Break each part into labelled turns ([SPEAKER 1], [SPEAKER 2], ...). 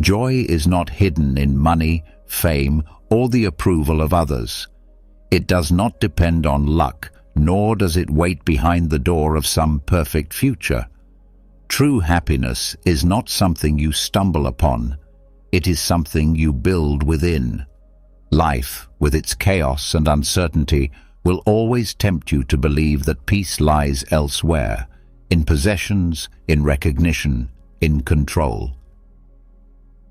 [SPEAKER 1] Joy is not hidden in money, fame, or the approval of others. It does not depend on luck, nor does it wait behind the door of some perfect future. True happiness is not something you stumble upon. It is something you build within. Life, with its chaos and uncertainty, will always tempt you to believe that peace lies elsewhere, in possessions, in recognition, in control.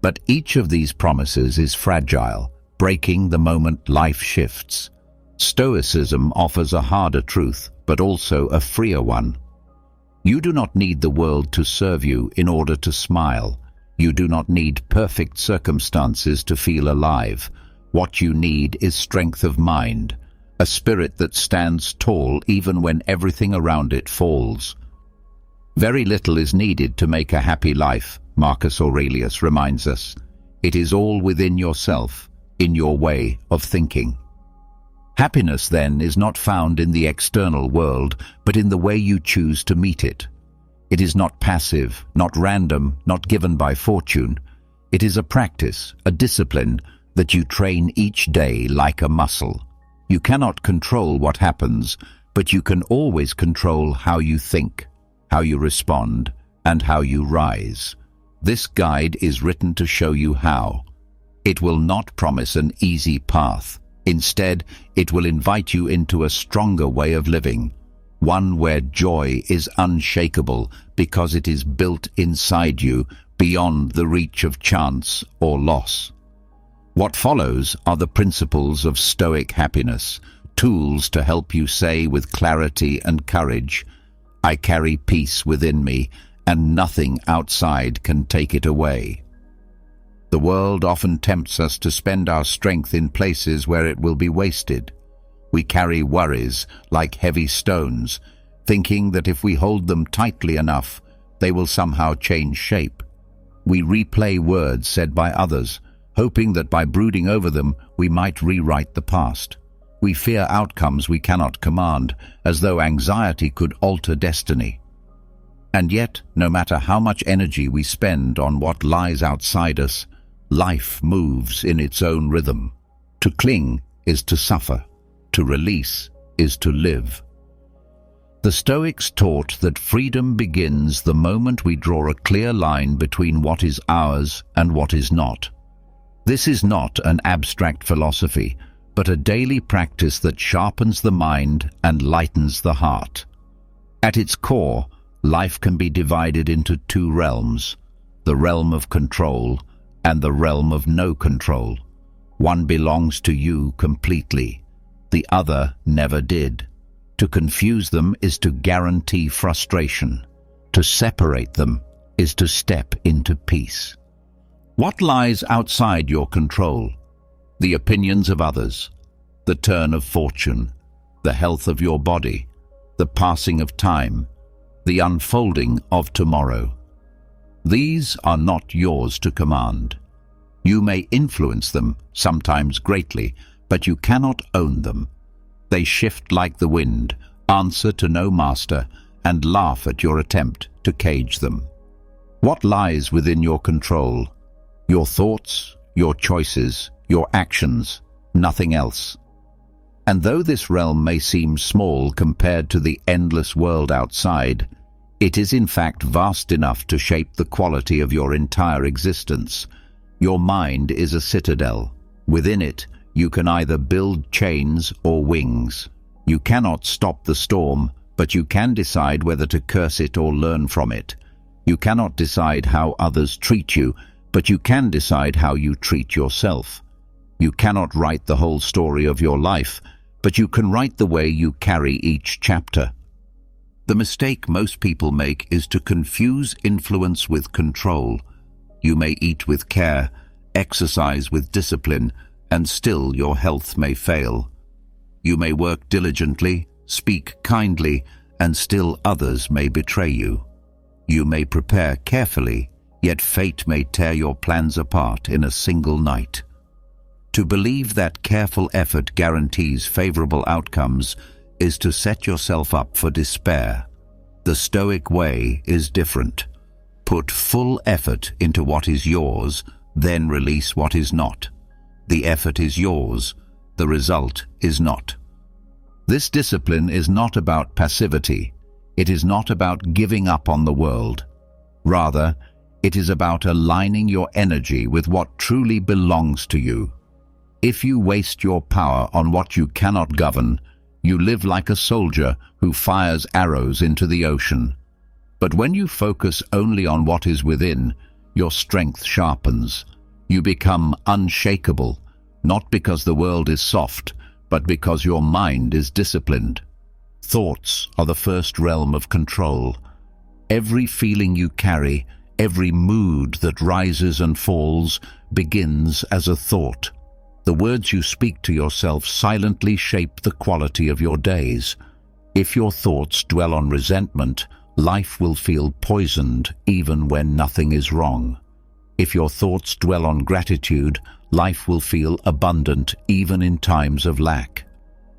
[SPEAKER 1] But each of these promises is fragile, breaking the moment life shifts. Stoicism offers a harder truth, but also a freer one. You do not need the world to serve you in order to smile. You do not need perfect circumstances to feel alive. What you need is strength of mind, a spirit that stands tall even when everything around it falls. Very little is needed to make a happy life, Marcus Aurelius reminds us. It is all within yourself, in your way of thinking. Happiness, then, is not found in the external world, but in the way you choose to meet it. It is not passive, not random, not given by fortune. It is a practice, a discipline, that you train each day like a muscle. You cannot control what happens, but you can always control how you think, how you respond, and how you rise. This guide is written to show you how. It will not promise an easy path. Instead, it will invite you into a stronger way of living, one where joy is unshakable because it is built inside you, beyond the reach of chance or loss. What follows are the principles of Stoic happiness, tools to help you say with clarity and courage, "I carry peace within me, and nothing outside can take it away." The world often tempts us to spend our strength in places where it will be wasted. We carry worries like heavy stones, thinking that if we hold them tightly enough, they will somehow change shape. We replay words said by others, hoping that by brooding over them, we might rewrite the past. We fear outcomes we cannot command, as though anxiety could alter destiny. And yet, no matter how much energy we spend on what lies outside us, life moves in its own rhythm. To cling is to suffer. To release is to live. The Stoics taught that freedom begins the moment we draw a clear line between what is ours and what is not. This is not an abstract philosophy, but a daily practice that sharpens the mind and lightens the heart. At its core, life can be divided into two realms, the realm of control and the realm of no control. One belongs to you completely. The other never did. To confuse them is to guarantee frustration. To separate them is to step into peace. What lies outside your control? The opinions of others, the turn of fortune, the health of your body, the passing of time, the unfolding of tomorrow. These are not yours to command. You may influence them, sometimes greatly, but you cannot own them. They shift like the wind, answer to no master, and laugh at your attempt to cage them. What lies within your control? Your thoughts, your choices, your actions, nothing else. And though this realm may seem small compared to the endless world outside, it is in fact vast enough to shape the quality of your entire existence. Your mind is a citadel. Within it, you can either build chains or wings. You cannot stop the storm, but you can decide whether to curse it or learn from it. You cannot decide how others treat you, but you can decide how you treat yourself. You cannot write the whole story of your life, but you can write the way you carry each chapter. The mistake most people make is to confuse influence with control. You may eat with care, exercise with discipline, and still your health may fail. You may work diligently, speak kindly, and still others may betray you. You may prepare carefully, yet fate may tear your plans apart in a single night. To believe that careful effort guarantees favorable outcomes is to set yourself up for despair. The Stoic way is different. Put full effort into what is yours, then release what is not. The effort is yours, the result is not. This discipline is not about passivity. It is not about giving up on the world. Rather, it is about aligning your energy with what truly belongs to you. If you waste your power on what you cannot govern, you live like a soldier who fires arrows into the ocean. But when you focus only on what is within, your strength sharpens. You become unshakable, not because the world is soft, but because your mind is disciplined. Thoughts are the first realm of control. Every feeling you carry, every mood that rises and falls, begins as a thought. The words you speak to yourself silently shape the quality of your days. If your thoughts dwell on resentment, life will feel poisoned even when nothing is wrong. If your thoughts dwell on gratitude, life will feel abundant even in times of lack.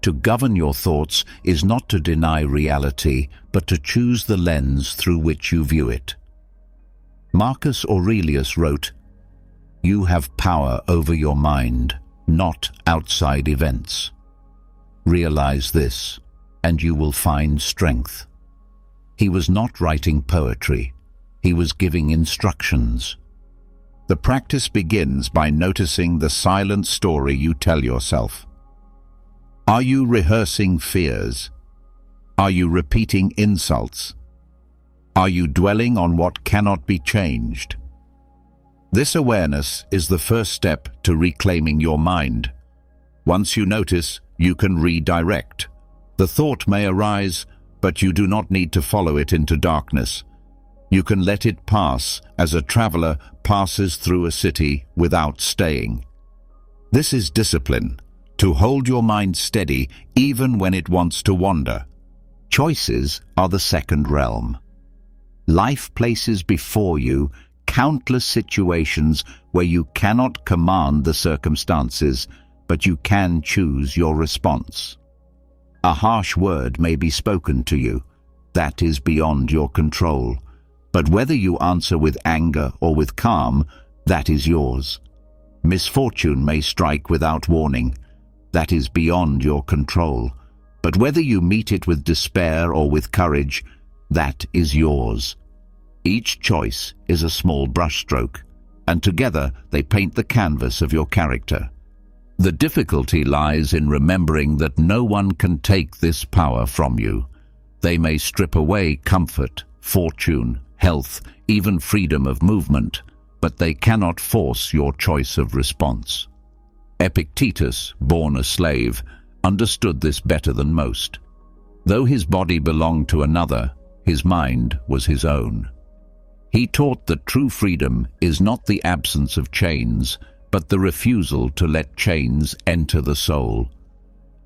[SPEAKER 1] To govern your thoughts is not to deny reality, but to choose the lens through which you view it. Marcus Aurelius wrote, "You have power over your mind, not outside events. Realize this, and you will find strength." He was not writing poetry. He was giving instructions. The practice begins by noticing the silent story you tell yourself. Are you rehearsing fears? Are you repeating insults? Are you dwelling on what cannot be changed? This awareness is the first step to reclaiming your mind. Once you notice, you can redirect. The thought may arise, but you do not need to follow it into darkness. You can let it pass as a traveler passes through a city without staying. This is discipline, to hold your mind steady even when it wants to wander. Choices are the second realm. Life places before you countless situations where you cannot command the circumstances, but you can choose your response. A harsh word may be spoken to you. That is beyond your control. But whether you answer with anger or with calm, that is yours. Misfortune may strike without warning. That is beyond your control. But whether you meet it with despair or with courage, that is yours. Each choice is a small brushstroke, and together they paint the canvas of your character. The difficulty lies in remembering that no one can take this power from you. They may strip away comfort, fortune, health, even freedom of movement, but they cannot force your choice of response. Epictetus, born a slave, understood this better than most. Though his body belonged to another, his mind was his own. He taught that true freedom is not the absence of chains, but the refusal to let chains enter the soul.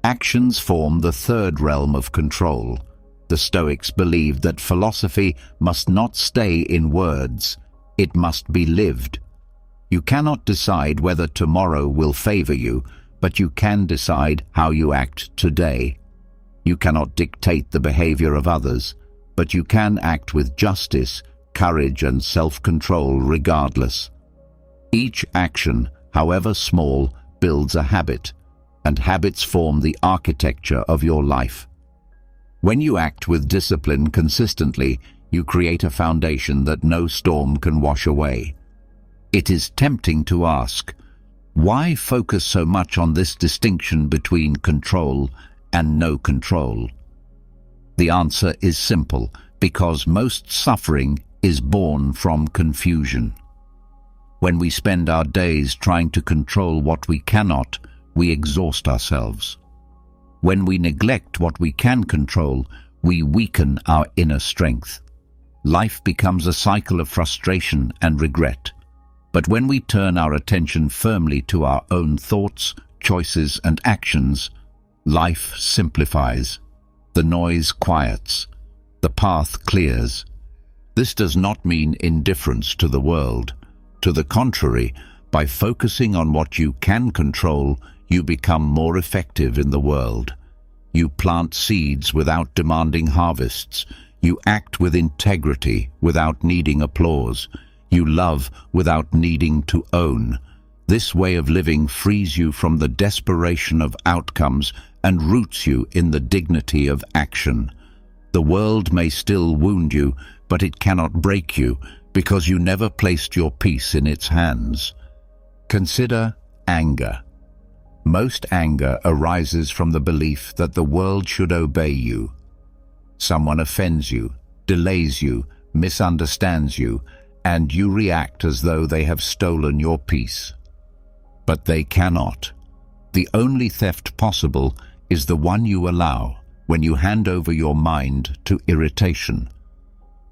[SPEAKER 1] Actions form the third realm of control. The Stoics believed that philosophy must not stay in words, it must be lived. You cannot decide whether tomorrow will favor you, but you can decide how you act today. You cannot dictate the behavior of others, but you can act with justice, courage, and self-control regardless. Each action, however small, builds a habit, and habits form the architecture of your life. When you act with discipline consistently, you create a foundation that no storm can wash away. It is tempting to ask, why focus so much on this distinction between control and no control? The answer is simple, because most suffering is born from confusion. When we spend our days trying to control what we cannot, we exhaust ourselves. When we neglect what we can control, we weaken our inner strength. Life becomes a cycle of frustration and regret. But when we turn our attention firmly to our own thoughts, choices, and actions, life simplifies. The noise quiets. The path clears. This does not mean indifference to the world. To the contrary, by focusing on what you can control, you become more effective in the world. You plant seeds without demanding harvests. You act with integrity without needing applause. You love without needing to own. This way of living frees you from the desperation of outcomes and roots you in the dignity of action. The world may still wound you, but it cannot break you, because you never placed your peace in its hands. Consider anger. Most anger arises from the belief that the world should obey you. Someone offends you, delays you, misunderstands you, and you react as though they have stolen your peace. But they cannot. The only theft possible is the one you allow when you hand over your mind to irritation.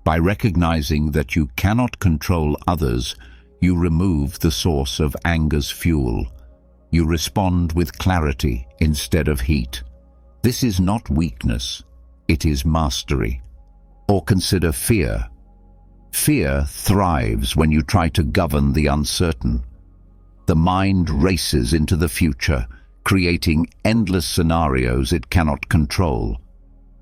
[SPEAKER 1] By recognizing that you cannot control others, you remove the source of anger's fuel. You respond with clarity instead of heat. This is not weakness, it is mastery. Or consider fear. Fear thrives when you try to govern the uncertain. The mind races into the future, creating endless scenarios it cannot control.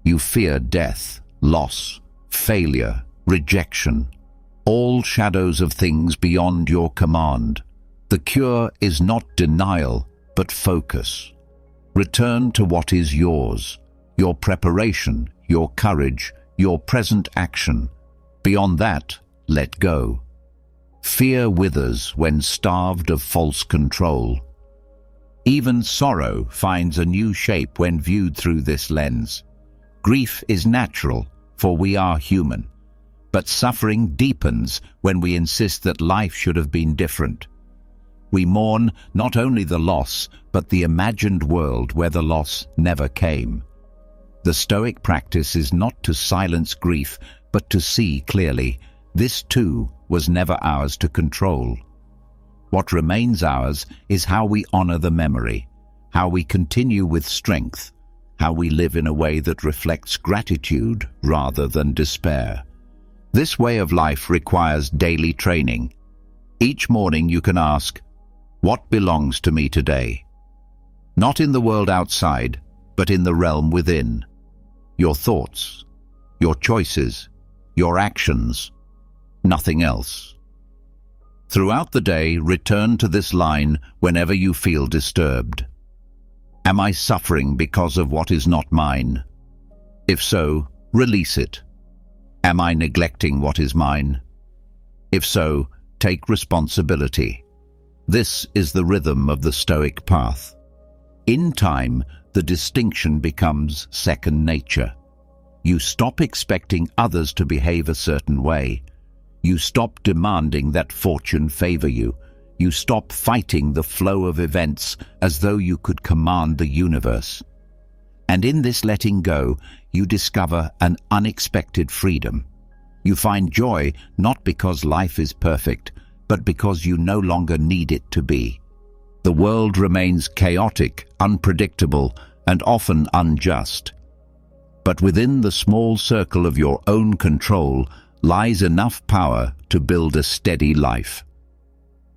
[SPEAKER 1] You fear death, loss, failure, rejection, all shadows of things beyond your command. The cure is not denial, but focus. Return to what is yours, your preparation, your courage, your present action. Beyond that, let go. Fear withers when starved of false control. Even sorrow finds a new shape when viewed through this lens. Grief is natural, for we are human. But suffering deepens when we insist that life should have been different. We mourn not only the loss, but the imagined world where the loss never came. The Stoic practice is not to silence grief, but to see clearly. This too was never ours to control. What remains ours is how we honor the memory, how we continue with strength, how we live in a way that reflects gratitude rather than despair. This way of life requires daily training. Each morning you can ask, what belongs to me today? Not in the world outside, but in the realm within. Your thoughts, your choices, your actions, nothing else. Throughout the day, return to this line whenever you feel disturbed. Am I suffering because of what is not mine? If so, release it. Am I neglecting what is mine? If so, take responsibility. This is the rhythm of the Stoic path. In time, the distinction becomes second nature. You stop expecting others to behave a certain way. You stop demanding that fortune favor you. You stop fighting the flow of events as though you could command the universe. And in this letting go, you discover an unexpected freedom. You find joy not because life is perfect, but because you no longer need it to be. The world remains chaotic, unpredictable, and often unjust. But within the small circle of your own control lies enough power to build a steady life.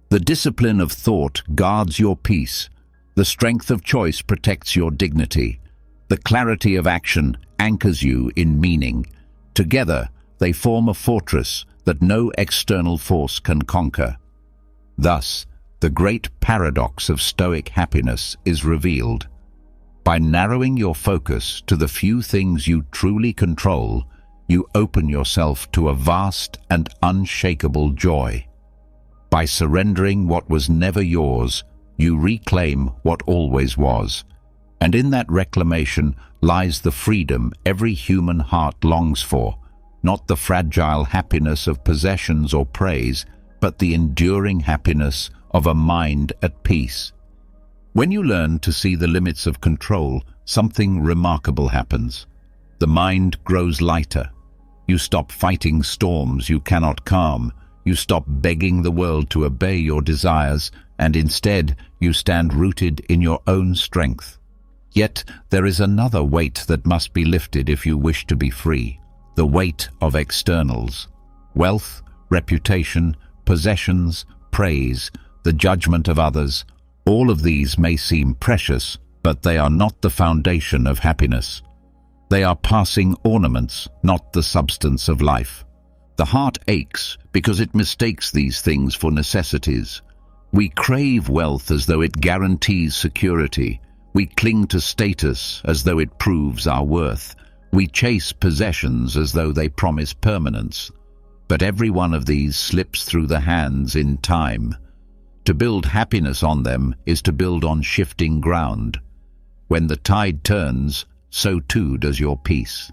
[SPEAKER 1] The discipline of thought guards your peace. The strength of choice protects your dignity. The clarity of action anchors you in meaning. Together, they form a fortress that no external force can conquer. Thus, the great paradox of Stoic happiness is revealed. By narrowing your focus to the few things you truly control, you open yourself to a vast and unshakable joy. By surrendering what was never yours, you reclaim what always was. And in that reclamation lies the freedom every human heart longs for, not the fragile happiness of possessions or praise, but the enduring happiness of a mind at peace. When you learn to see the limits of control, something remarkable happens. The mind grows lighter. You stop fighting storms you cannot calm. You stop begging the world to obey your desires, and instead you stand rooted in your own strength. Yet there is another weight that must be lifted if you wish to be free. The weight of externals. Wealth, reputation, possessions, praise, the judgment of others. All of these may seem precious, but they are not the foundation of happiness. They are passing ornaments, not the substance of life. The heart aches because it mistakes these things for necessities. We crave wealth as though it guarantees security. We cling to status as though it proves our worth. We chase possessions as though they promise permanence. But every one of these slips through the hands in time. To build happiness on them is to build on shifting ground. When the tide turns, so too does your peace.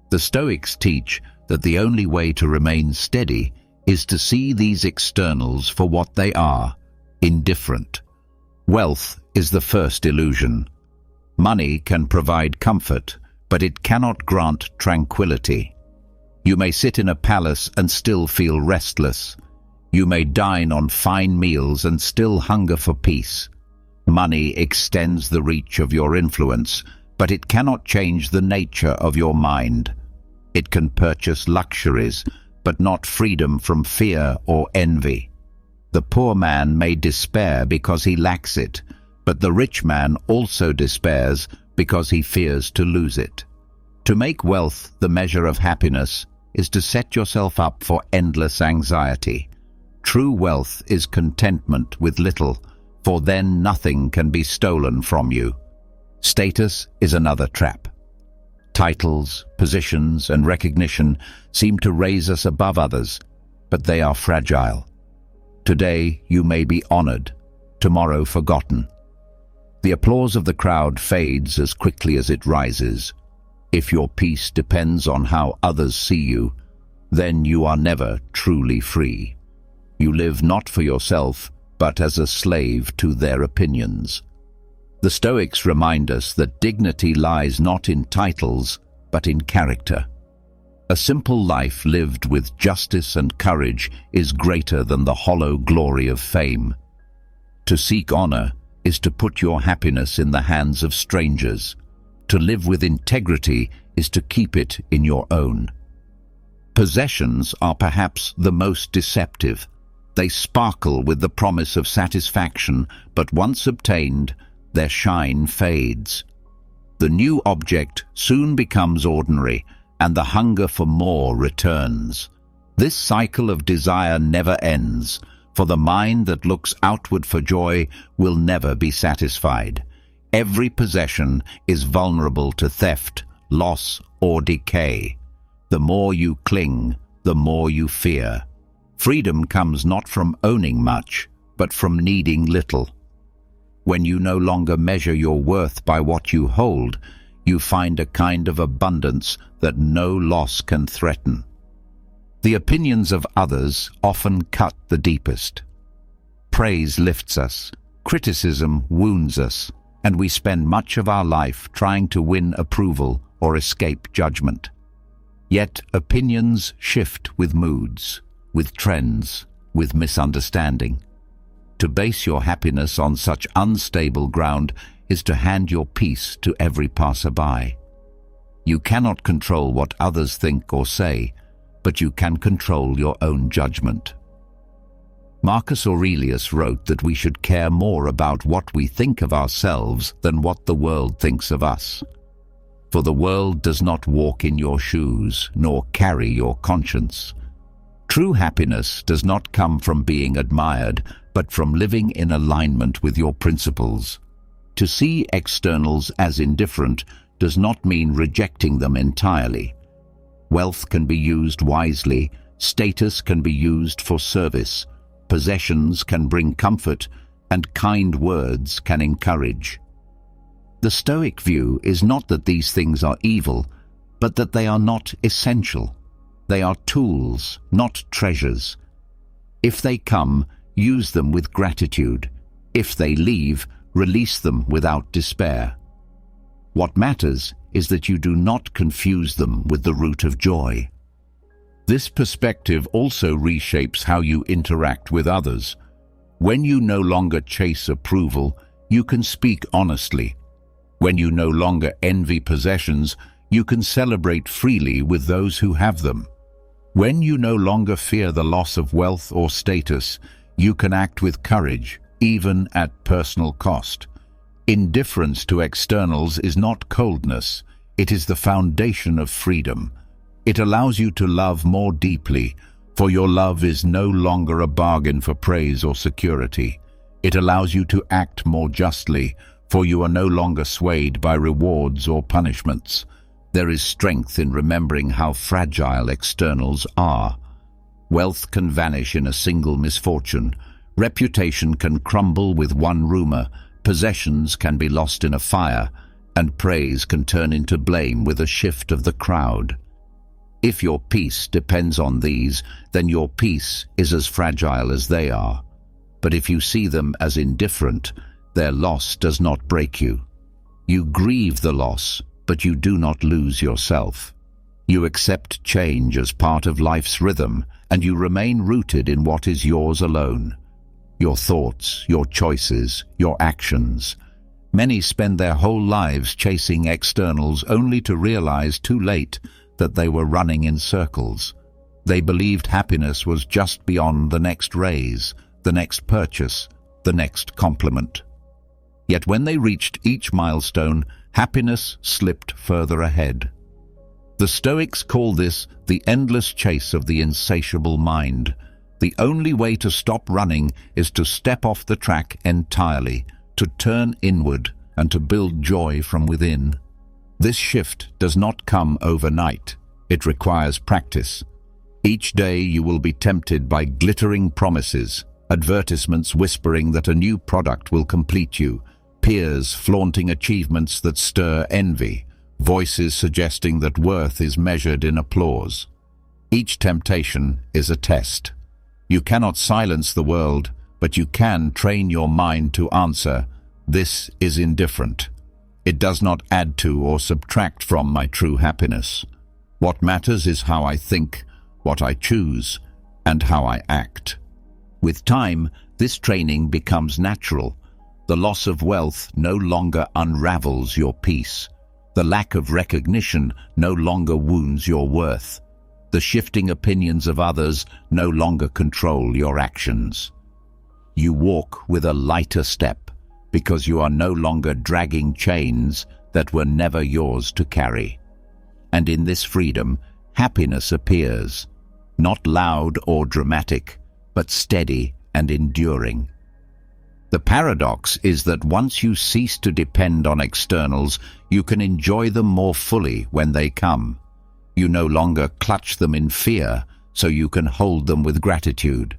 [SPEAKER 1] The Stoics teach that the only way to remain steady is to see these externals for what they are, indifferent. Wealth is the first illusion. Money can provide comfort, but it cannot grant tranquility. You may sit in a palace and still feel restless. You may dine on fine meals and still hunger for peace. Money extends the reach of your influence, but it cannot change the nature of your mind. It can purchase luxuries, but not freedom from fear or envy. The poor man may despair because he lacks it, but the rich man also despairs because he fears to lose it. To make wealth the measure of happiness is to set yourself up for endless anxiety. True wealth is contentment with little, for then nothing can be stolen from you. Status is another trap. Titles, positions, and recognition seem to raise us above others, but they are fragile. Today you may be honored, tomorrow forgotten. The applause of the crowd fades as quickly as it rises. If your peace depends on how others see you, then you are never truly free. You live not for yourself, but as a slave to their opinions. The Stoics remind us that dignity lies not in titles, but in character. A simple life lived with justice and courage is greater than the hollow glory of fame. To seek honor is to put your happiness in the hands of strangers. To live with integrity is to keep it in your own. Possessions are perhaps the most deceptive. They sparkle with the promise of satisfaction, but once obtained, their shine fades. The new object soon becomes ordinary, and the hunger for more returns. This cycle of desire never ends, for the mind that looks outward for joy will never be satisfied. Every possession is vulnerable to theft, loss, or decay. The more you cling, the more you fear. Freedom comes not from owning much, but from needing little. When you no longer measure your worth by what you hold, you find a kind of abundance that no loss can threaten. The opinions of others often cut the deepest. Praise lifts us, criticism wounds us, and we spend much of our life trying to win approval or escape judgment. Yet opinions shift with moods, with trends, with misunderstanding. To base your happiness on such unstable ground is to hand your peace to every passerby. You cannot control what others think or say, but you can control your own judgment. Marcus Aurelius wrote that we should care more about what we think of ourselves than what the world thinks of us. For the world does not walk in your shoes, nor carry your conscience. True happiness does not come from being admired, but from living in alignment with your principles. To see externals as indifferent does not mean rejecting them entirely. Wealth can be used wisely, status can be used for service, possessions can bring comfort, and kind words can encourage. The Stoic view is not that these things are evil, but that they are not essential. They are tools, not treasures. If they come, use them with gratitude. If they leave, release them without despair. What matters is that you do not confuse them with the root of joy. This perspective also reshapes how you interact with others. When you no longer chase approval, you can speak honestly. When you no longer envy possessions, you can celebrate freely with those who have them. When you no longer fear the loss of wealth or status, you can act with courage, even at personal cost. Indifference to externals is not coldness, it is the foundation of freedom. It allows you to love more deeply, for your love is no longer a bargain for praise or security. It allows you to act more justly, for you are no longer swayed by rewards or punishments. There is strength in remembering how fragile externals are. Wealth can vanish in a single misfortune. Reputation can crumble with one rumor. Possessions can be lost in a fire, and praise can turn into blame with a shift of the crowd. If your peace depends on these, then your peace is as fragile as they are. But if you see them as indifferent, their loss does not break you. You grieve the loss, but you do not lose yourself. You accept change as part of life's rhythm, and you remain rooted in what is yours alone. Your thoughts, your choices, your actions. Many spend their whole lives chasing externals only to realize too late that they were running in circles. They believed happiness was just beyond the next raise, the next purchase, the next compliment. Yet when they reached each milestone, happiness slipped further ahead. The Stoics call this the endless chase of the insatiable mind. The only way to stop running is to step off the track entirely, to turn inward and to build joy from within. This shift does not come overnight. It requires practice. Each day you will be tempted by glittering promises, advertisements whispering that a new product will complete you, peers flaunting achievements that stir envy, voices suggesting that worth is measured in applause. Each temptation is a test. You cannot silence the world, but you can train your mind to answer, "This is indifferent. It does not add to or subtract from my true happiness. What matters is how I think, what I choose, and how I act." With time, this training becomes natural. The loss of wealth no longer unravels your peace. The lack of recognition no longer wounds your worth. The shifting opinions of others no longer control your actions. You walk with a lighter step because you are no longer dragging chains that were never yours to carry. And in this freedom, happiness appears, not loud or dramatic, but steady and enduring. The paradox is that once you cease to depend on externals, you can enjoy them more fully when they come. You no longer clutch them in fear, so you can hold them with gratitude.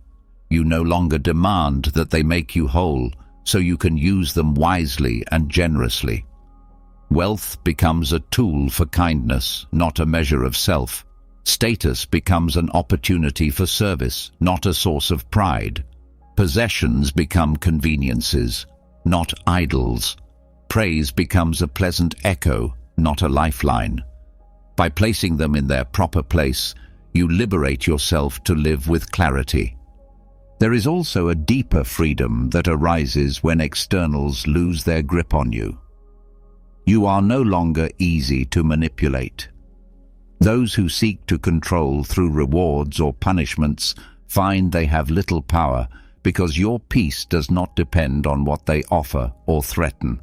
[SPEAKER 1] You no longer demand that they make you whole, so you can use them wisely and generously. Wealth becomes a tool for kindness, not a measure of self. Status becomes an opportunity for service, not a source of pride. Possessions become conveniences, not idols. Praise becomes a pleasant echo, not a lifeline. By placing them in their proper place, you liberate yourself to live with clarity. There is also a deeper freedom that arises when externals lose their grip on you. You are no longer easy to manipulate. Those who seek to control through rewards or punishments find they have little power because your peace does not depend on what they offer or threaten.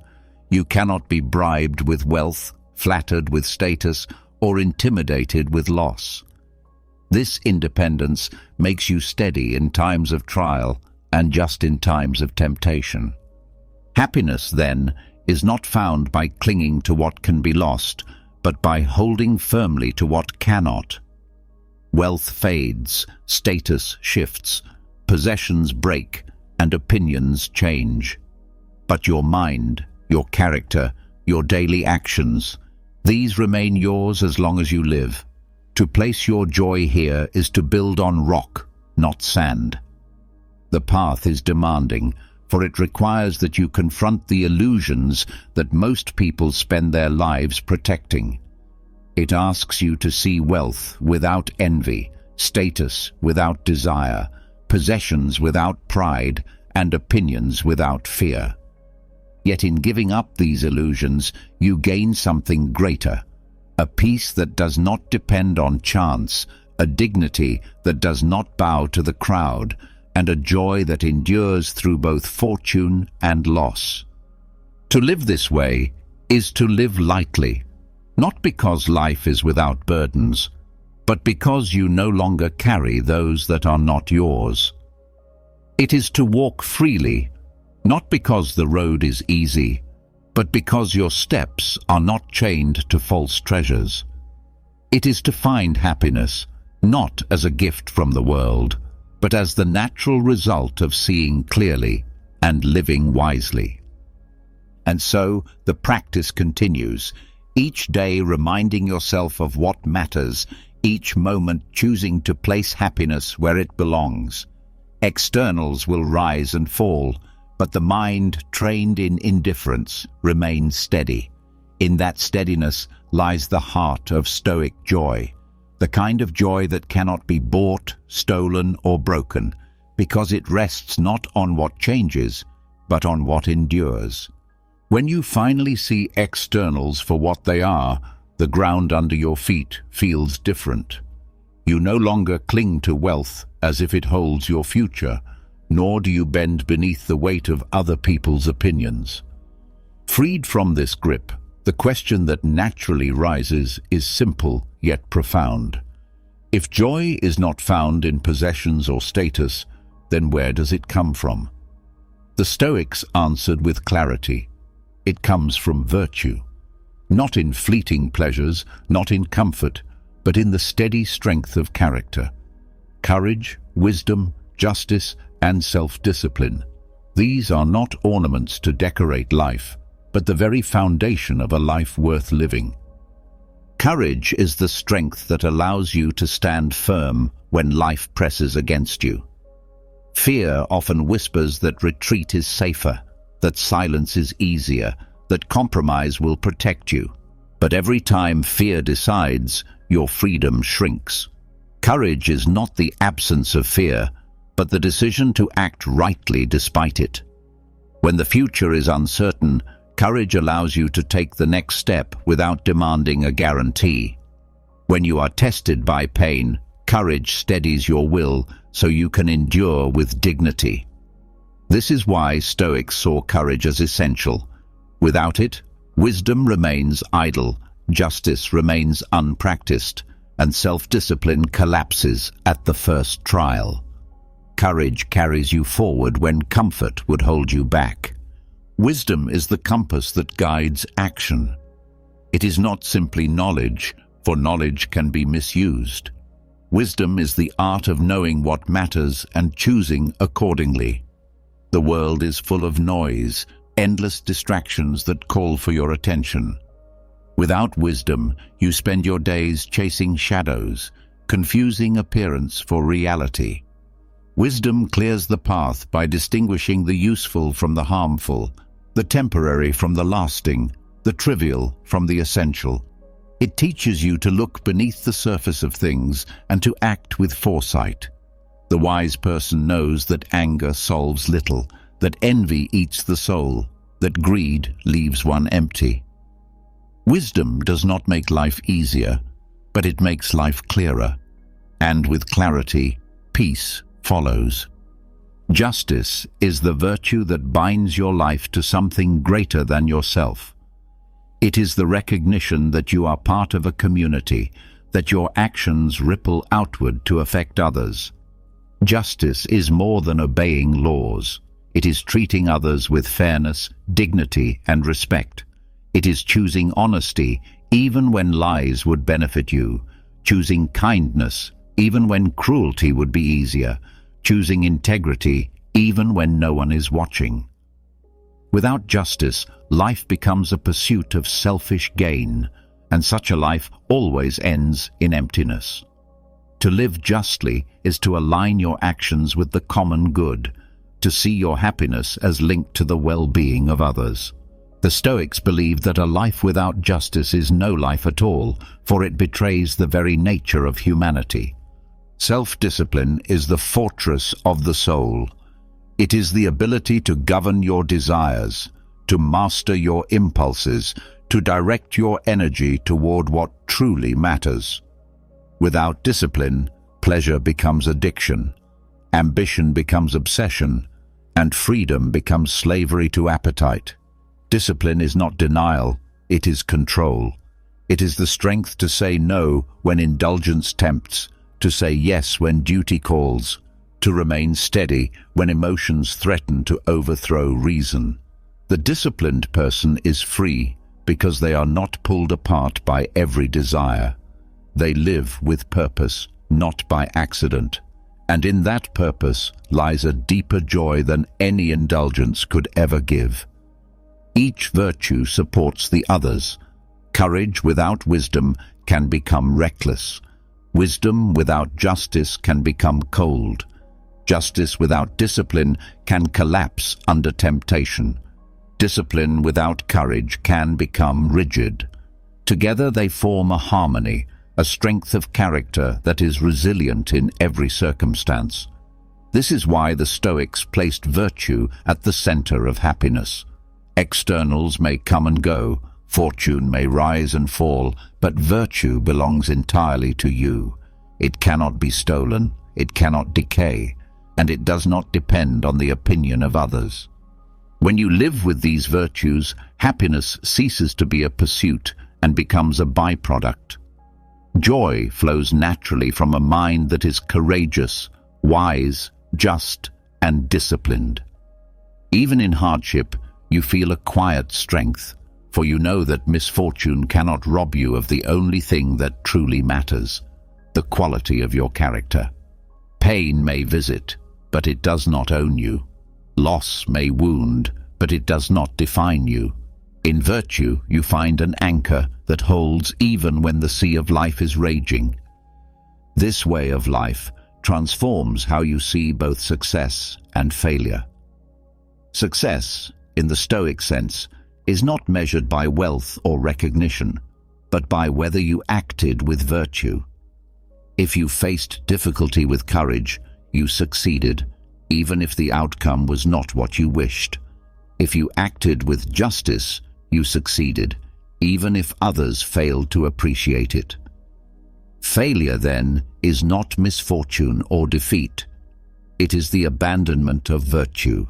[SPEAKER 1] You cannot be bribed with wealth, flattered with status, or intimidated with loss. This independence makes you steady in times of trial and just in times of temptation. Happiness, then, is not found by clinging to what can be lost, but by holding firmly to what cannot. Wealth fades, status shifts, possessions break, and opinions change. But your mind, your character, your daily actions, these remain yours as long as you live. To place your joy here is to build on rock, not sand. The path is demanding, for it requires that you confront the illusions that most people spend their lives protecting. It asks you to see wealth without envy, status without desire, possessions without pride, and opinions without fear. Yet in giving up these illusions, you gain something greater, a peace that does not depend on chance, a dignity that does not bow to the crowd, and a joy that endures through both fortune and loss. To live this way is to live lightly, not because life is without burdens, but because you no longer carry those that are not yours. It is to walk freely, not because the road is easy, but because your steps are not chained to false treasures. It is to find happiness, not as a gift from the world, but as the natural result of seeing clearly and living wisely. And so the practice continues, each day reminding yourself of what matters, each moment choosing to place happiness where it belongs. Externals will rise and fall, but the mind, trained in indifference, remains steady. In that steadiness lies the heart of Stoic joy, the kind of joy that cannot be bought, stolen, or broken, because it rests not on what changes, but on what endures. When you finally see externals for what they are, the ground under your feet feels different. You no longer cling to wealth as if it holds your future, nor do you bend beneath the weight of other people's opinions. Freed from this grip, the question that naturally rises is simple yet profound. If joy is not found in possessions or status, then where does it come from? The Stoics answered with clarity. It comes from virtue, not in fleeting pleasures, not in comfort, but in the steady strength of character. Courage, wisdom, justice, and self-discipline. These are not ornaments to decorate life, but the very foundation of a life worth living. Courage is the strength that allows you to stand firm when life presses against you. Fear often whispers that retreat is safer, that silence is easier, that compromise will protect you. But every time fear decides, your freedom shrinks. Courage is not the absence of fear, but the decision to act rightly despite it. When the future is uncertain, courage allows you to take the next step without demanding a guarantee. When you are tested by pain, courage steadies your will so you can endure with dignity. This is why Stoics saw courage as essential. Without it, wisdom remains idle, justice remains unpracticed, and self-discipline collapses at the first trial. Courage carries you forward when comfort would hold you back. Wisdom is the compass that guides action. It is not simply knowledge, for knowledge can be misused. Wisdom is the art of knowing what matters and choosing accordingly. The world is full of noise, endless distractions that call for your attention. Without wisdom, you spend your days chasing shadows, confusing appearance for reality. Wisdom clears the path by distinguishing the useful from the harmful, the temporary from the lasting, the trivial from the essential. It teaches you to look beneath the surface of things and to act with foresight. The wise person knows that anger solves little, that envy eats the soul, that greed leaves one empty. Wisdom does not make life easier, but it makes life clearer. And with clarity, peace follows. Justice is the virtue that binds your life to something greater than yourself. It is the recognition that you are part of a community, that your actions ripple outward to affect others. Justice is more than obeying laws. It is treating others with fairness, dignity, and respect. It is choosing honesty even when lies would benefit you, choosing kindness even when cruelty would be easier, choosing integrity even when no one is watching. Without justice, life becomes a pursuit of selfish gain, and such a life always ends in emptiness. To live justly is to align your actions with the common good, to see your happiness as linked to the well-being of others. The Stoics believed that a life without justice is no life at all, for it betrays the very nature of humanity. Self-discipline is the fortress of the soul. It is the ability to govern your desires, to master your impulses, to direct your energy toward what truly matters. Without discipline, pleasure becomes addiction, ambition becomes obsession, and freedom becomes slavery to appetite. Discipline is not denial, it is control. It is the strength to say no when indulgence tempts, to say yes when duty calls, to remain steady when emotions threaten to overthrow reason. The disciplined person is free because they are not pulled apart by every desire. They live with purpose, not by accident. And in that purpose lies a deeper joy than any indulgence could ever give. Each virtue supports the others. Courage without wisdom can become reckless. Wisdom without justice can become cold. Justice without discipline can collapse under temptation. Discipline without courage can become rigid. Together they form a harmony, a strength of character that is resilient in every circumstance. This is why the Stoics placed virtue at the center of happiness. Externals may come and go, fortune may rise and fall, but virtue belongs entirely to you. It cannot be stolen, it cannot decay, and it does not depend on the opinion of others. When you live with these virtues, happiness ceases to be a pursuit and becomes a byproduct. Joy flows naturally from a mind that is courageous, wise, just, and disciplined. Even in hardship, you feel a quiet strength, for you know that misfortune cannot rob you of the only thing that truly matters, the quality of your character. Pain may visit, but it does not own you. Loss may wound, but it does not define you. In virtue, you find an anchor that holds even when the sea of life is raging. This way of life transforms how you see both success and failure. Success, in the Stoic sense, is not measured by wealth or recognition, but by whether you acted with virtue. If you faced difficulty with courage, you succeeded, even if the outcome was not what you wished. If you acted with justice, you succeeded, even if others failed to appreciate it. Failure, then, is not misfortune or defeat. It is the abandonment of virtue.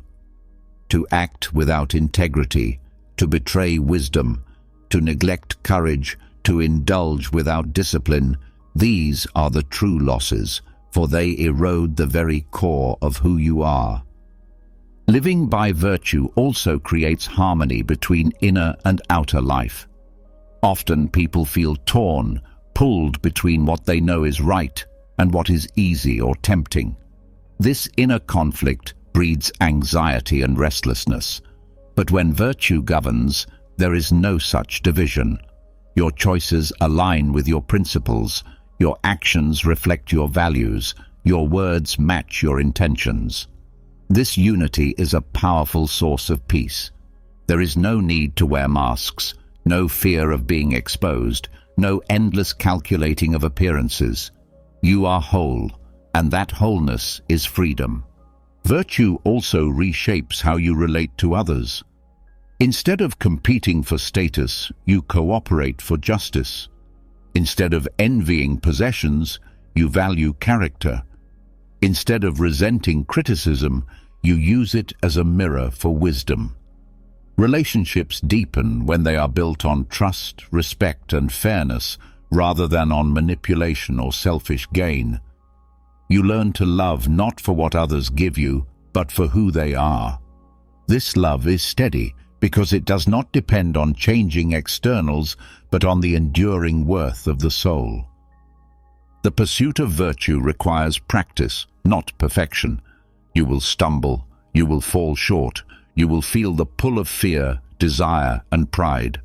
[SPEAKER 1] To act without integrity, to betray wisdom, to neglect courage, to indulge without discipline, these are the true losses, for they erode the very core of who you are. Living by virtue also creates harmony between inner and outer life. Often people feel torn, pulled between what they know is right and what is easy or tempting. This inner conflict breeds anxiety and restlessness. But when virtue governs, there is no such division. Your choices align with your principles, your actions reflect your values, your words match your intentions. This unity is a powerful source of peace. There is no need to wear masks, no fear of being exposed, no endless calculating of appearances. You are whole, and that wholeness is freedom. Virtue also reshapes how you relate to others. Instead of competing for status, you cooperate for justice. Instead of envying possessions, you value character. Instead of resenting criticism, you use it as a mirror for wisdom. Relationships deepen when they are built on trust, respect, and fairness, rather than on manipulation or selfish gain. You learn to love not for what others give you, but for who they are. This love is steady because it does not depend on changing externals, but on the enduring worth of the soul. The pursuit of virtue requires practice, not perfection. You will stumble, you will fall short, you will feel the pull of fear, desire, and pride.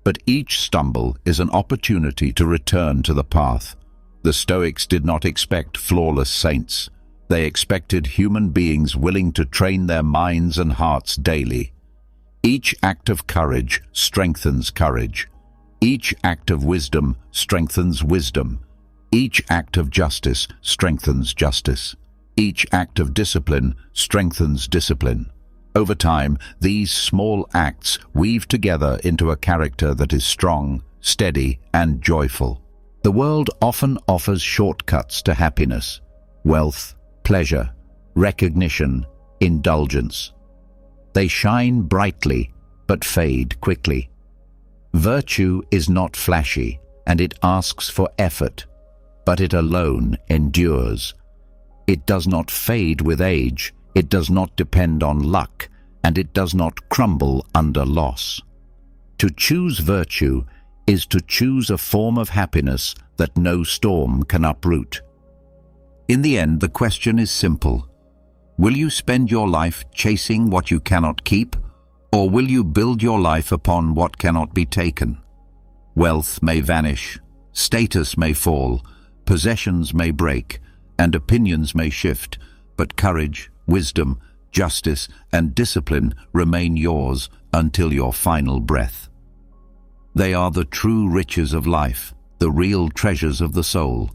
[SPEAKER 1] But each stumble is an opportunity to return to the path. The Stoics did not expect flawless saints. They expected human beings willing to train their minds and hearts daily. Each act of courage strengthens courage. Each act of wisdom strengthens wisdom. Each act of justice strengthens justice. Each act of discipline strengthens discipline. Over time, these small acts weave together into a character that is strong, steady, and joyful. The world often offers shortcuts to happiness: wealth, pleasure, recognition, indulgence. They shine brightly, but fade quickly. Virtue is not flashy. and it asks for effort, but it alone endures. It does not fade with age, it does not depend on luck, and it does not crumble under loss. To choose virtue is to choose a form of happiness that no storm can uproot. In the end, the question is simple. Will you spend your life chasing what you cannot keep, or will you build your life upon what cannot be taken? Wealth may vanish, status may fall, possessions may break, and opinions may shift, but courage, wisdom, justice, and discipline remain yours until your final breath. They are the true riches of life, the real treasures of the soul.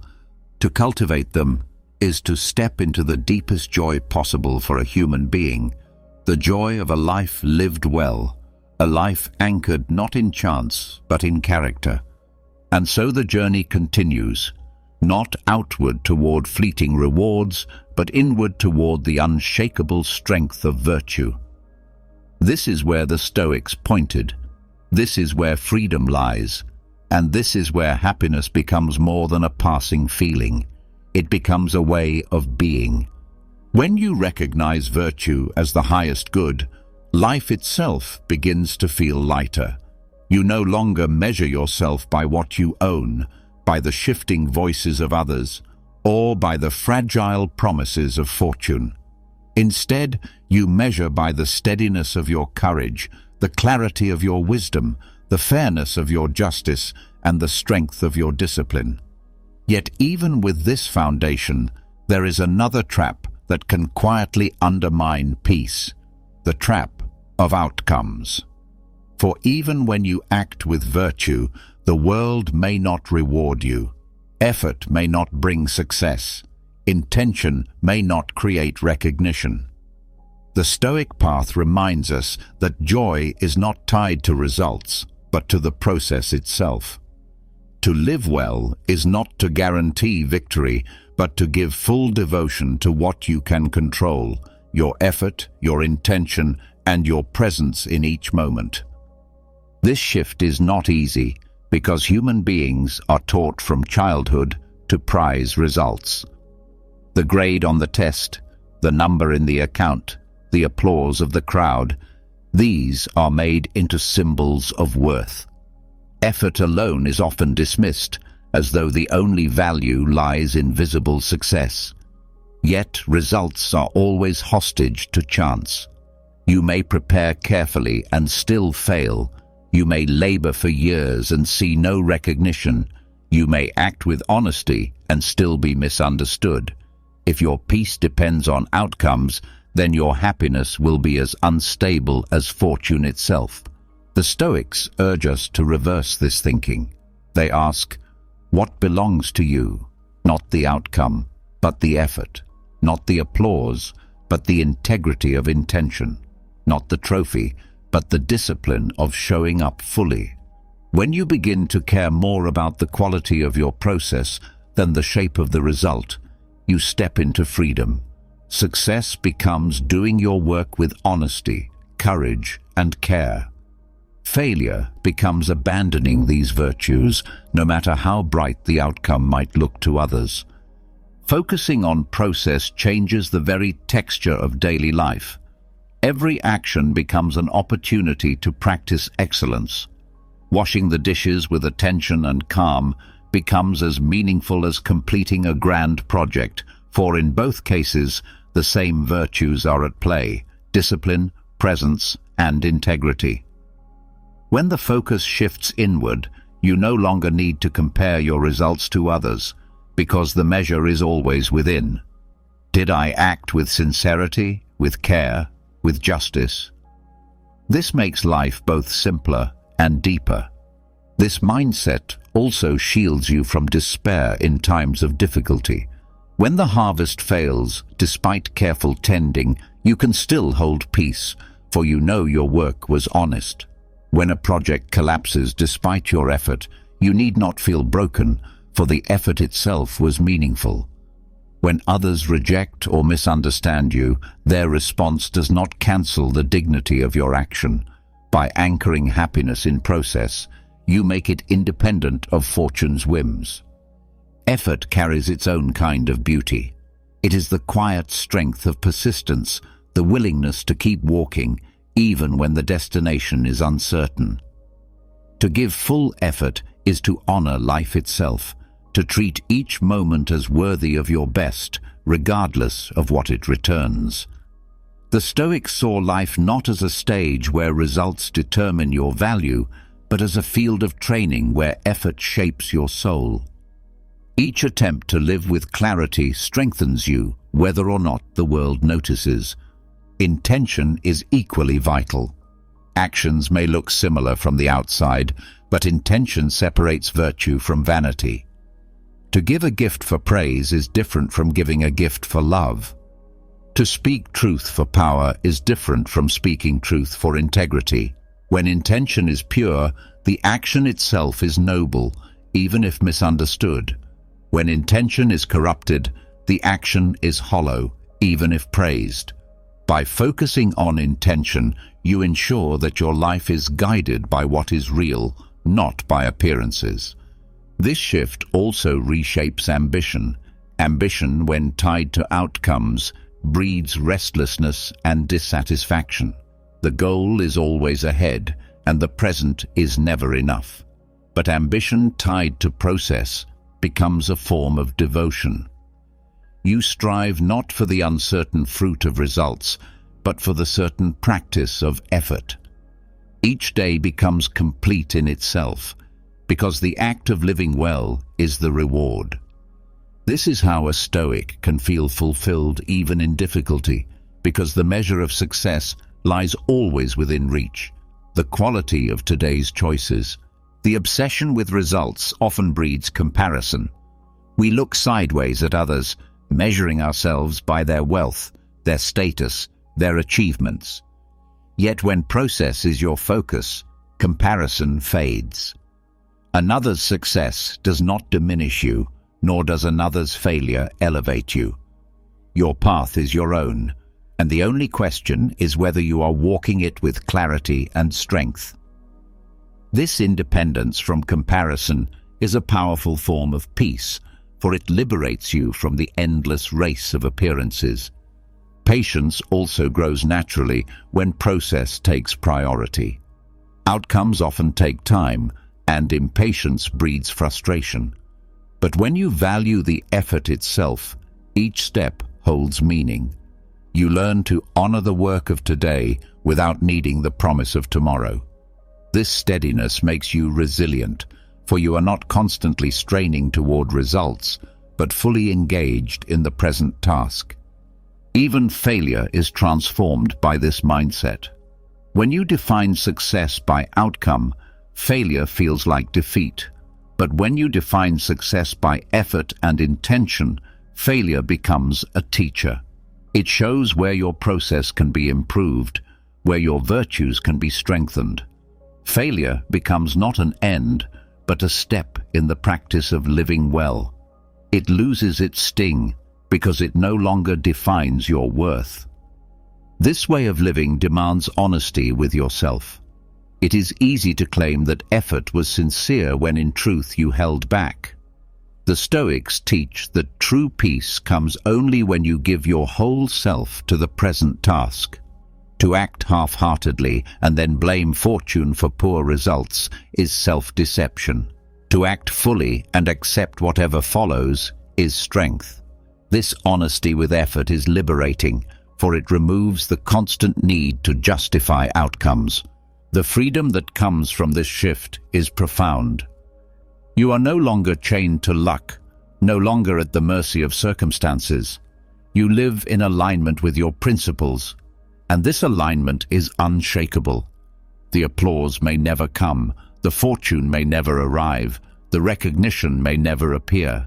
[SPEAKER 1] To cultivate them is to step into the deepest joy possible for a human being, the joy of a life lived well, a life anchored not in chance but in character. And so the journey continues, not outward toward fleeting rewards, but inward toward the unshakable strength of virtue. This is where the Stoics pointed. This is where freedom lies, and this is where happiness becomes more than a passing feeling. It becomes a way of being. When you recognize virtue as the highest good, life itself begins to feel lighter. You no longer measure yourself by what you own, by the shifting voices of others, or by the fragile promises of fortune. Instead, you measure by the steadiness of your courage, the clarity of your wisdom, the fairness of your justice, and the strength of your discipline. Yet even with this foundation, there is another trap that can quietly undermine peace, the trap of outcomes. For even when you act with virtue, the world may not reward you. Effort may not bring success. Intention may not create recognition. The Stoic path reminds us that joy is not tied to results, but to the process itself. To live well is not to guarantee victory, but to give full devotion to what you can control, your effort, your intention, and your presence in each moment. This shift is not easy, because human beings are taught from childhood to prize results. The grade on the test, the number in the account, the applause of the crowd, these are made into symbols of worth. Effort alone is often dismissed, as though the only value lies in visible success. Yet results are always hostage to chance. You may prepare carefully and still fail. You may labor for years and see no recognition. You may act with honesty and still be misunderstood. If your peace depends on outcomes, then your happiness will be as unstable as fortune itself. The Stoics urge us to reverse this thinking. They ask, what belongs to you? Not the outcome, but the effort. Not the applause, but the integrity of intention. Not the trophy, but the discipline of showing up fully. When you begin to care more about the quality of your process than the shape of the result, you step into freedom. Success becomes doing your work with honesty, courage, and care. Failure becomes abandoning these virtues, no matter how bright the outcome might look to others. Focusing on process changes the very texture of daily life. Every action becomes an opportunity to practice excellence. Washing the dishes with attention and calm becomes as meaningful as completing a grand project, for in both cases, the same virtues are at play: discipline, presence, and integrity. When the focus shifts inward, you no longer need to compare your results to others, because the measure is always within. Did I act with sincerity, with care, with justice? This makes life both simpler and deeper. This mindset also shields you from despair in times of difficulty. When the harvest fails, despite careful tending, you can still hold peace, for you know your work was honest. When a project collapses despite your effort, you need not feel broken, for the effort itself was meaningful. When others reject or misunderstand you, their response does not cancel the dignity of your action. By anchoring happiness in process, you make it independent of fortune's whims. Effort carries its own kind of beauty. It is the quiet strength of persistence, the willingness to keep walking, even when the destination is uncertain. To give full effort is to honor life itself, to treat each moment as worthy of your best, regardless of what it returns. The Stoics saw life not as a stage where results determine your value, but as a field of training where effort shapes your soul. Each attempt to live with clarity strengthens you, whether or not the world notices. Intention is equally vital. Actions may look similar from the outside, but intention separates virtue from vanity. To give a gift for praise is different from giving a gift for love. To speak truth for power is different from speaking truth for integrity. When intention is pure, the action itself is noble, even if misunderstood. When intention is corrupted, the action is hollow, even if praised. By focusing on intention, you ensure that your life is guided by what is real, not by appearances. This shift also reshapes ambition. Ambition, when tied to outcomes, breeds restlessness and dissatisfaction. The goal is always ahead, and the present is never enough. But ambition tied to process becomes a form of devotion. You strive not for the uncertain fruit of results, but for the certain practice of effort. Each day becomes complete in itself, because the act of living well is the reward. This is how a Stoic can feel fulfilled even in difficulty, because the measure of success lies always within reach. The quality of today's choices. The obsession with results often breeds comparison. We look sideways at others, measuring ourselves by their wealth, their status, their achievements. Yet when process is your focus, comparison fades. Another's success does not diminish you, nor does another's failure elevate you. Your path is your own, and the only question is whether you are walking it with clarity and strength. This independence from comparison is a powerful form of peace, for it liberates you from the endless race of appearances. Patience also grows naturally when process takes priority. Outcomes often take time, and impatience breeds frustration. But when you value the effort itself, each step holds meaning. You learn to honor the work of today without needing the promise of tomorrow. This steadiness makes you resilient, for you are not constantly straining toward results, but fully engaged in the present task. Even failure is transformed by this mindset. When you define success by outcome, failure feels like defeat. But when you define success by effort and intention, failure becomes a teacher. It shows where your process can be improved, where your virtues can be strengthened. Failure becomes not an end, but a step in the practice of living well. It loses its sting because it no longer defines your worth. This way of living demands honesty with yourself. It is easy to claim that effort was sincere when in truth you held back. The Stoics teach that true peace comes only when you give your whole self to the present task. To act half-heartedly and then blame fortune for poor results is self-deception. To act fully and accept whatever follows is strength. This honesty with effort is liberating, for it removes the constant need to justify outcomes. The freedom that comes from this shift is profound. You are no longer chained to luck, no longer at the mercy of circumstances. You live in alignment with your principles, and this alignment is unshakable. The applause may never come, the fortune may never arrive, the recognition may never appear,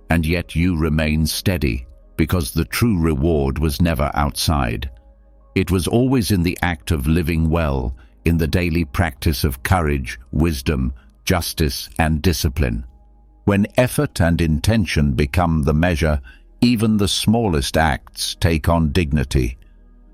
[SPEAKER 1] and yet you remain steady, because the true reward was never outside. It was always in the act of living well, in the daily practice of courage, wisdom, justice, and discipline. When effort and intention become the measure, even the smallest acts take on dignity.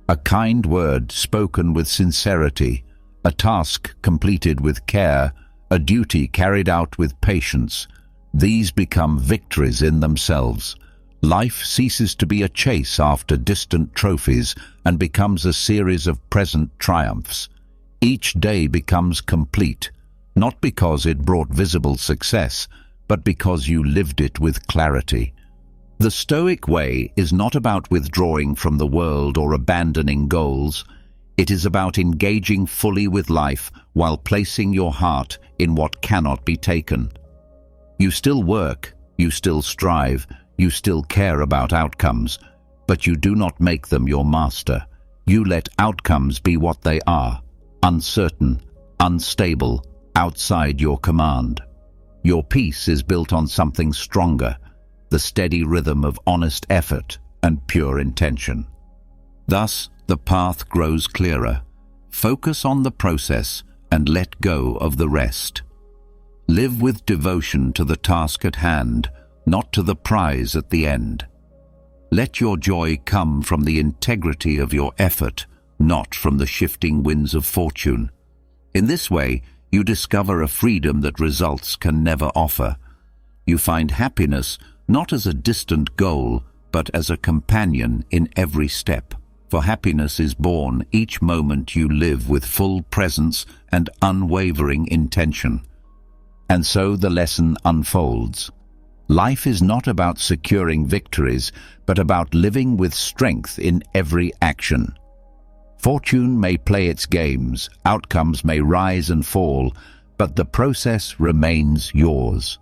[SPEAKER 1] A kind word spoken with sincerity, a task completed with care, a duty carried out with patience. These become victories in themselves. Life ceases to be a chase after distant trophies and becomes a series of present triumphs. Each day becomes complete, not because it brought visible success, but because you lived it with clarity. The Stoic way is not about withdrawing from the world or abandoning goals. It is about engaging fully with life while placing your heart in what cannot be taken. You still work, you still strive, you still care about outcomes, but you do not make them your master. You let outcomes be what they are, uncertain, unstable, outside your command. Your peace is built on something stronger, the steady rhythm of honest effort and pure intention. Thus, the path grows clearer. Focus on the process and let go of the rest. Live with devotion to the task at hand, not to the prize at the end. Let your joy come from the integrity of your effort, not from the shifting winds of fortune. In this way, you discover a freedom that results can never offer. You find happiness not as a distant goal, but as a companion in every step. For happiness is born each moment you live with full presence and unwavering intention. And so the lesson unfolds. Life is not about securing victories, but about living with strength in every action. Fortune may play its games, outcomes may rise and fall, but the process remains yours.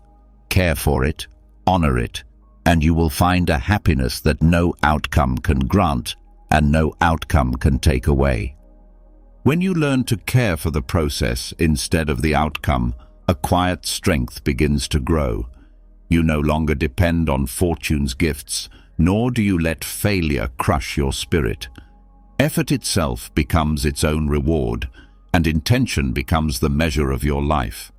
[SPEAKER 1] Care for it, honor it, and you will find a happiness that no outcome can grant and no outcome can take away. When you learn to care for the process instead of the outcome, a quiet strength begins to grow. You no longer depend on fortune's gifts, nor do you let failure crush your spirit. Effort itself becomes its own reward, and intention becomes the measure of your life.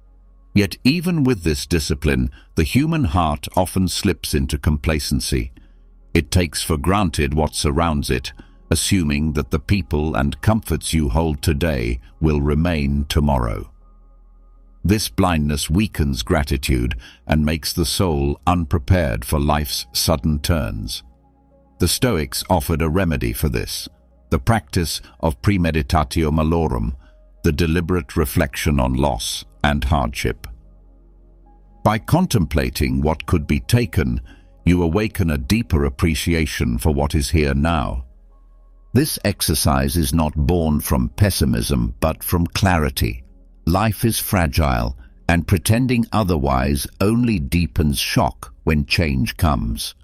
[SPEAKER 1] Yet even with this discipline, the human heart often slips into complacency. It takes for granted what surrounds it, assuming that the people and comforts you hold today will remain tomorrow. This blindness weakens gratitude and makes the soul unprepared for life's sudden turns. The Stoics offered a remedy for this, the practice of premeditatio malorum, the deliberate reflection on loss and hardship. By contemplating what could be taken, you awaken a deeper appreciation for what is here now. This exercise is not born from pessimism, but from clarity. Life is fragile, and pretending otherwise only deepens shock when change comes.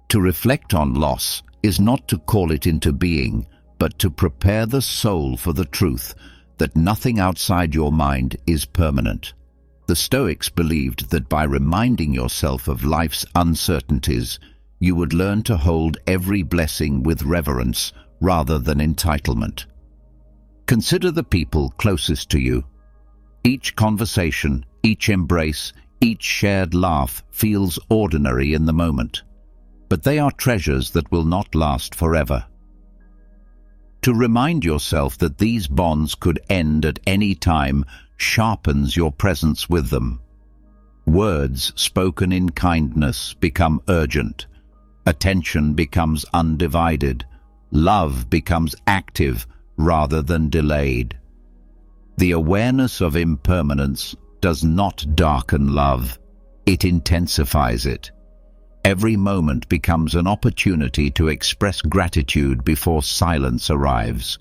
[SPEAKER 1] To reflect on loss is not to call it into being, but to prepare the soul for the truth that nothing outside your mind is permanent. The Stoics believed that by reminding yourself of life's uncertainties, you would learn to hold every blessing with reverence rather than entitlement. Consider the people closest to you. Each conversation, each embrace, each shared laugh feels ordinary in the moment, but they are treasures that will not last forever. To remind yourself that these bonds could end at any time sharpens your presence with them. Words spoken in kindness become urgent. Attention becomes undivided. Love becomes active rather than delayed. The awareness of impermanence does not darken love. It intensifies it. Every moment becomes an opportunity to express gratitude before silence arrives.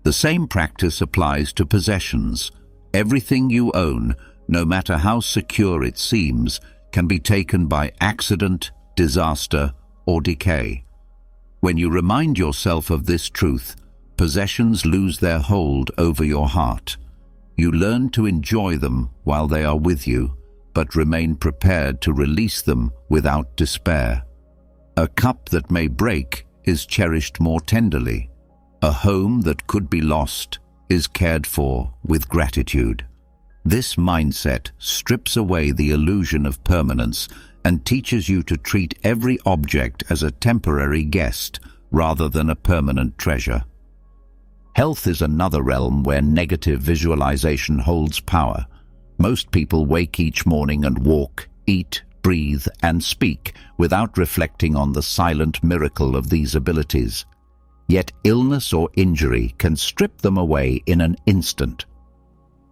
[SPEAKER 1] The same practice applies to possessions. Everything you own, no matter how secure it seems, can be taken by accident, disaster, or decay. When you remind yourself of this truth, possessions lose their hold over your heart. You learn to enjoy them while they are with you, but remain prepared to release them without despair. A cup that may break is cherished more tenderly. A home that could be lost is cared for with gratitude. This mindset strips away the illusion of permanence and teaches you to treat every object as a temporary guest rather than a permanent treasure. Health is another realm where negative visualization holds power. Most people wake each morning and walk, eat, breathe, and speak without reflecting on the silent miracle of these abilities. Yet illness or injury can strip them away in an instant.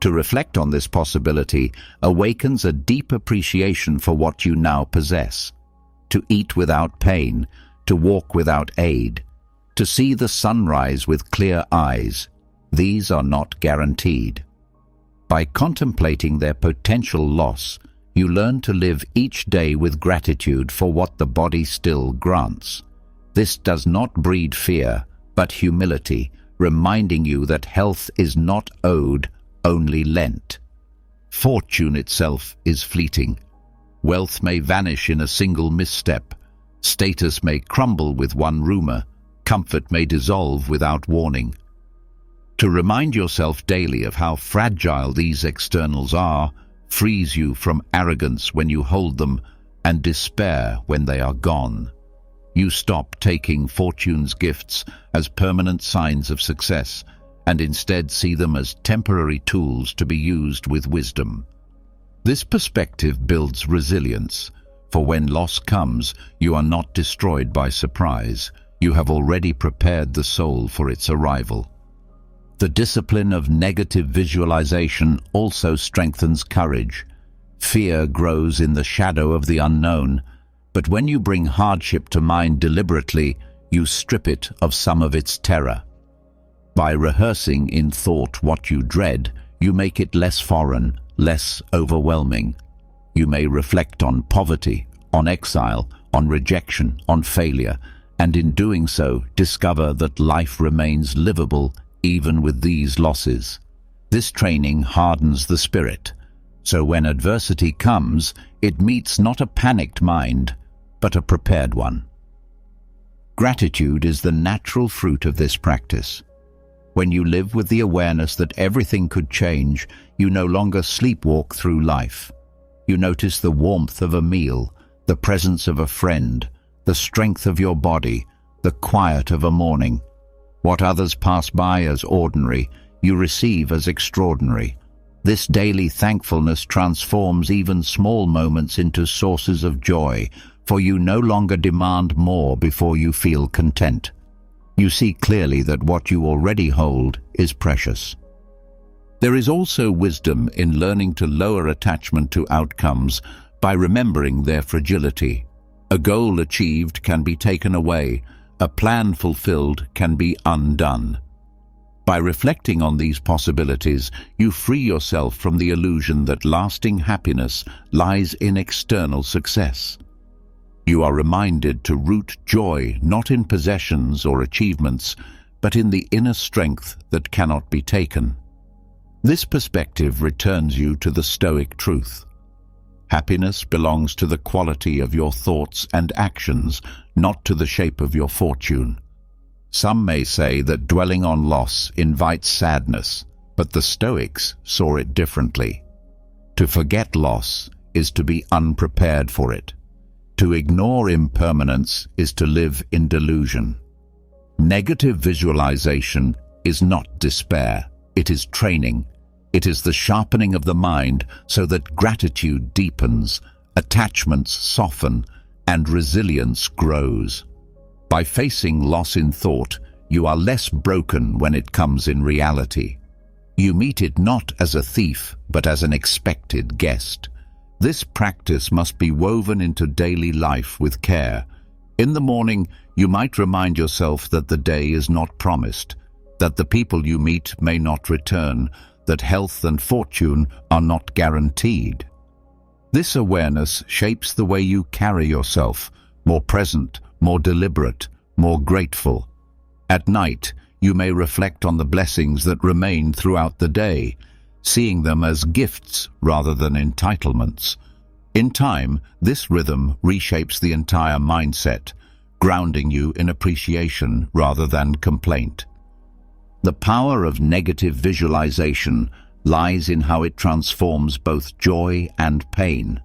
[SPEAKER 1] To reflect on this possibility awakens a deep appreciation for what you now possess. To eat without pain, to walk without aid, to see the sunrise with clear eyes, these are not guaranteed. By contemplating their potential loss, you learn to live each day with gratitude for what the body still grants. This does not breed fear, but humility, reminding you that health is not owed, only lent. Fortune itself is fleeting. Wealth may vanish in a single misstep. Status may crumble with one rumor. Comfort may dissolve without warning. To remind yourself daily of how fragile these externals are frees you from arrogance when you hold them and despair when they are gone. You stop taking fortune's gifts as permanent signs of success and instead see them as temporary tools to be used with wisdom. This perspective builds resilience, for when loss comes, you are not destroyed by surprise. You have already prepared the soul for its arrival. The discipline of negative visualization also strengthens courage. Fear grows in the shadow of the unknown, but when you bring hardship to mind deliberately, you strip it of some of its terror. By rehearsing in thought what you dread, you make it less foreign, less overwhelming. You may reflect on poverty, on exile, on rejection, on failure, and in doing so discover that life remains livable even with these losses. This training hardens the spirit, so when adversity comes, it meets not a panicked mind, but a prepared one. Gratitude is the natural fruit of this practice. When you live with the awareness that everything could change, you no longer sleepwalk through life. You notice the warmth of a meal, the presence of a friend, the strength of your body, the quiet of a morning. What others pass by as ordinary, you receive as extraordinary. This daily thankfulness transforms even small moments into sources of joy, for you no longer demand more before you feel content. You see clearly that what you already hold is precious. There is also wisdom in learning to lower attachment to outcomes by remembering their fragility. A goal achieved can be taken away. A plan fulfilled can be undone. By reflecting on these possibilities, you free yourself from the illusion that lasting happiness lies in external success. You are reminded to root joy not in possessions or achievements, but in the inner strength that cannot be taken. This perspective returns you to the Stoic truth. Happiness belongs to the quality of your thoughts and actions, not to the shape of your fortune. Some may say that dwelling on loss invites sadness, but the Stoics saw it differently. To forget loss is to be unprepared for it. To ignore impermanence is to live in delusion. Negative visualization is not despair, it is training. It is the sharpening of the mind so that gratitude deepens, attachments soften, and resilience grows. By facing loss in thought, you are less broken when it comes in reality. You meet it not as a thief, but as an expected guest. This practice must be woven into daily life with care. In the morning, you might remind yourself that the day is not promised, that the people you meet may not return, that health and fortune are not guaranteed. This awareness shapes the way you carry yourself, more present, more deliberate, more grateful. At night, you may reflect on the blessings that remain throughout the day, seeing them as gifts rather than entitlements. In time, this rhythm reshapes the entire mindset, grounding you in appreciation rather than complaint. The power of negative visualization lies in how it transforms both joy and pain.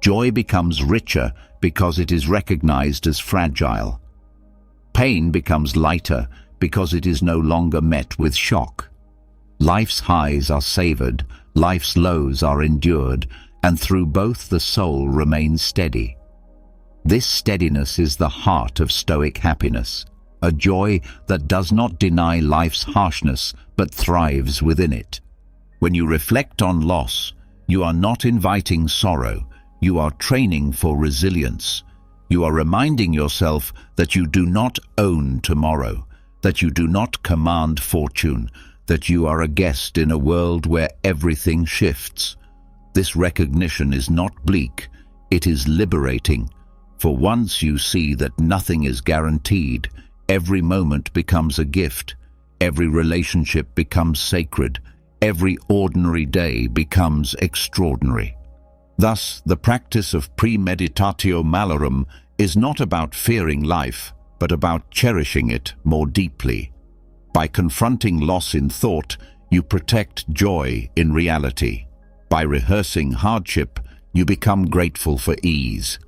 [SPEAKER 1] Joy becomes richer because it is recognized as fragile. Pain becomes lighter because it is no longer met with shock. Life's highs are savored, life's lows are endured, and through both the soul remains steady. This steadiness is the heart of Stoic happiness, a joy that does not deny life's harshness but thrives within it. When you reflect on loss, you are not inviting sorrow, you are training for resilience. You are reminding yourself that you do not own tomorrow, that you do not command fortune, that you are a guest in a world where everything shifts. This recognition is not bleak, it is liberating. For once you see that nothing is guaranteed, every moment becomes a gift, every relationship becomes sacred, every ordinary day becomes extraordinary. Thus, the practice of premeditatio malorum is not about fearing life, but about cherishing it more deeply. By confronting loss in thought, you protect joy in reality. By rehearsing hardship, you become grateful for ease.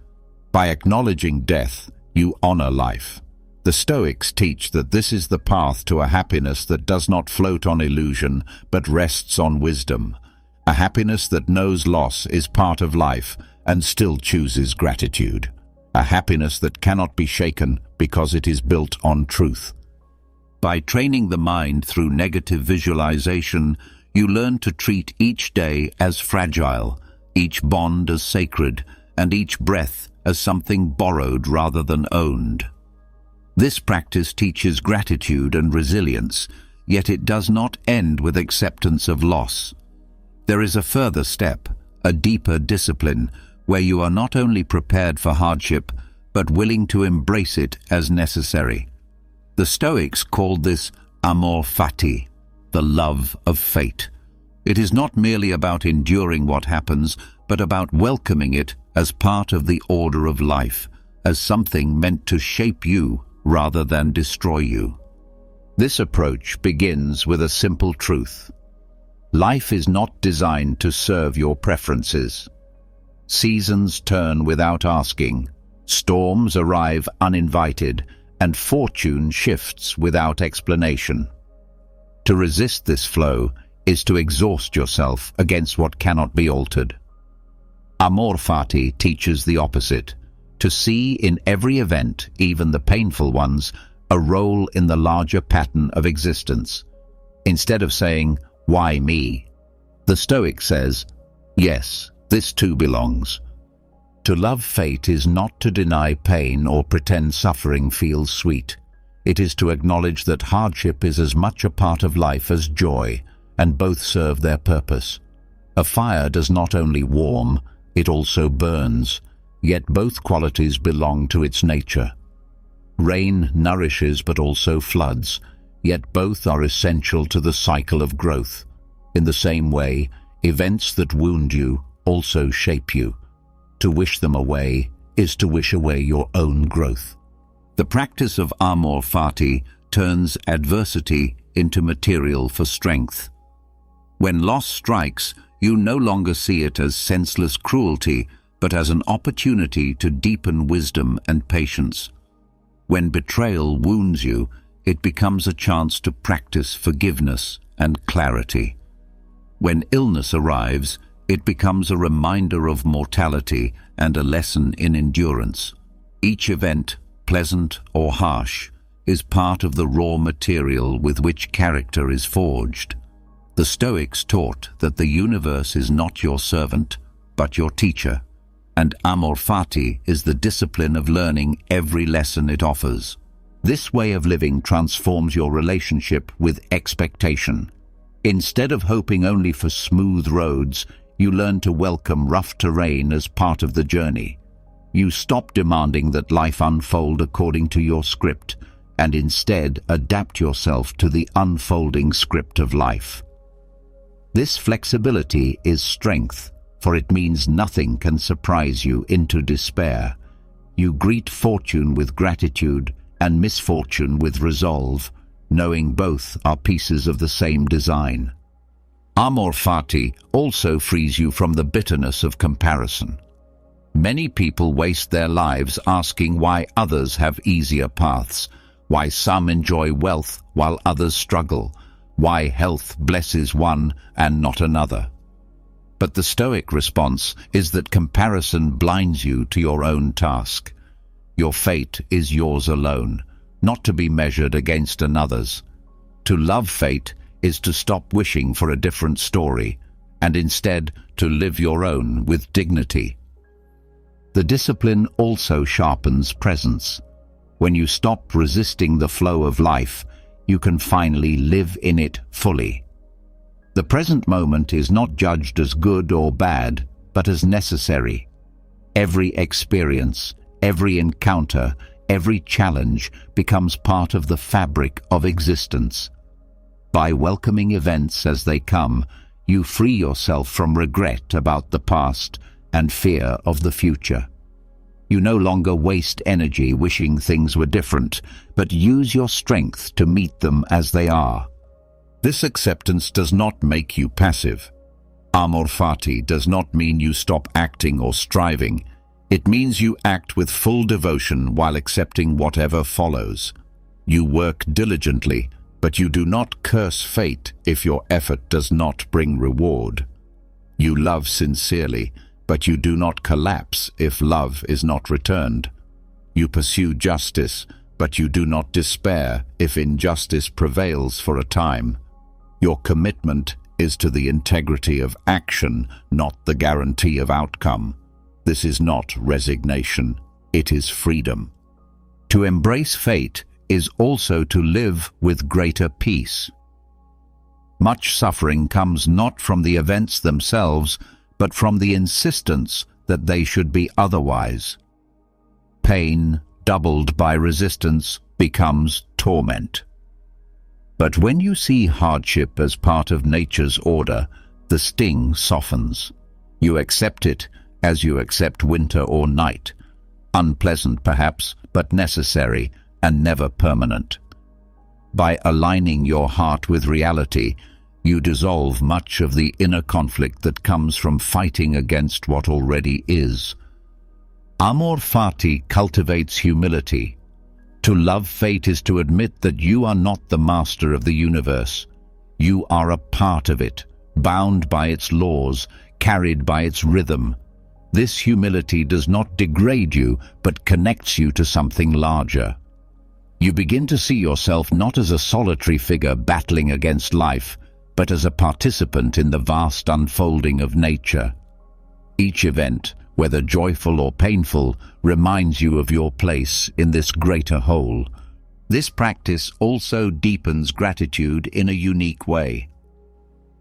[SPEAKER 1] By acknowledging death, you honor life. The Stoics teach that this is the path to a happiness that does not float on illusion, but rests on wisdom. A happiness that knows loss is part of life and still chooses gratitude. A happiness that cannot be shaken because it is built on truth. By training the mind through negative visualization, you learn to treat each day as fragile, each bond as sacred, and each breath as something borrowed rather than owned. This practice teaches gratitude and resilience, yet it does not end with acceptance of loss. There is a further step, a deeper discipline, where you are not only prepared for hardship, but willing to embrace it as necessary. The Stoics called this amor fati, the love of fate. It is not merely about enduring what happens, but about welcoming it as part of the order of life, as something meant to shape you rather than destroy you. This approach begins with a simple truth. Life is not designed to serve your preferences. Seasons turn without asking, storms arrive uninvited, and fortune shifts without explanation. To resist this flow is to exhaust yourself against what cannot be altered. Amor fati teaches the opposite, to see in every event, even the painful ones, a role in the larger pattern of existence. Instead of saying, "Why me?" the Stoic says, "Yes, this too belongs." To love fate is not to deny pain or pretend suffering feels sweet. It is to acknowledge that hardship is as much a part of life as joy, and both serve their purpose. A fire does not only warm, it also burns, yet both qualities belong to its nature. Rain nourishes but also floods, yet both are essential to the cycle of growth. In the same way, events that wound you also shape you. To wish them away is to wish away your own growth. The practice of amor fati turns adversity into material for strength. When loss strikes, you no longer see it as senseless cruelty, but as an opportunity to deepen wisdom and patience. When betrayal wounds you, it becomes a chance to practice forgiveness and clarity. When illness arrives, it becomes a reminder of mortality and a lesson in endurance. Each event, pleasant or harsh, is part of the raw material with which character is forged. The Stoics taught that the universe is not your servant, but your teacher, and amor fati is the discipline of learning every lesson it offers. This way of living transforms your relationship with expectation. Instead of hoping only for smooth roads, you learn to welcome rough terrain as part of the journey. You stop demanding that life unfold according to your script, and instead adapt yourself to the unfolding script of life. This flexibility is strength, for it means nothing can surprise you into despair. You greet fortune with gratitude and misfortune with resolve, knowing both are pieces of the same design. Amor fati also frees you from the bitterness of comparison. Many people waste their lives asking why others have easier paths, why some enjoy wealth while others struggle, why health blesses one and not another. But the Stoic response is that comparison blinds you to your own task. Your fate is yours alone, not to be measured against another's. To love fate is to stop wishing for a different story, and instead to live your own with dignity. The discipline also sharpens presence. When you stop resisting the flow of life, you can finally live in it fully. The present moment is not judged as good or bad, but as necessary. Every experience, every encounter, every challenge becomes part of the fabric of existence. By welcoming events as they come, you free yourself from regret about the past and fear of the future. You no longer waste energy wishing things were different, but use your strength to meet them as they are. This acceptance does not make you passive. Amor fati does not mean you stop acting or striving. It means you act with full devotion while accepting whatever follows. You work diligently, but you do not curse fate if your effort does not bring reward. You love sincerely, but you do not collapse if love is not returned. You pursue justice, but you do not despair if injustice prevails for a time. Your commitment is to the integrity of action, not the guarantee of outcome. This is not resignation, it is freedom. To embrace fate is also to live with greater peace. Much suffering comes not from the events themselves, but from the insistence that they should be otherwise. Pain, doubled by resistance, becomes torment. But when you see hardship as part of nature's order, the sting softens. You accept it as you accept winter or night, unpleasant perhaps, but necessary and never permanent. By aligning your heart with reality, you dissolve much of the inner conflict that comes from fighting against what already is. Amor fati cultivates humility. To love fate is to admit that you are not the master of the universe. You are a part of it, bound by its laws, carried by its rhythm. This humility does not degrade you, but connects you to something larger. You begin to see yourself not as a solitary figure battling against life, but as a participant in the vast unfolding of nature. Each event, whether joyful or painful, reminds you of your place in this greater whole. This practice also deepens gratitude in a unique way.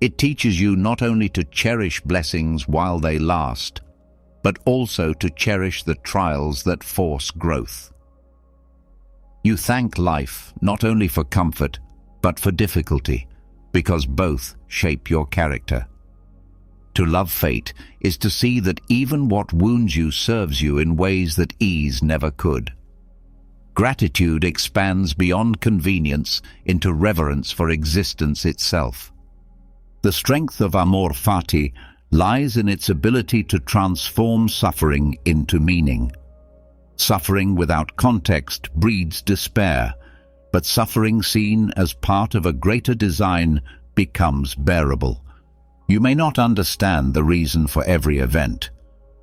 [SPEAKER 1] It teaches you not only to cherish blessings while they last, but also to cherish the trials that force growth. You thank life not only for comfort, but for difficulty, because both shape your character. To love fate is to see that even what wounds you serves you in ways that ease never could. Gratitude expands beyond convenience into reverence for existence itself. The strength of amor fati lies in its ability to transform suffering into meaning. Suffering without context breeds despair, but suffering seen as part of a greater design becomes bearable. You may not understand the reason for every event,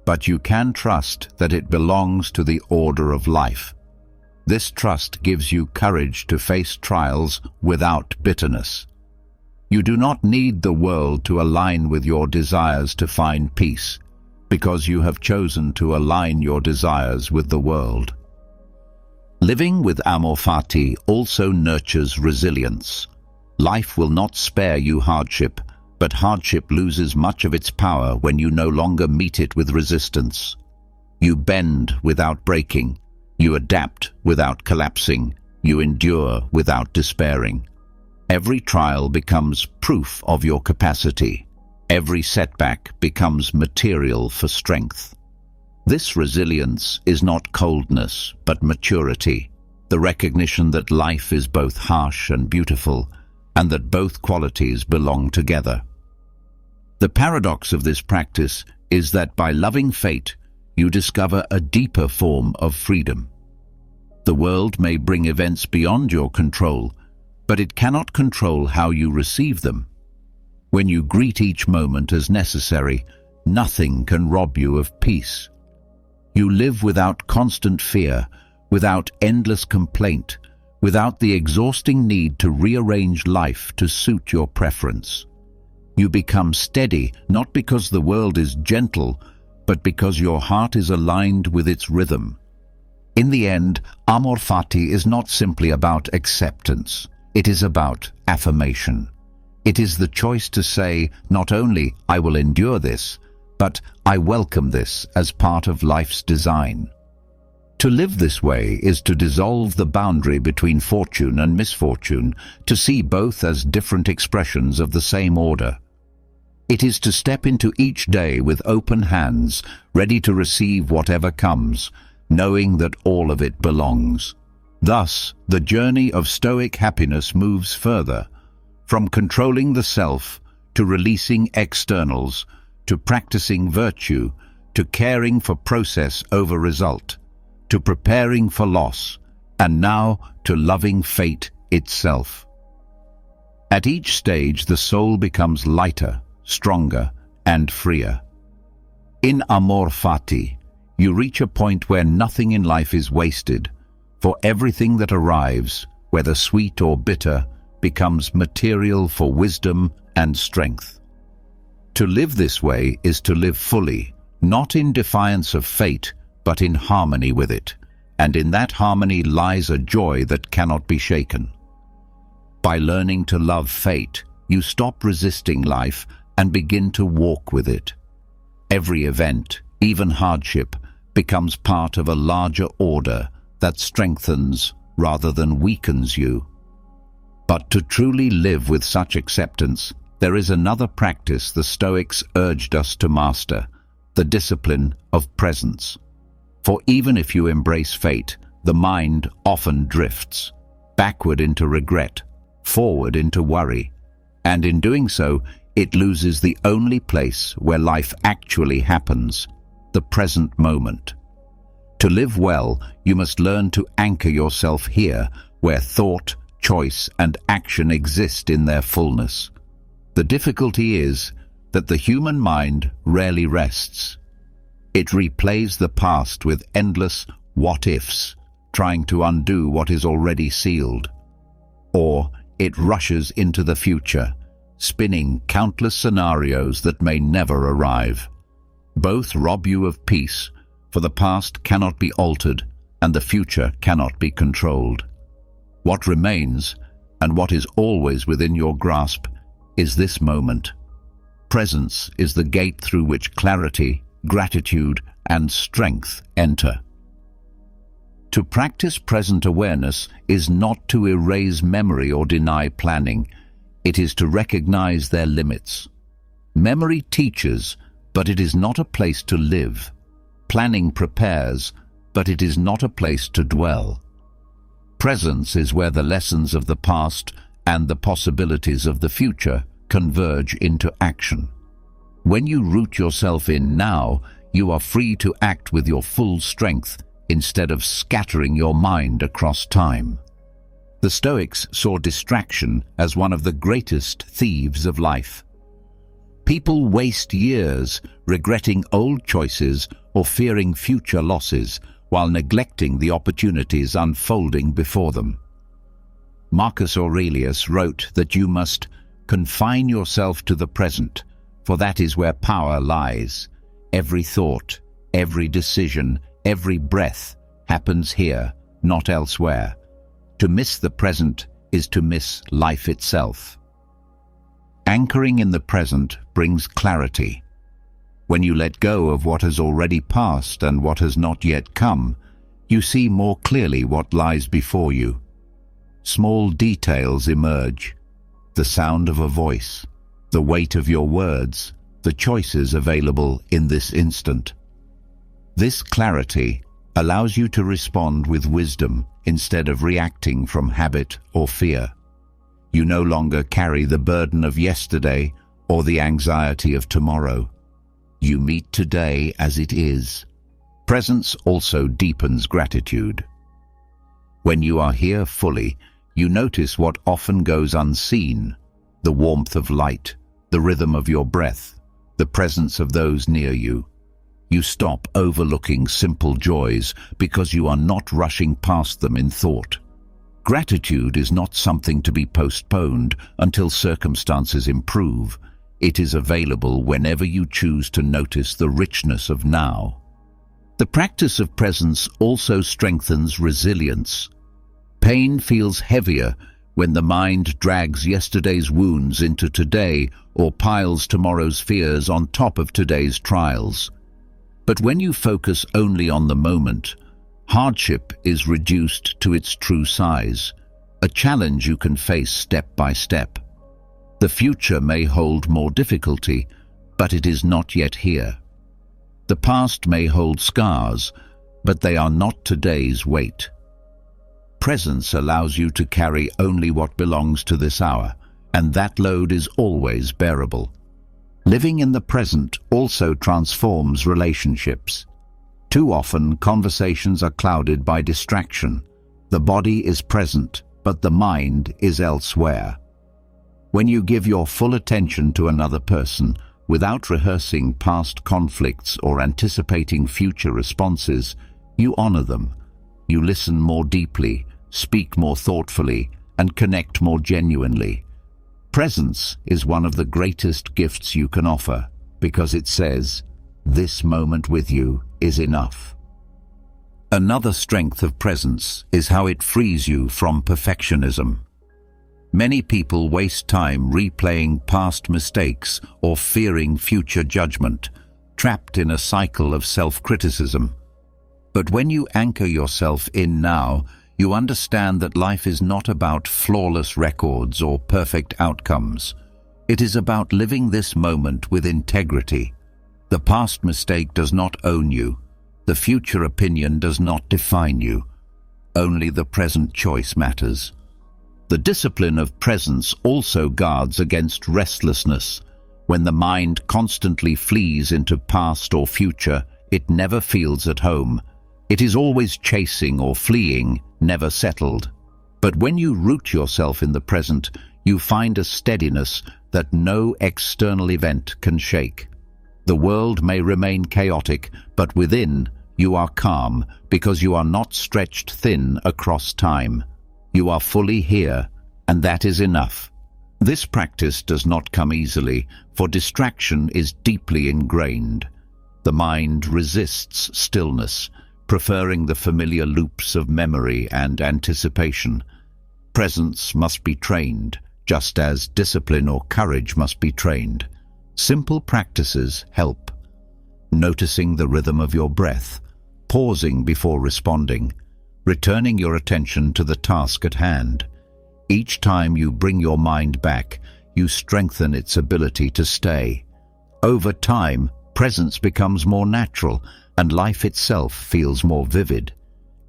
[SPEAKER 1] but you can trust that it belongs to the order of life. This trust gives you courage to face trials without bitterness. You do not need the world to align with your desires to find peace, because you have chosen to align your desires with the world. Living with amor fati also nurtures resilience. Life will not spare you hardship, but hardship loses much of its power when you no longer meet it with resistance. You bend without breaking. You adapt without collapsing. You endure without despairing. Every trial becomes proof of your capacity. Every setback becomes material for strength. This resilience is not coldness, but maturity, the recognition that life is both harsh and beautiful, and that both qualities belong together. The paradox of this practice is that by loving fate, you discover a deeper form of freedom. The world may bring events beyond your control, but it cannot control how you receive them. When you greet each moment as necessary, nothing can rob you of peace. You live without constant fear, without endless complaint, without the exhausting need to rearrange life to suit your preference. You become steady, not because the world is gentle, but because your heart is aligned with its rhythm. In the end, amor fati is not simply about acceptance. It is about affirmation. It is the choice to say, not only I will endure this, but I welcome this as part of life's design. To live this way is to dissolve the boundary between fortune and misfortune, to see both as different expressions of the same order. It is to step into each day with open hands, ready to receive whatever comes, knowing that all of it belongs. Thus, the journey of Stoic happiness moves further, from controlling the self, to releasing externals, to practicing virtue, to caring for process over result, to preparing for loss, and now to loving fate itself. At each stage, the soul becomes lighter, stronger, and freer. In amor fati, you reach a point where nothing in life is wasted, for everything that arrives, whether sweet or bitter, becomes material for wisdom and strength. To live this way is to live fully, not in defiance of fate, but in harmony with it, and in that harmony lies a joy that cannot be shaken. By learning to love fate, you stop resisting life and begin to walk with it. Every event, even hardship, becomes part of a larger order that strengthens rather than weakens you. But to truly live with such acceptance, there is another practice the Stoics urged us to master, the discipline of presence. For even if you embrace fate, the mind often drifts, backward into regret, forward into worry, and in doing so, it loses the only place where life actually happens, the present moment. To live well, you must learn to anchor yourself here, where thought, choice, and action exist in their fullness. The difficulty is that the human mind rarely rests. It replays the past with endless what-ifs, trying to undo what is already sealed. Or it rushes into the future, spinning countless scenarios that may never arrive. Both rob you of peace, for the past cannot be altered and the future cannot be controlled. What remains, and what is always within your grasp, is this moment. Presence is the gate through which clarity, gratitude, and strength enter. To practice present awareness is not to erase memory or deny planning. It is to recognize their limits. Memory teaches, but it is not a place to live. Planning prepares, but it is not a place to dwell. Presence is where the lessons of the past and the possibilities of the future converge into action. When you root yourself in now, you are free to act with your full strength instead of scattering your mind across time. The Stoics saw distraction as one of the greatest thieves of life. People waste years regretting old choices or fearing future losses while neglecting the opportunities unfolding before them. Marcus Aurelius wrote that you must confine yourself to the present, for that is where power lies. Every thought, every decision, every breath happens here, not elsewhere. To miss the present is to miss life itself. Anchoring in the present brings clarity. When you let go of what has already passed and what has not yet come, you see more clearly what lies before you. Small details emerge: the sound of a voice, the weight of your words, the choices available in this instant. This clarity allows you to respond with wisdom instead of reacting from habit or fear. You no longer carry the burden of yesterday or the anxiety of tomorrow. You meet today as it is. Presence also deepens gratitude. When you are here fully, you notice what often goes unseen: the warmth of light, the rhythm of your breath, the presence of those near you. You stop overlooking simple joys because you are not rushing past them in thought. Gratitude is not something to be postponed until circumstances improve. It is available whenever you choose to notice the richness of now. The practice of presence also strengthens resilience. Pain feels heavier when the mind drags yesterday's wounds into today or piles tomorrow's fears on top of today's trials. But when you focus only on the moment, hardship is reduced to its true size, a challenge you can face step by step. The future may hold more difficulty, but it is not yet here. The past may hold scars, but they are not today's weight. Presence allows you to carry only what belongs to this hour, and that load is always bearable. Living in the present also transforms relationships. Too often, conversations are clouded by distraction. The body is present, but the mind is elsewhere. When you give your full attention to another person, without rehearsing past conflicts or anticipating future responses, you honor them. You listen more deeply, speak more thoughtfully, and connect more genuinely. Presence is one of the greatest gifts you can offer because it says, "This moment with you is enough." Another strength of presence is how it frees you from perfectionism. Many people waste time replaying past mistakes or fearing future judgment, trapped in a cycle of self-criticism. But when you anchor yourself in now, you understand that life is not about flawless records or perfect outcomes. It is about living this moment with integrity. The past mistake does not own you. The future opinion does not define you. Only the present choice matters. The discipline of presence also guards against restlessness. When the mind constantly flees into past or future, it never feels at home. It is always chasing or fleeing, never settled. But when you root yourself in the present, you find a steadiness that no external event can shake. The world may remain chaotic, but within, you are calm because you are not stretched thin across time. You are fully here, and that is enough. This practice does not come easily, for distraction is deeply ingrained. The mind resists stillness, preferring the familiar loops of memory and anticipation. Presence must be trained, just as discipline or courage must be trained. Simple practices help. Noticing the rhythm of your breath, pausing before responding, returning your attention to the task at hand. Each time you bring your mind back, you strengthen its ability to stay. Over time, presence becomes more natural, and life itself feels more vivid.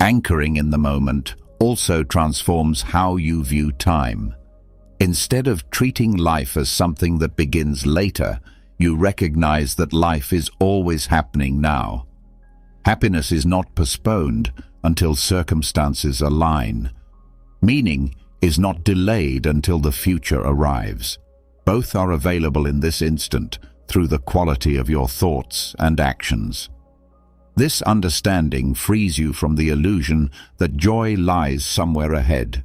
[SPEAKER 1] Anchoring in the moment also transforms how you view time. Instead of treating life as something that begins later, you recognize that life is always happening now. Happiness is not postponed until circumstances align. Meaning is not delayed until the future arrives. Both are available in this instant through the quality of your thoughts and actions. This understanding frees you from the illusion that joy lies somewhere ahead.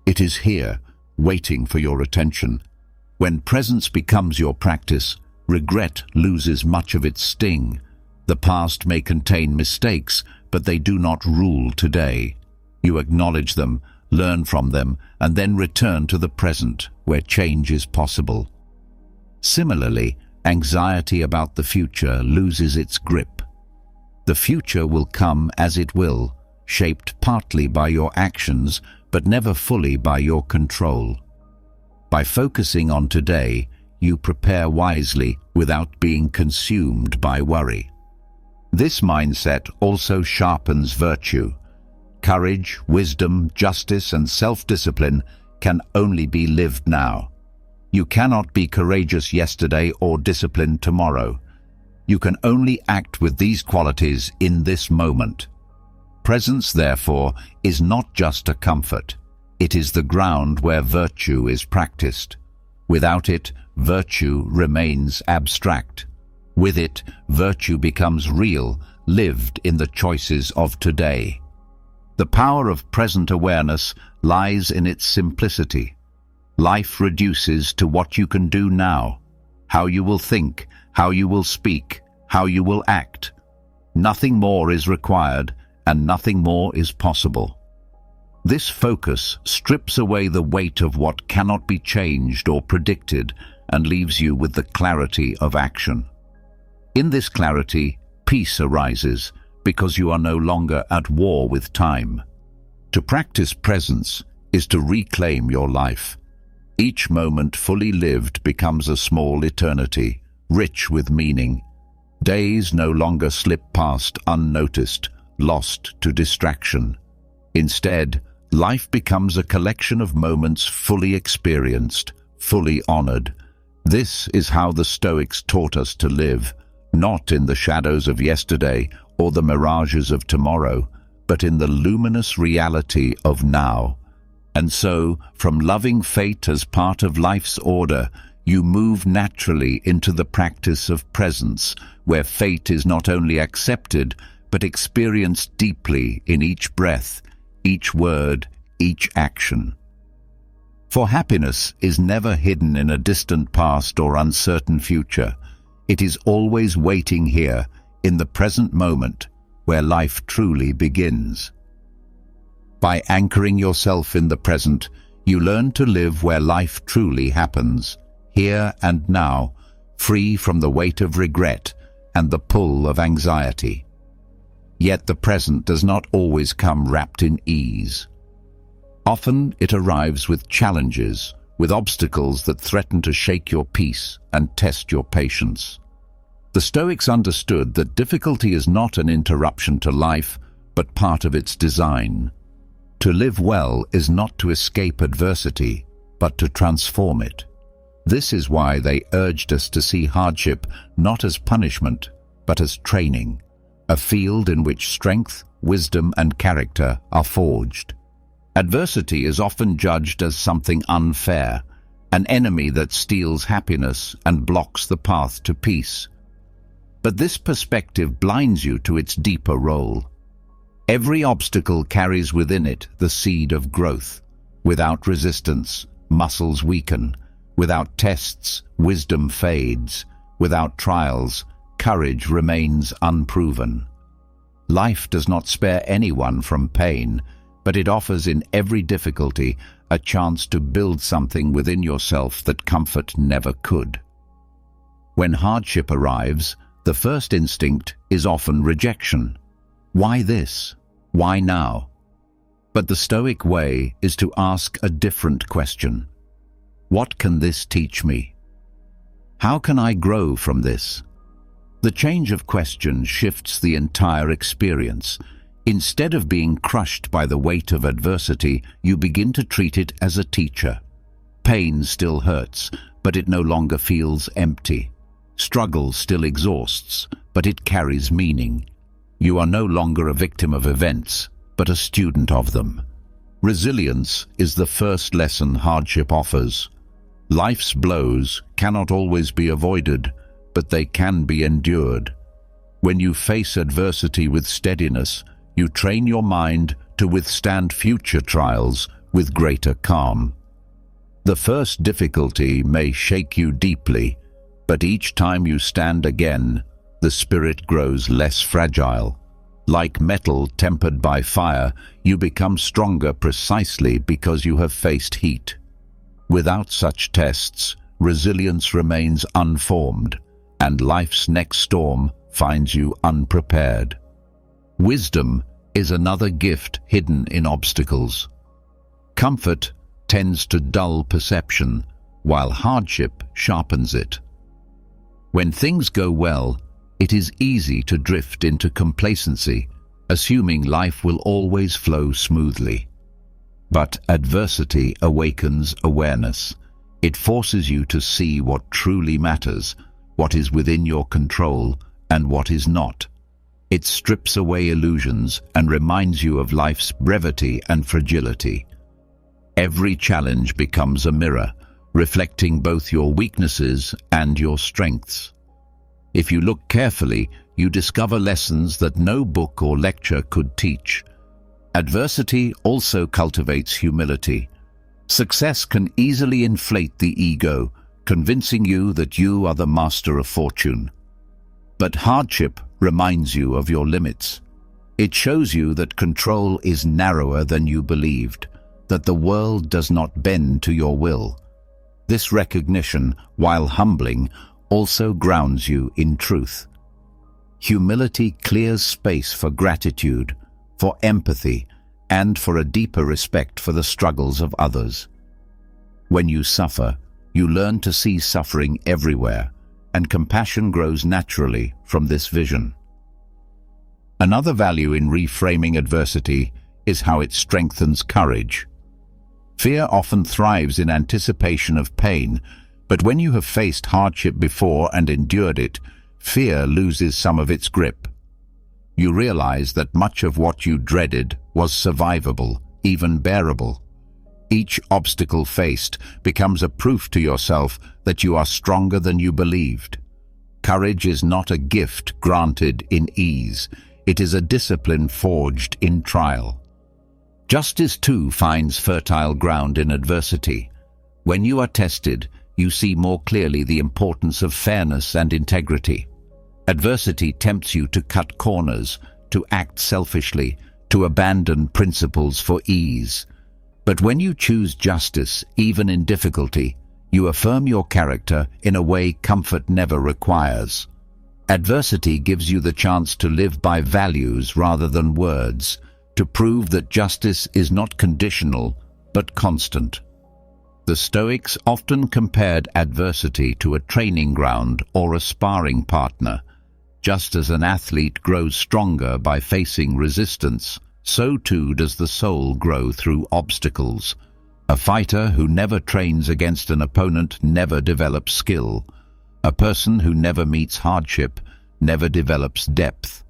[SPEAKER 1] It is here, waiting for your attention. When presence becomes your practice, regret loses much of its sting. The past may contain mistakes, but they do not rule today. You acknowledge them, learn from them, and then return to the present, where change is possible. Similarly, anxiety about the future loses its grip. The future will come as it will, shaped partly by your actions, but never fully by your control. By focusing on today, you prepare wisely without being consumed by worry. This mindset also sharpens virtue. Courage, wisdom, justice, and self-discipline can only be lived now. You cannot be courageous yesterday or disciplined tomorrow. You can only act with these qualities in this moment. Presence, therefore, is not just a comfort. It is the ground where virtue is practiced. Without it, virtue remains abstract. With it, virtue becomes real, lived in the choices of today. The power of present awareness lies in its simplicity. Life reduces to what you can do now, how you will think, how you will speak, how you will act. Nothing more is required, and nothing more is possible. This focus strips away the weight of what cannot be changed or predicted and leaves you with the clarity of action. In this clarity, peace arises because you are no longer at war with time. To practice presence is to reclaim your life. Each moment fully lived becomes a small eternity, rich with meaning. Days no longer slip past unnoticed, lost to distraction. Instead, life becomes a collection of moments fully experienced, fully honored. This is how the Stoics taught us to live, not in the shadows of yesterday or the mirages of tomorrow, but in the luminous reality of now. And so, from loving fate as part of life's order, you move naturally into the practice of presence, where fate is not only accepted, but experienced deeply in each breath, each word, each action. For happiness is never hidden in a distant past or uncertain future. It is always waiting here, in the present moment, where life truly begins. By anchoring yourself in the present, you learn to live where life truly happens, here and now, free from the weight of regret and the pull of anxiety. Yet the present does not always come wrapped in ease. Often it arrives with challenges, with obstacles that threaten to shake your peace and test your patience. The Stoics understood that difficulty is not an interruption to life, but part of its design. To live well is not to escape adversity, but to transform it. This is why they urged us to see hardship not as punishment, but as training, a field in which strength, wisdom, and character are forged. Adversity is often judged as something unfair, an enemy that steals happiness and blocks the path to peace. But this perspective blinds you to its deeper role. Every obstacle carries within it the seed of growth. Without resistance, muscles weaken. Without tests, wisdom fades. Without trials, courage remains unproven. Life does not spare anyone from pain, but it offers in every difficulty a chance to build something within yourself that comfort never could. When hardship arrives, the first instinct is often rejection. Why this? Why now? But the Stoic way is to ask a different question. What can this teach me? How can I grow from this? The change of question shifts the entire experience. Instead of being crushed by the weight of adversity, you begin to treat it as a teacher. Pain still hurts, but it no longer feels empty. Struggle still exhausts, but it carries meaning. You are no longer a victim of events, but a student of them. Resilience is the first lesson hardship offers. Life's blows cannot always be avoided, but they can be endured. When you face adversity with steadiness, you train your mind to withstand future trials with greater calm. The first difficulty may shake you deeply, but each time you stand again, the spirit grows less fragile. Like metal tempered by fire, you become stronger precisely because you have faced heat. Without such tests, resilience remains unformed, and life's next storm finds you unprepared. Wisdom is another gift hidden in obstacles. Comfort tends to dull perception, while hardship sharpens it. When things go well, it is easy to drift into complacency, assuming life will always flow smoothly. But adversity awakens awareness. It forces you to see what truly matters, what is within your control, and what is not. It strips away illusions and reminds you of life's brevity and fragility. Every challenge becomes a mirror, reflecting both your weaknesses and your strengths. If you look carefully, you discover lessons that no book or lecture could teach. Adversity also cultivates humility. Success can easily inflate the ego, convincing you that you are the master of fortune. But hardship reminds you of your limits. It shows you that control is narrower than you believed, that the world does not bend to your will. This recognition, while humbling, also grounds you in truth. Humility clears space for gratitude, for empathy, and for a deeper respect for the struggles of others. When you suffer, you learn to see suffering everywhere, and compassion grows naturally from this vision. Another value in reframing adversity is how it strengthens courage. Fear often thrives in anticipation of pain, but when you have faced hardship before and endured it, fear loses some of its grip. You realize that much of what you dreaded was survivable, even bearable. Each obstacle faced becomes a proof to yourself that you are stronger than you believed. Courage is not a gift granted in ease. It is a discipline forged in trial. Justice too finds fertile ground in adversity. When you are tested, you see more clearly the importance of fairness and integrity. Adversity tempts you to cut corners, to act selfishly, to abandon principles for ease. But when you choose justice, even in difficulty, you affirm your character in a way comfort never requires. Adversity gives you the chance to live by values rather than words, to prove that justice is not conditional, but constant. The Stoics often compared adversity to a training ground or a sparring partner. Just as an athlete grows stronger by facing resistance, so too does the soul grow through obstacles. A fighter who never trains against an opponent never develops skill. A person who never meets hardship never develops depth.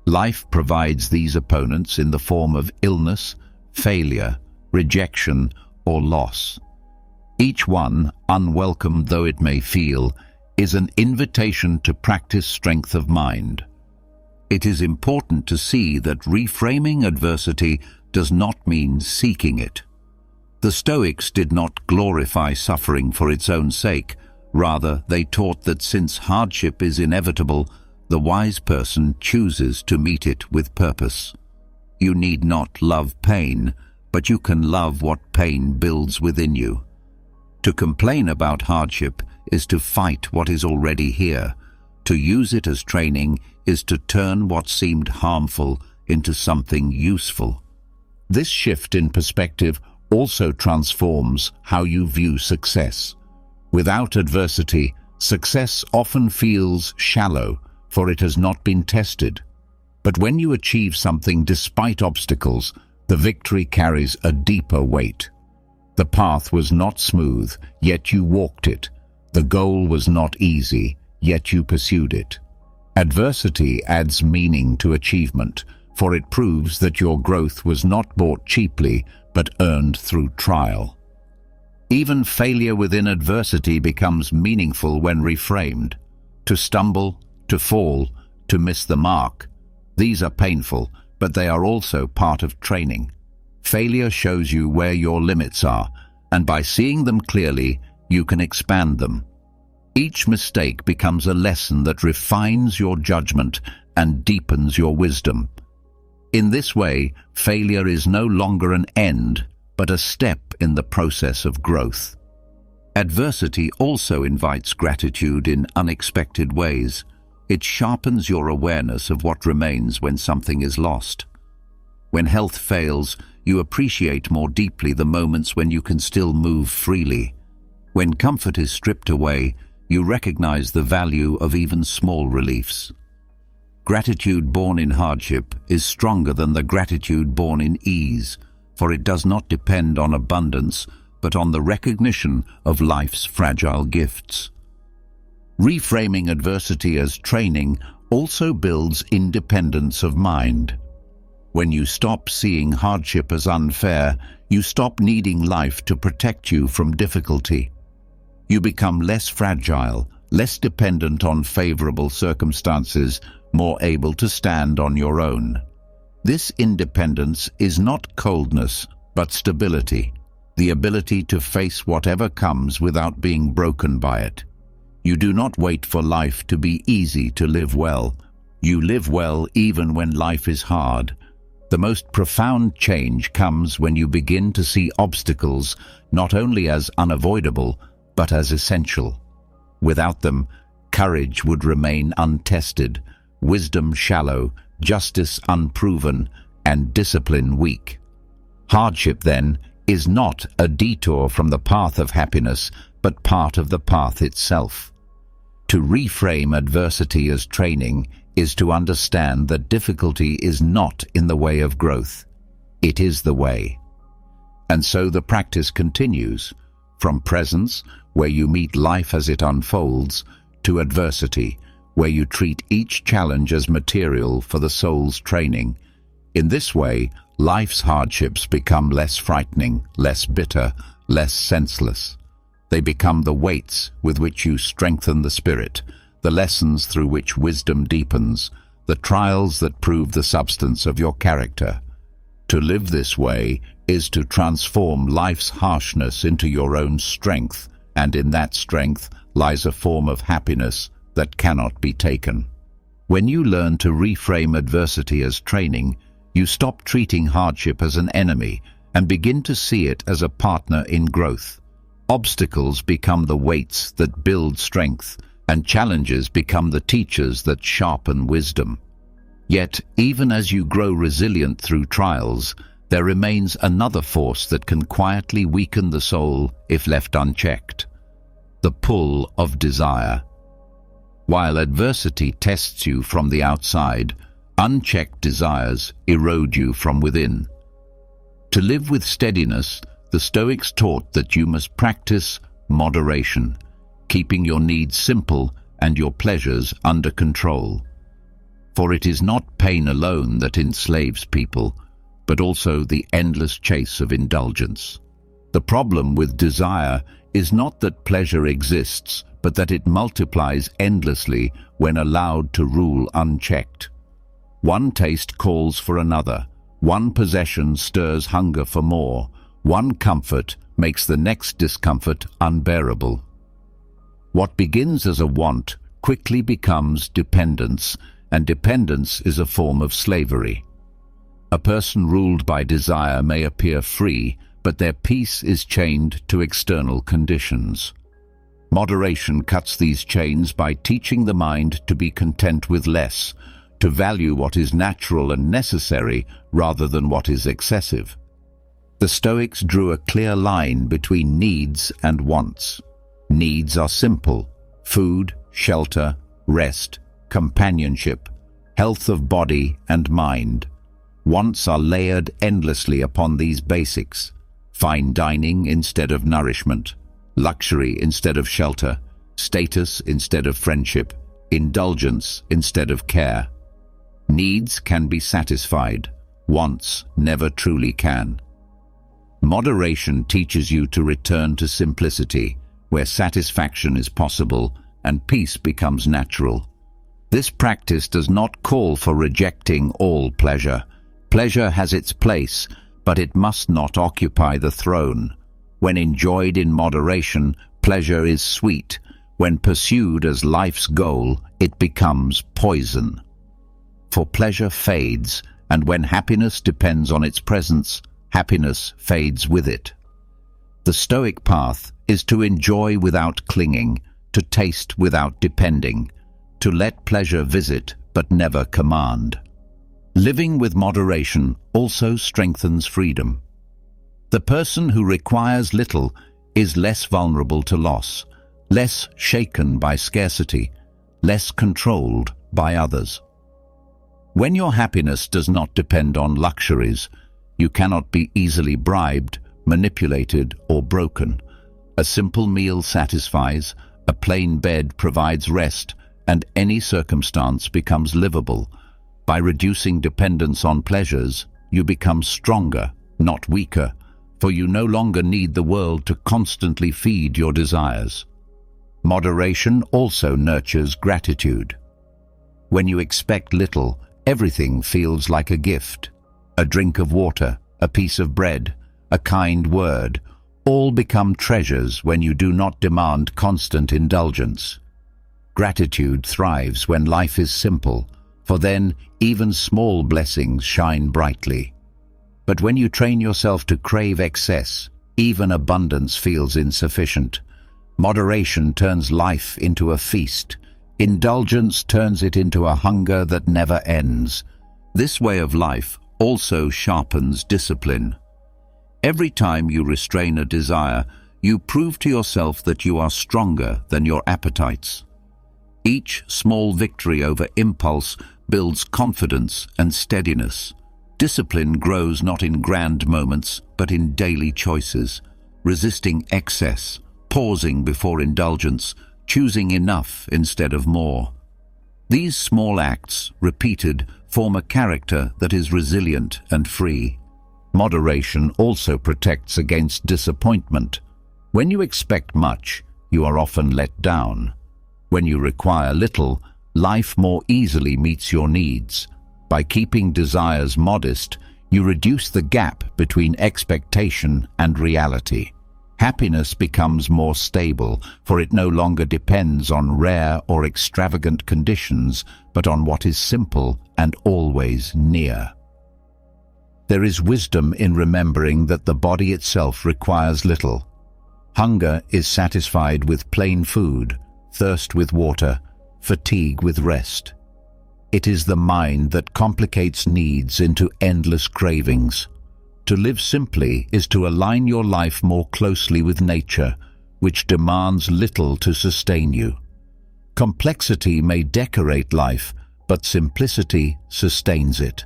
[SPEAKER 1] Life provides these opponents in the form of illness, failure, rejection, or loss. Each one, unwelcome though it may feel, is an invitation to practice strength of mind. It is important to see that reframing adversity does not mean seeking it. The Stoics did not glorify suffering for its own sake. Rather, they taught that since hardship is inevitable, the wise person chooses to meet it with purpose. You need not love pain, but you can love what pain builds within you. To complain about hardship is to fight what is already here. To use it as training is to turn what seemed harmful into something useful. This shift in perspective also transforms how you view success. Without adversity, success often feels shallow, for it has not been tested. But when you achieve something despite obstacles, the victory carries a deeper weight. The path was not smooth, yet you walked it. The goal was not easy, yet you pursued it. Adversity adds meaning to achievement, for it proves that your growth was not bought cheaply, but earned through trial. Even failure within adversity becomes meaningful when reframed. To stumble, to fall, to miss the mark. These are painful, but they are also part of training. Failure shows you where your limits are, and by seeing them clearly, you can expand them. Each mistake becomes a lesson that refines your judgment and deepens your wisdom. In this way, failure is no longer an end, but a step in the process of growth. Adversity also invites gratitude in unexpected ways. It sharpens your awareness of what remains when something is lost. When health fails, you appreciate more deeply the moments when you can still move freely. When comfort is stripped away, you recognize the value of even small reliefs. Gratitude born in hardship is stronger than the gratitude born in ease, for it does not depend on abundance, but on the recognition of life's fragile gifts. Reframing adversity as training also builds independence of mind. When you stop seeing hardship as unfair, you stop needing life to protect you from difficulty. You become less fragile, less dependent on favorable circumstances, more able to stand on your own. This independence is not coldness, but stability, the ability to face whatever comes without being broken by it. You do not wait for life to be easy to live well. You live well even when life is hard. The most profound change comes when you begin to see obstacles not only as unavoidable, but as essential. Without them, courage would remain untested, wisdom shallow, justice unproven, and discipline weak. Hardship, then, is not a detour from the path of happiness, but part of the path itself. To reframe adversity as training is to understand that difficulty is not in the way of growth. It is the way. And so the practice continues, from presence, where you meet life as it unfolds, to adversity, where you treat each challenge as material for the soul's training. In this way, life's hardships become less frightening, less bitter, less senseless. They become the weights with which you strengthen the spirit, the lessons through which wisdom deepens, the trials that prove the substance of your character. To live this way is to transform life's harshness into your own strength, and in that strength lies a form of happiness that cannot be taken. When you learn to reframe adversity as training, you stop treating hardship as an enemy and begin to see it as a partner in growth. Obstacles become the weights that build strength, and challenges become the teachers that sharpen wisdom. Yet, even as you grow resilient through trials, there remains another force that can quietly weaken the soul if left unchecked: the pull of desire. While adversity tests you from the outside, unchecked desires erode you from within. To live with steadiness, the Stoics taught that you must practice moderation, keeping your needs simple and your pleasures under control. For it is not pain alone that enslaves people, but also the endless chase of indulgence. The problem with desire is not that pleasure exists, but that it multiplies endlessly when allowed to rule unchecked. One taste calls for another, one possession stirs hunger for more, one comfort makes the next discomfort unbearable. What begins as a want quickly becomes dependence, and dependence is a form of slavery. A person ruled by desire may appear free, but their peace is chained to external conditions. Moderation cuts these chains by teaching the mind to be content with less, to value what is natural and necessary rather than what is excessive. The Stoics drew a clear line between needs and wants. Needs are simple: food, shelter, rest, companionship, health of body and mind. Wants are layered endlessly upon these basics: fine dining instead of nourishment, luxury instead of shelter, status instead of friendship, indulgence instead of care. Needs can be satisfied, wants never truly can. Moderation teaches you to return to simplicity, where satisfaction is possible and peace becomes natural. This practice does not call for rejecting all pleasure. Pleasure has its place, but it must not occupy the throne. When enjoyed in moderation, pleasure is sweet. When pursued as life's goal, it becomes poison. For pleasure fades, and when happiness depends on its presence, happiness fades with it. The Stoic path is to enjoy without clinging, to taste without depending, to let pleasure visit but never command. Living with moderation also strengthens freedom. The person who requires little is less vulnerable to loss, less shaken by scarcity, less controlled by others. When your happiness does not depend on luxuries, you cannot be easily bribed, manipulated, or broken. A simple meal satisfies, a plain bed provides rest, and any circumstance becomes livable. By reducing dependence on pleasures, you become stronger, not weaker, for you no longer need the world to constantly feed your desires. Moderation also nurtures gratitude. When you expect little, everything feels like a gift. A drink of water, a piece of bread, a kind word, all become treasures when you do not demand constant indulgence. Gratitude thrives when life is simple, for then even small blessings shine brightly. But when you train yourself to crave excess, even abundance feels insufficient. Moderation turns life into a feast. Indulgence turns it into a hunger that never ends. This way of life also sharpens discipline. Every time you restrain a desire, you prove to yourself that you are stronger than your appetites. Each small victory over impulse builds confidence and steadiness. Discipline grows not in grand moments, but in daily choices, resisting excess, pausing before indulgence, choosing enough instead of more. These small acts, repeated, form a character that is resilient and free. Moderation also protects against disappointment. When you expect much, you are often let down. When you require little, life more easily meets your needs. By keeping desires modest, you reduce the gap between expectation and reality. Happiness becomes more stable, for it no longer depends on rare or extravagant conditions, but on what is simple and always near. There is wisdom in remembering that the body itself requires little. Hunger is satisfied with plain food, thirst with water, fatigue with rest. It is the mind that complicates needs into endless cravings. To live simply is to align your life more closely with nature, which demands little to sustain you. Complexity may decorate life, but simplicity sustains it.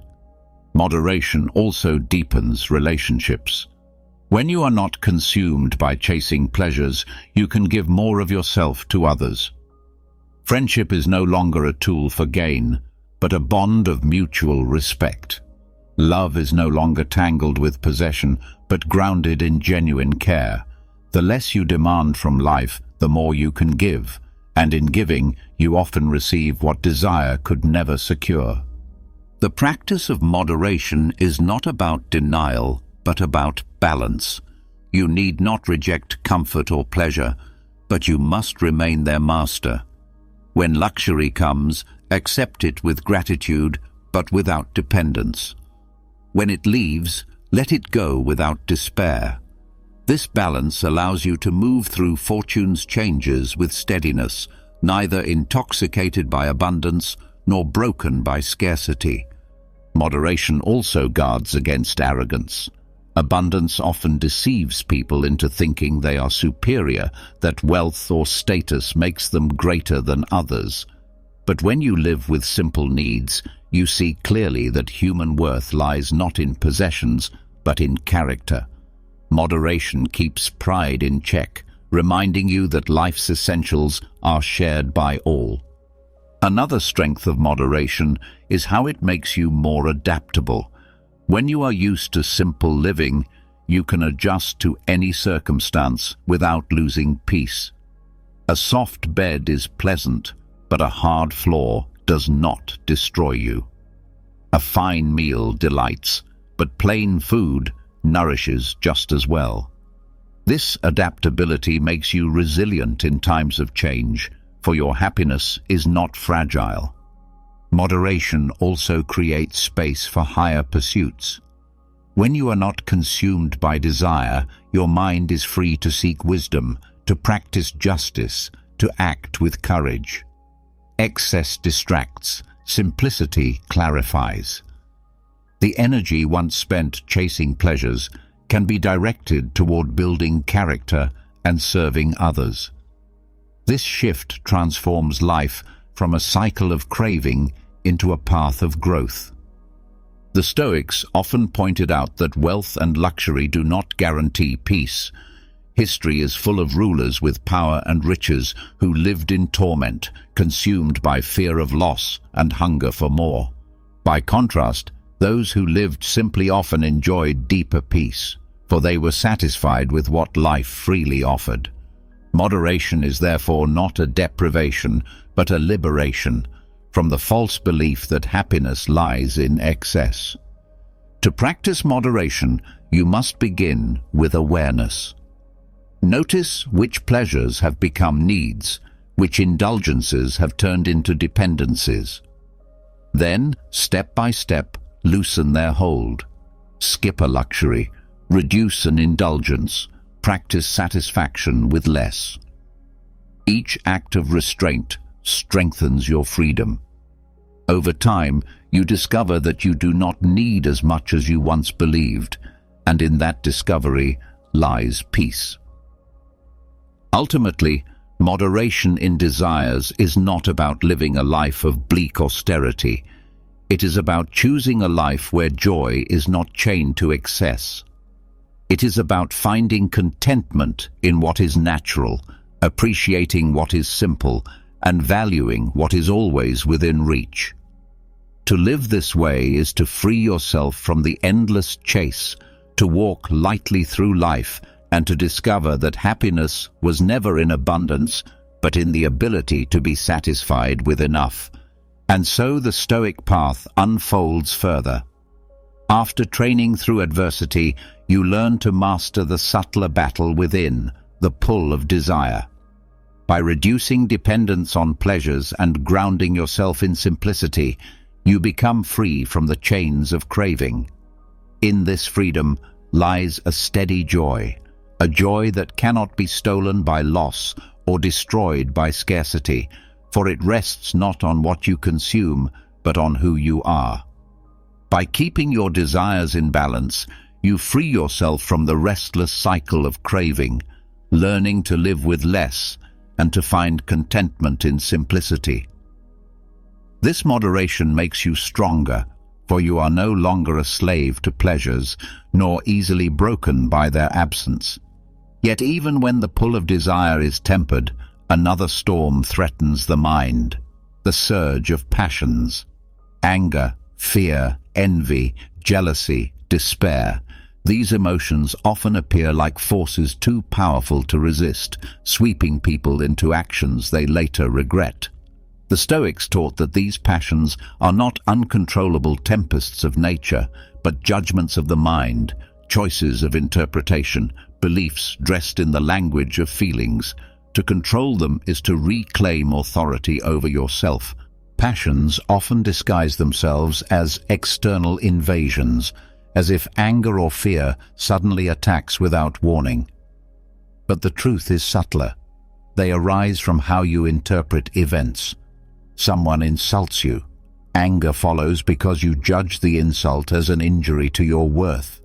[SPEAKER 1] Moderation also deepens relationships. When you are not consumed by chasing pleasures, you can give more of yourself to others. Friendship is no longer a tool for gain, but a bond of mutual respect. Love is no longer tangled with possession, but grounded in genuine care. The less you demand from life, the more you can give, and in giving, you often receive what desire could never secure. The practice of moderation is not about denial, but about balance. You need not reject comfort or pleasure, but you must remain their master. When luxury comes, accept it with gratitude, but without dependence. When it leaves, let it go without despair. This balance allows you to move through fortune's changes with steadiness, neither intoxicated by abundance nor broken by scarcity. Moderation also guards against arrogance. Abundance often deceives people into thinking they are superior, that wealth or status makes them greater than others. But when you live with simple needs, you see clearly that human worth lies not in possessions, but in character. Moderation keeps pride in check, reminding you that life's essentials are shared by all. Another strength of moderation is how it makes you more adaptable. When you are used to simple living, you can adjust to any circumstance without losing peace. A soft bed is pleasant, but a hard floor does not destroy you. A fine meal delights, but plain food nourishes just as well. This adaptability makes you resilient in times of change, for your happiness is not fragile. Moderation also creates space for higher pursuits. When you are not consumed by desire, your mind is free to seek wisdom, to practice justice, to act with courage. Excess distracts, simplicity clarifies. The energy once spent chasing pleasures can be directed toward building character and serving others. This shift transforms life from a cycle of craving into a path of growth. The Stoics often pointed out that wealth and luxury do not guarantee peace. History is full of rulers with power and riches who lived in torment, consumed by fear of loss and hunger for more. By contrast, those who lived simply often enjoyed deeper peace, for they were satisfied with what life freely offered. Moderation is therefore not a deprivation, but a liberation from the false belief that happiness lies in excess. To practice moderation, you must begin with awareness. Notice which pleasures have become needs, which indulgences have turned into dependencies. Then, step by step, loosen their hold. Skip a luxury, reduce an indulgence, practice satisfaction with less. Each act of restraint strengthens your freedom. Over time, you discover that you do not need as much as you once believed, and in that discovery lies peace. Ultimately, moderation in desires is not about living a life of bleak austerity. It is about choosing a life where joy is not chained to excess. It is about finding contentment in what is natural, appreciating what is simple, and valuing what is always within reach. To live this way is to free yourself from the endless chase, to walk lightly through life, and to discover that happiness was never in abundance, but in the ability to be satisfied with enough. And so the Stoic path unfolds further. After training through adversity, you learn to master the subtler battle within, the pull of desire. By reducing dependence on pleasures and grounding yourself in simplicity, you become free from the chains of craving. In this freedom lies a steady joy, a joy that cannot be stolen by loss or destroyed by scarcity, for it rests not on what you consume, but on who you are. By keeping your desires in balance, you free yourself from the restless cycle of craving, learning to live with less and to find contentment in simplicity. This moderation makes you stronger, for you are no longer a slave to pleasures, nor easily broken by their absence. Yet even when the pull of desire is tempered, another storm threatens the mind, the surge of passions. Anger, fear, envy, jealousy, despair. These emotions often appear like forces too powerful to resist, sweeping people into actions they later regret. The Stoics taught that these passions are not uncontrollable tempests of nature, but judgments of the mind, choices of interpretation, beliefs dressed in the language of feelings. To control them is to reclaim authority over yourself. Passions often disguise themselves as external invasions, as if anger or fear suddenly attacks without warning. But the truth is subtler. They arise from how you interpret events. Someone insults you. Anger follows because you judge the insult as an injury to your worth.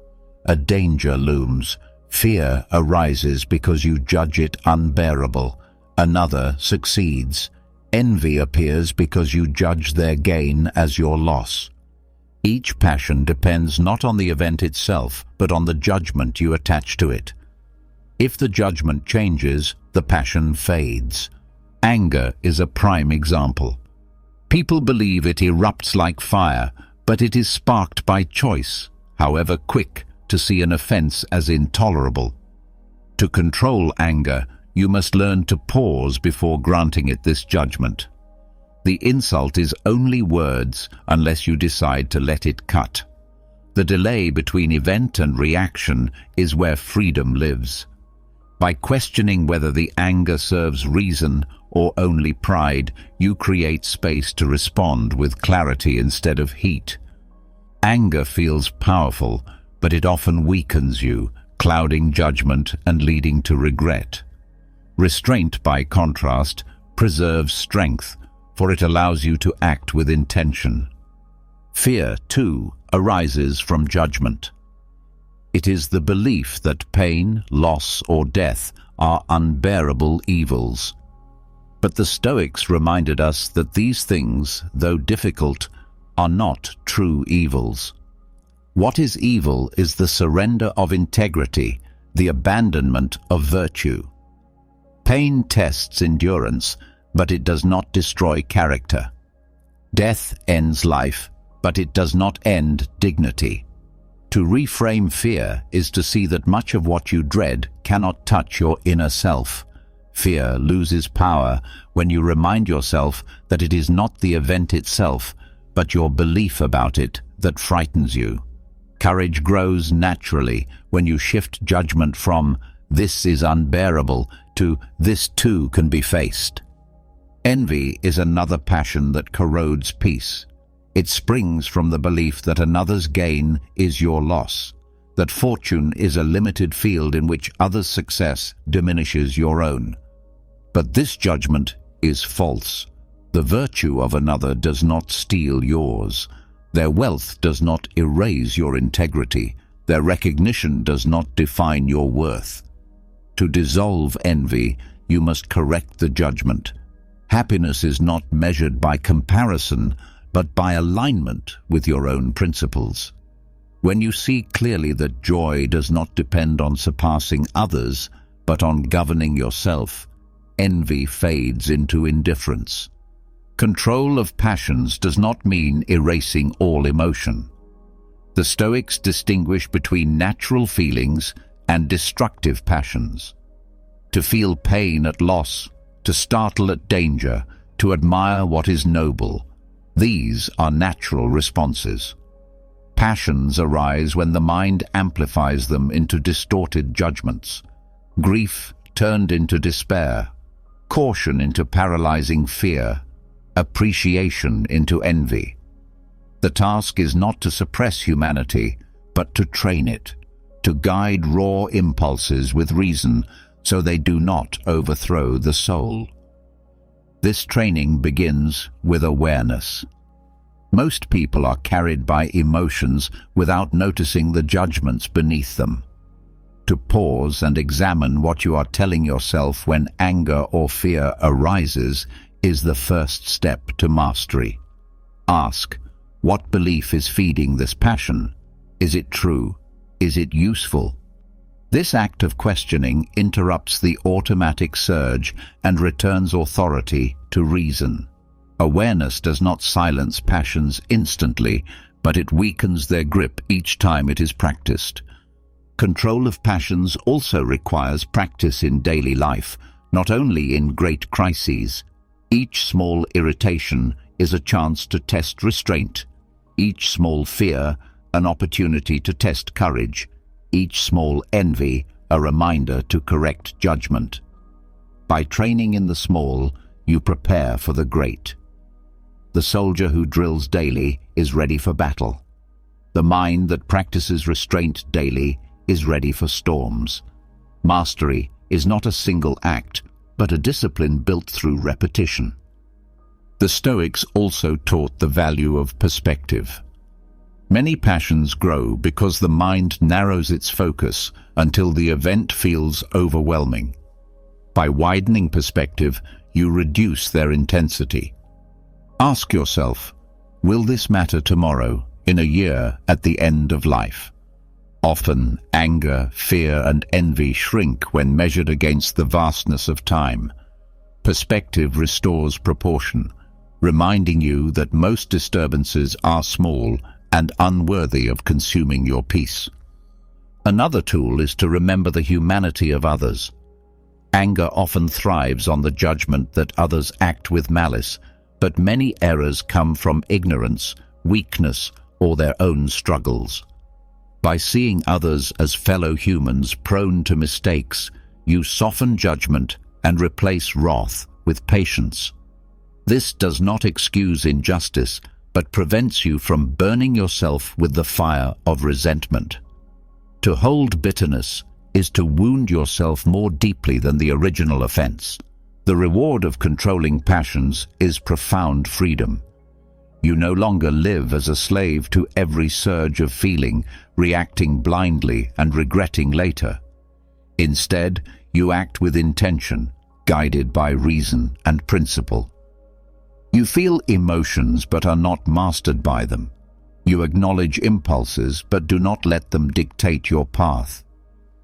[SPEAKER 1] A danger looms. Fear arises because you judge it unbearable. Another succeeds. Envy appears because you judge their gain as your loss. Each passion depends not on the event itself, but on the judgment you attach to it. If the judgment changes, the passion fades. Anger is a prime example. People believe it erupts like fire, but it is sparked by choice, however quick to see an offense as intolerable. To control anger, you must learn to pause before granting it this judgment. The insult is only words unless you decide to let it cut. The delay between event and reaction is where freedom lives. By questioning whether the anger serves reason or only pride, you create space to respond with clarity instead of heat. Anger feels powerful, but it often weakens you, clouding judgment and leading to regret. Restraint, by contrast, preserves strength, for it allows you to act with intention. Fear, too, arises from judgment. It is the belief that pain, loss, or death are unbearable evils. But the Stoics reminded us that these things, though difficult, are not true evils. What is evil is the surrender of integrity, the abandonment of virtue. Pain tests endurance, but it does not destroy character. Death ends life, but it does not end dignity. To reframe fear is to see that much of what you dread cannot touch your inner self. Fear loses power when you remind yourself that it is not the event itself, but your belief about it that frightens you. Courage grows naturally when you shift judgment from "this is unbearable" to "this too can be faced." Envy is another passion that corrodes peace. It springs from the belief that another's gain is your loss, that fortune is a limited field in which others' success diminishes your own. But this judgment is false. The virtue of another does not steal yours. Their wealth does not erase your integrity. Their recognition does not define your worth. To dissolve envy, you must correct the judgment. Happiness is not measured by comparison, but by alignment with your own principles. When you see clearly that joy does not depend on surpassing others, but on governing yourself, envy fades into indifference. Control of passions does not mean erasing all emotion. The Stoics distinguish between natural feelings and destructive passions. To feel pain at loss, to startle at danger, to admire what is noble, these are natural responses. Passions arise when the mind amplifies them into distorted judgments. Grief turned into despair, caution into paralyzing fear, appreciation into envy. The task is not to suppress humanity, but to train it, to guide raw impulses with reason so they do not overthrow the soul. This training begins with awareness. Most people are carried by emotions without noticing the judgments beneath them. To pause and examine what you are telling yourself when anger or fear arises is the first step to mastery. Ask, what belief is feeding this passion? Is it true? Is it useful? This act of questioning interrupts the automatic surge and returns authority to reason. Awareness does not silence passions instantly, but it weakens their grip each time it is practiced. Control of passions also requires practice in daily life, not only in great crises. Each small irritation is a chance to test restraint. Each small fear, an opportunity to test courage. Each small envy, a reminder to correct judgment. By training in the small, you prepare for the great. The soldier who drills daily is ready for battle. The mind that practices restraint daily is ready for storms. Mastery is not a single act, but a discipline built through repetition. The Stoics also taught the value of perspective. Many passions grow because the mind narrows its focus until the event feels overwhelming. By widening perspective, you reduce their intensity. Ask yourself, will this matter tomorrow, in a year, at the end of life? Often, anger, fear, and envy shrink when measured against the vastness of time. Perspective restores proportion, reminding you that most disturbances are small and unworthy of consuming your peace. Another tool is to remember the humanity of others. Anger often thrives on the judgment that others act with malice, but many errors come from ignorance, weakness, or their own struggles. By seeing others as fellow humans prone to mistakes, you soften judgment and replace wrath with patience. This does not excuse injustice, but prevents you from burning yourself with the fire of resentment. To hold bitterness is to wound yourself more deeply than the original offense. The reward of controlling passions is profound freedom. You no longer live as a slave to every surge of feeling, reacting blindly and regretting later. Instead, you act with intention, guided by reason and principle. You feel emotions but are not mastered by them. You acknowledge impulses but do not let them dictate your path.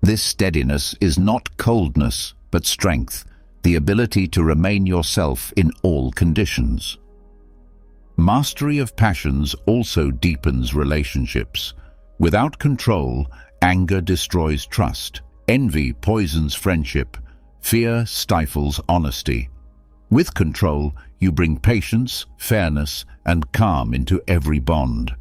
[SPEAKER 1] This steadiness is not coldness but strength, the ability to remain yourself in all conditions. Mastery of passions also deepens relationships. Without control, anger destroys trust, envy poisons friendship, Fear stifles honesty. With control, you bring patience, fairness, and calm into every bond.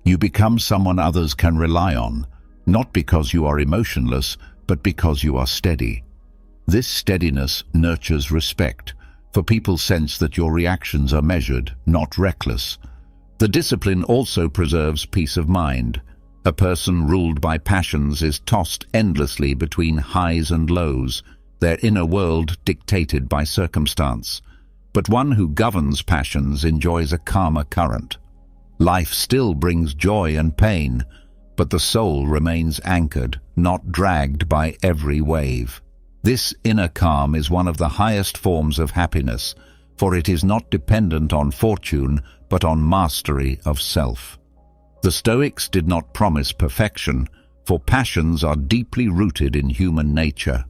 [SPEAKER 1] You become someone others can rely on, not because you are emotionless, but because you are steady. This steadiness nurtures respect, for people sense that your reactions are measured, not reckless. The discipline also preserves peace of mind. A person ruled by passions is tossed endlessly between highs and lows, their inner world dictated by circumstance. But one who governs passions enjoys a calmer current. Life still brings joy and pain, but the soul remains anchored, not dragged by every wave. This inner calm is one of the highest forms of happiness, for it is not dependent on fortune, but on mastery of self. The Stoics did not promise perfection, for passions are deeply rooted in human nature.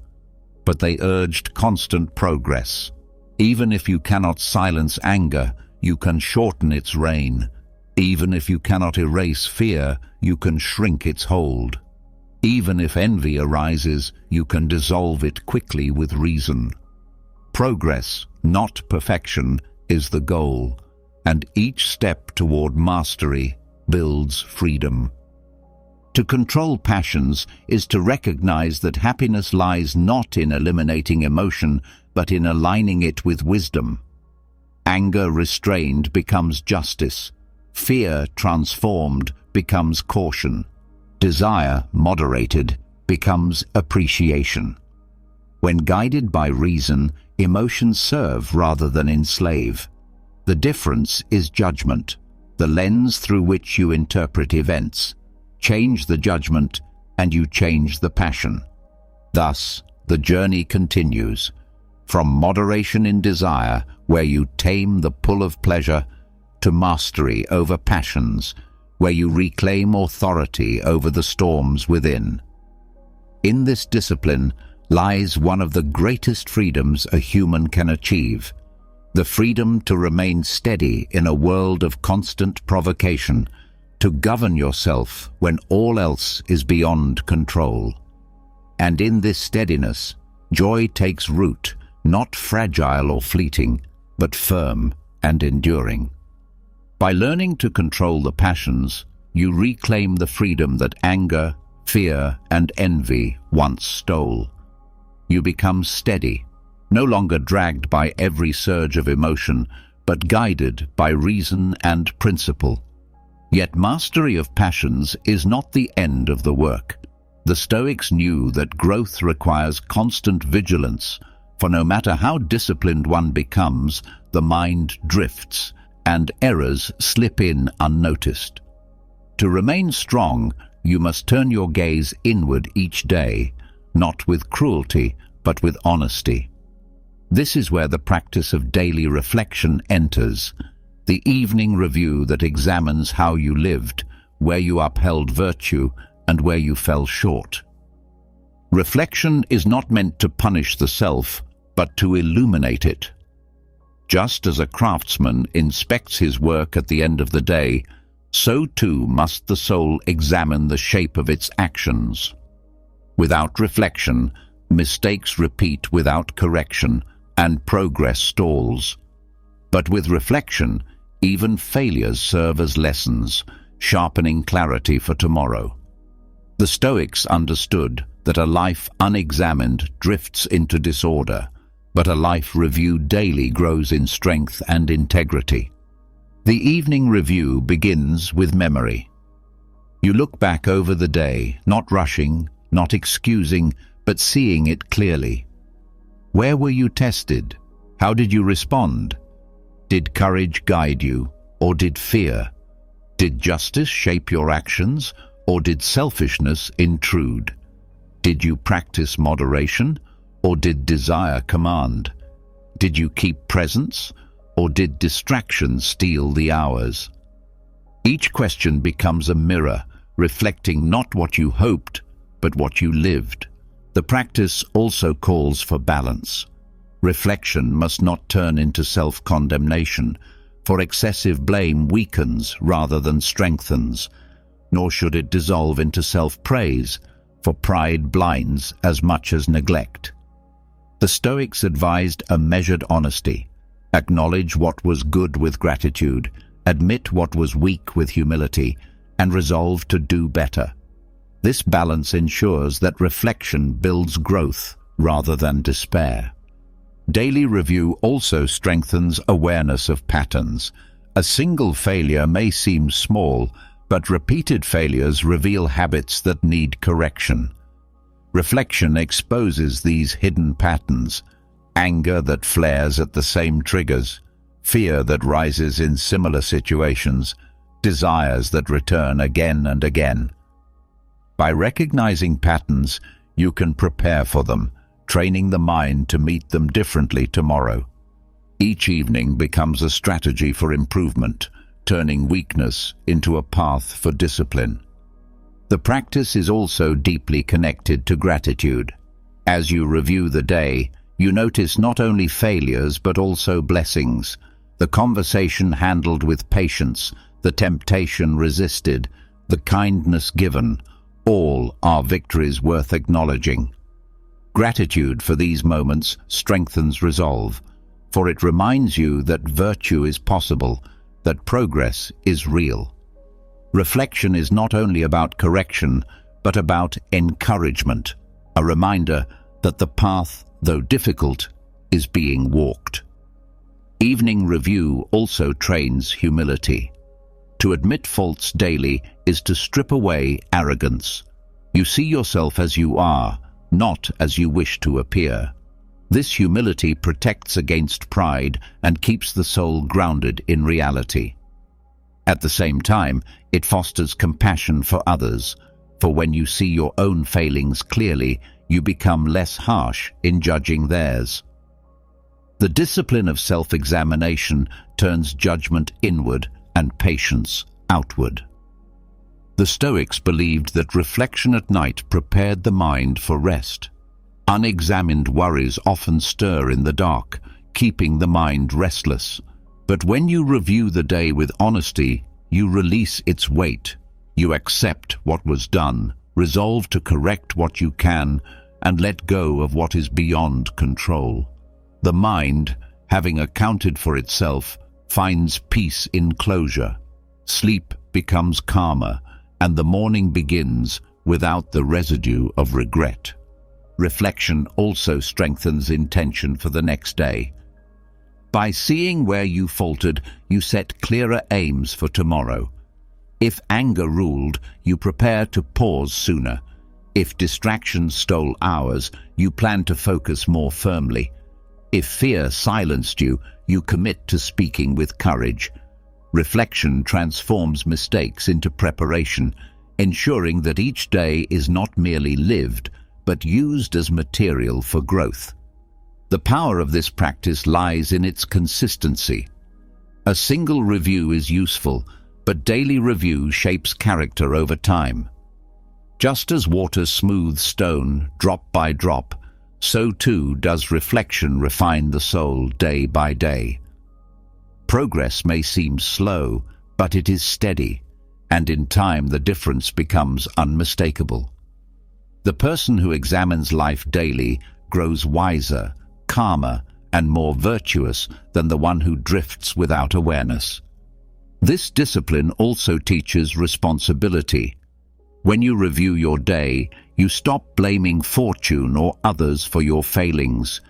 [SPEAKER 1] But they urged constant progress. Even if you cannot silence anger, you can shorten its reign. Even if you cannot erase fear, you can shrink its hold. Even if envy arises, you can dissolve it quickly with reason. Progress, not perfection, is the goal, and each step toward mastery builds freedom. To control passions is to recognize that happiness lies not in eliminating emotion, but in aligning it with wisdom. Anger restrained becomes justice. Fear transformed becomes caution. Desire moderated becomes appreciation. When guided by reason, emotions serve rather than enslave. The difference is judgment, the lens through which you interpret events. Change the judgment, and you change the passion. Thus, the journey continues, from moderation in desire, where you tame the pull of pleasure, to mastery over passions, where you reclaim authority over the storms within. In this discipline lies one of the greatest freedoms a human can achieve, the freedom to remain steady in a world of constant provocation, to govern yourself when all else is beyond control. And in this steadiness, joy takes root, not fragile or fleeting, but firm and enduring. By learning to control the passions, you reclaim the freedom that anger, fear, and envy once stole. You become steady, no longer dragged by every surge of emotion, but guided by reason and principle. Yet mastery of passions is not the end of the work. The Stoics knew that growth requires constant vigilance, for no matter how disciplined one becomes, the mind drifts, and errors slip in unnoticed. To remain strong, you must turn your gaze inward each day, not with cruelty, but with honesty. This is where the practice of daily reflection enters, the evening review that examines how you lived, where you upheld virtue, and where you fell short. Reflection is not meant to punish the self, but to illuminate it. Just as a craftsman inspects his work at the end of the day, so too must the soul examine the shape of its actions. Without reflection, mistakes repeat without correction, and progress stalls. But with reflection, even failures serve as lessons, sharpening clarity for tomorrow. The Stoics understood that a life unexamined drifts into disorder, but a life reviewed daily grows in strength and integrity. The evening review begins with memory. You look back over the day, not rushing, not excusing, but seeing it clearly. Where were you tested? How did you respond? Did courage guide you, or did fear? Did justice shape your actions, or did selfishness intrude? Did you practice moderation, or did desire command? Did you keep presence, or did distraction steal the hours? Each question becomes a mirror, reflecting not what you hoped, but what you lived. The practice also calls for balance. Reflection must not turn into self-condemnation, for excessive blame weakens rather than strengthens, nor should it dissolve into self-praise, for pride blinds as much as neglect. The The Stoics advised a measured honesty. Acknowledge what was good with gratitude, admit what was weak with humility, and resolve to do better. This balance ensures that reflection builds growth rather than despair. Daily review also strengthens awareness of patterns. A single failure may seem small, but repeated failures reveal habits that need correction. Reflection exposes these hidden patterns: anger that flares at the same triggers, fear that rises in similar situations, desires that return again and again. By recognizing patterns, you can prepare for them, training the mind to meet them differently tomorrow. Each evening becomes a strategy for improvement, turning weakness into a path for discipline. The practice is also deeply connected to gratitude. As you review the day, you notice not only failures but also blessings. The conversation handled with patience, the temptation resisted, the kindness given, all are victories worth acknowledging. Gratitude for these moments strengthens resolve, for it reminds you that virtue is possible, that progress is real. Reflection is not only about correction, but about encouragement, a reminder that the path, though difficult, is being walked. Evening review also trains humility. To admit faults daily is to strip away arrogance. You see yourself as you are, not as you wish to appear. This humility protects against pride and keeps the soul grounded in reality. At the same time, it fosters compassion for others, for when you see your own failings clearly, you become less harsh in judging theirs. The discipline of self-examination turns judgment inward and patience outward. The Stoics believed that reflection at night prepared the mind for rest. Unexamined worries often stir in the dark, keeping the mind restless. But when you review the day with honesty, you release its weight. You accept what was done, resolve to correct what you can, and let go of what is beyond control. The mind, having accounted for itself, finds peace in closure. Sleep becomes calmer, and the morning begins without the residue of regret. Reflection also strengthens intention for the next day. By seeing where you faltered, you set clearer aims for tomorrow. If anger ruled, you prepare to pause sooner. If distractions stole hours, you plan to focus more firmly. If fear silenced you, you commit to speaking with courage. Reflection transforms mistakes into preparation, ensuring that each day is not merely lived, but used as material for growth. The power of this practice lies in its consistency. A single review is useful, but daily review shapes character over time. Just as water smooths stone drop by drop, so too does reflection refine the soul day by day. Progress may seem slow, but it is steady, and in time the difference becomes unmistakable. The person who examines life daily grows wiser, calmer, and more virtuous than the one who drifts without awareness. This discipline also teaches responsibility. When you review your day, you stop blaming fortune or others for your failings.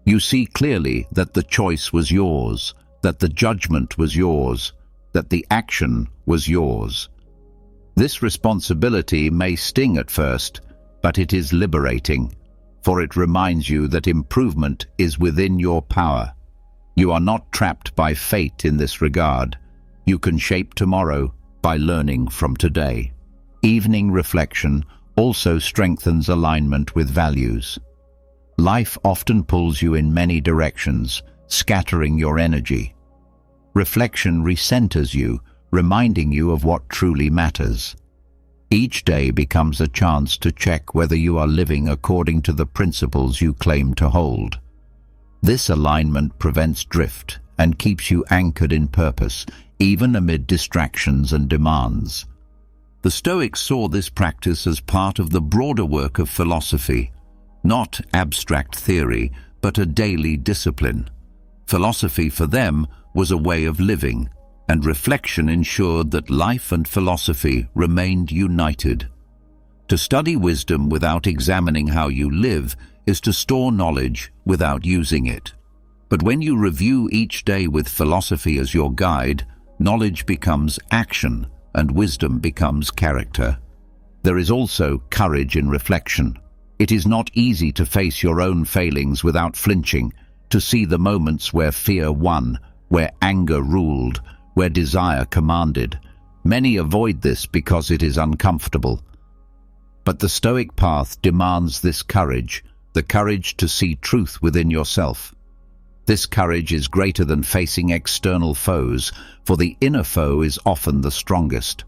[SPEAKER 1] You see clearly that the choice was yours, that the judgment was yours, that the action was yours. This responsibility may sting at first, but it is liberating, for it reminds you that improvement is within your power. You are not trapped by fate in this regard. You can shape tomorrow by learning from today. Evening reflection also strengthens alignment with values. Life often pulls you in many directions, scattering your energy. Reflection recenters you, reminding you of what truly matters. Each day becomes a chance to check whether you are living according to the principles you claim to hold. This alignment prevents drift and keeps you anchored in purpose, even amid distractions and demands. The Stoics saw this practice as part of the broader work of philosophy, not abstract theory, but a daily discipline. Philosophy for them was a way of living, and reflection ensured that life and philosophy remained united. To study wisdom without examining how you live is to store knowledge without using it. But when you review each day with philosophy as your guide, knowledge becomes action and wisdom becomes character. There is also courage in reflection. It is not easy to face your own failings without flinching, to see the moments where fear won, where anger ruled, where desire commanded. Many avoid this because it is uncomfortable. But the Stoic path demands this courage, the courage to see truth within yourself. This courage is greater than facing external foes, for the inner foe is often the strongest.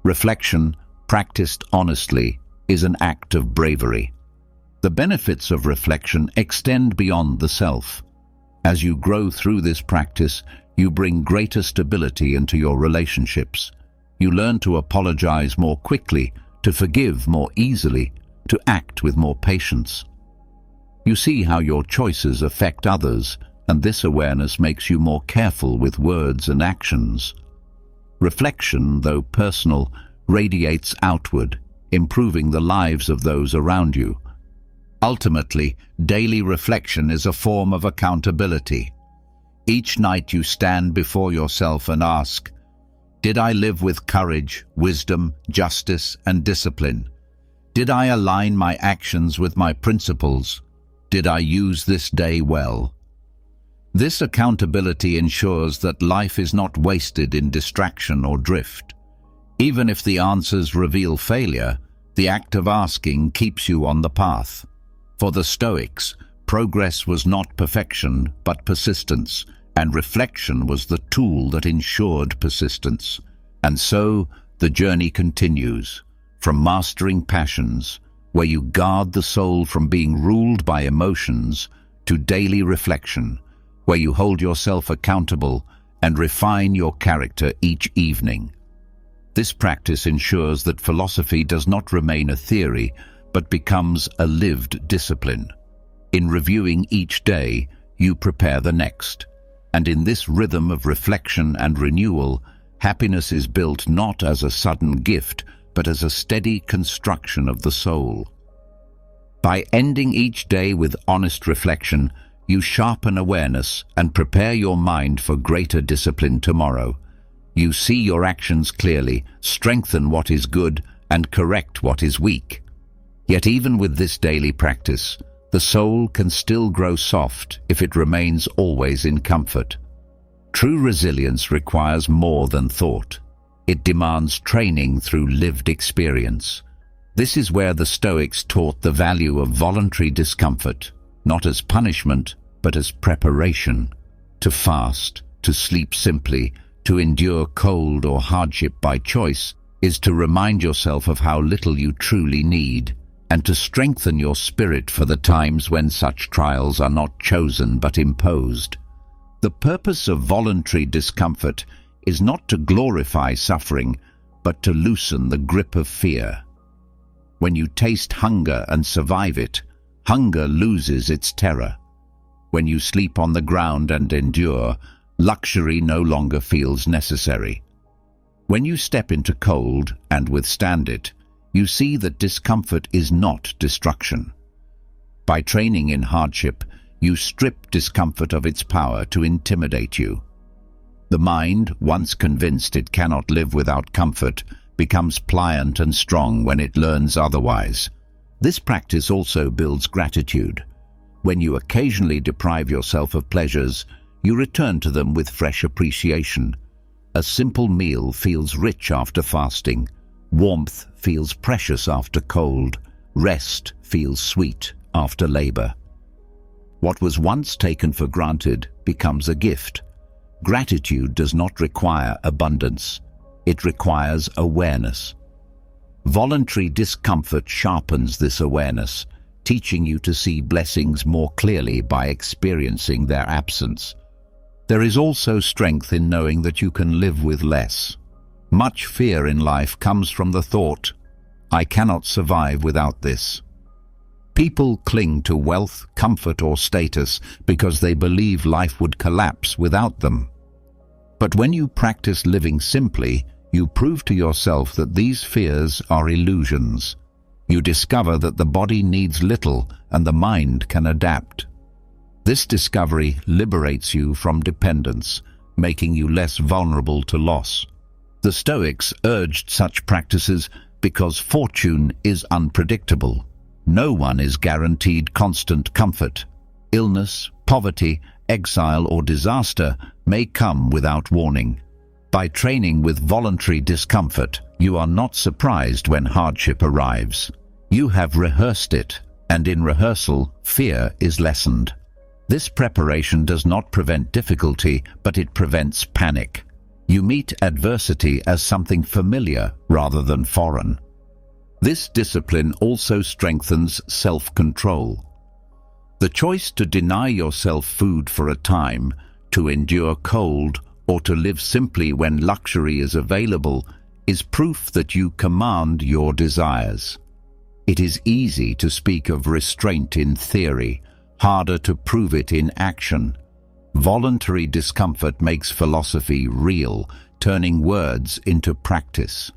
[SPEAKER 1] Reflection, practiced honestly, is an act of bravery. The benefits of reflection extend beyond the self. As you grow through this practice, you bring greater stability into your relationships. You learn to apologize more quickly, to forgive more easily, to act with more patience. You see how your choices affect others, and this awareness makes you more careful with words and actions. Reflection, though personal, radiates outward, improving the lives of those around you. Ultimately, daily reflection is a form of accountability. Each night you stand before yourself and ask, did I live with courage, wisdom, justice, and discipline? Did I align my actions with my principles? Did I use this day well? This accountability ensures that life is not wasted in distraction or drift. Even if the answers reveal failure, the act of asking keeps you on the path. For the Stoics, progress was not perfection, but persistence, and reflection was the tool that ensured persistence. And so, the journey continues, from mastering passions, where you guard the soul from being ruled by emotions, to daily reflection, where you hold yourself accountable and refine your character each evening. This practice ensures that philosophy does not remain a theory, but becomes a lived discipline. In reviewing each day, you prepare the next. And in this rhythm of reflection and renewal, happiness is built not as a sudden gift, but as a steady construction of the soul. By ending each day with honest reflection, you sharpen awareness and prepare your mind for greater discipline tomorrow. You see your actions clearly, strengthen what is good, and correct what is weak. Yet even with this daily practice, the soul can still grow soft if it remains always in comfort. True resilience requires more than thought. It demands training through lived experience. This is where the Stoics taught the value of voluntary discomfort, not as punishment, but as preparation. To fast, to sleep simply, to endure cold or hardship by choice, is to remind yourself of how little you truly need, and to strengthen your spirit for the times when such trials are not chosen but imposed. The purpose of voluntary discomfort is not to glorify suffering, but to loosen the grip of fear. When you taste hunger and survive it, hunger loses its terror. When you sleep on the ground and endure, luxury no longer feels necessary. When you step into cold and withstand it, you see that discomfort is not destruction. By training in hardship, you strip discomfort of its power to intimidate you. The mind, once convinced it cannot live without comfort, becomes pliant and strong when it learns otherwise. This practice also builds gratitude. When you occasionally deprive yourself of pleasures, you return to them with fresh appreciation. A simple meal feels rich after fasting. Warmth feels precious after cold. Rest feels sweet after labor. What was once taken for granted becomes a gift. Gratitude does not require abundance. It requires awareness. Voluntary discomfort sharpens this awareness, teaching you to see blessings more clearly by experiencing their absence. There is also strength in knowing that you can live with less. Much fear in life comes from the thought, I cannot survive without this. People cling to wealth, comfort, or status because they believe life would collapse without them. But when you practice living simply, you prove to yourself that these fears are illusions. You discover that the body needs little and the mind can adapt. This discovery liberates you from dependence, making you less vulnerable to loss. The Stoics urged such practices because fortune is unpredictable. No one is guaranteed constant comfort. Illness, poverty, exile, or disaster may come without warning. By training with voluntary discomfort, you are not surprised when hardship arrives. You have rehearsed it, and in rehearsal, fear is lessened. This preparation does not prevent difficulty, but it prevents panic. You meet adversity as something familiar rather than foreign. This discipline also strengthens self-control. The choice to deny yourself food for a time, to endure cold, or to live simply when luxury is available, is proof that you command your desires. It is easy to speak of restraint in theory, harder to prove it in action. Voluntary discomfort makes philosophy real, turning words into practice.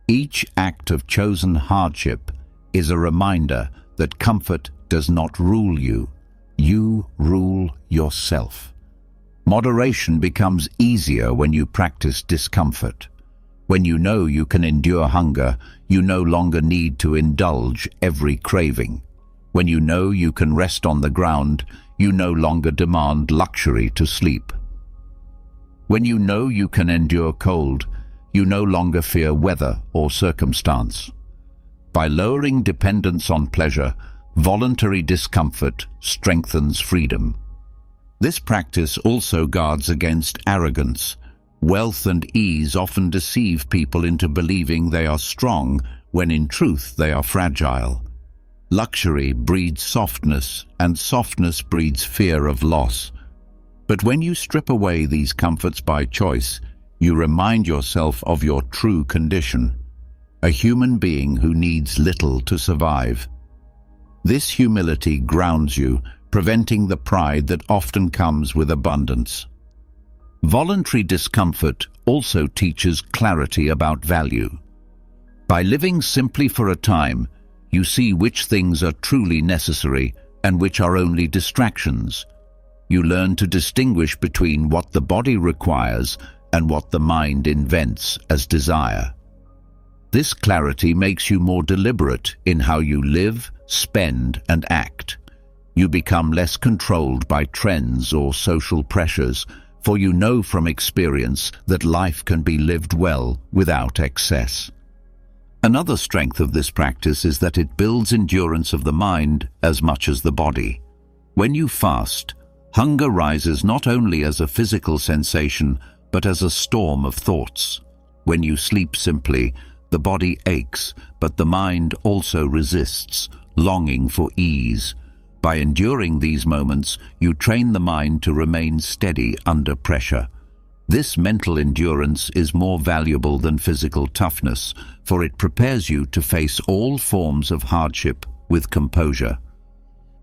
[SPEAKER 1] Each act of chosen hardship is a reminder that comfort does not rule you. You rule yourself. Moderation becomes easier when you practice discomfort. When you know you can endure hunger, you no longer need to indulge every craving. When you know you can rest on the ground, you no longer demand luxury to sleep. When you know you can endure cold, you no longer fear weather or circumstance. By lowering dependence on pleasure, voluntary discomfort strengthens freedom. This practice also guards against arrogance. Wealth and ease often deceive people into believing they are strong when in truth they are fragile. Luxury breeds softness, and softness breeds fear of loss. But when you strip away these comforts by choice, you remind yourself of your true condition, a human being who needs little to survive. This humility grounds you, preventing the pride that often comes with abundance. Voluntary discomfort also teaches clarity about value. By living simply for a time, you see which things are truly necessary and which are only distractions. You learn to distinguish between what the body requires and what the mind invents as desire. This clarity makes you more deliberate in how you live, spend, and act. You become less controlled by trends or social pressures, for you know from experience that life can be lived well without excess. Another strength of this practice is that it builds endurance of the mind as much as the body. When you fast, hunger rises not only as a physical sensation, but as a storm of thoughts. When you sleep simply, the body aches, but the mind also resists, longing for ease. By enduring these moments, you train the mind to remain steady under pressure. This mental endurance is more valuable than physical toughness, for it prepares you to face all forms of hardship with composure.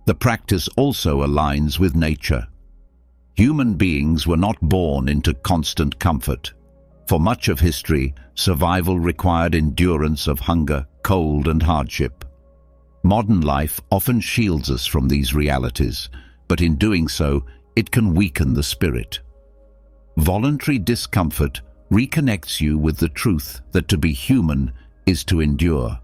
[SPEAKER 1] The practice also aligns with nature. Human beings were not born into constant comfort. For much of history, survival required endurance of hunger, cold, and hardship. Modern life often shields us from these realities, but in doing so, it can weaken the spirit. Voluntary discomfort reconnects you with the truth that to be human is to endure.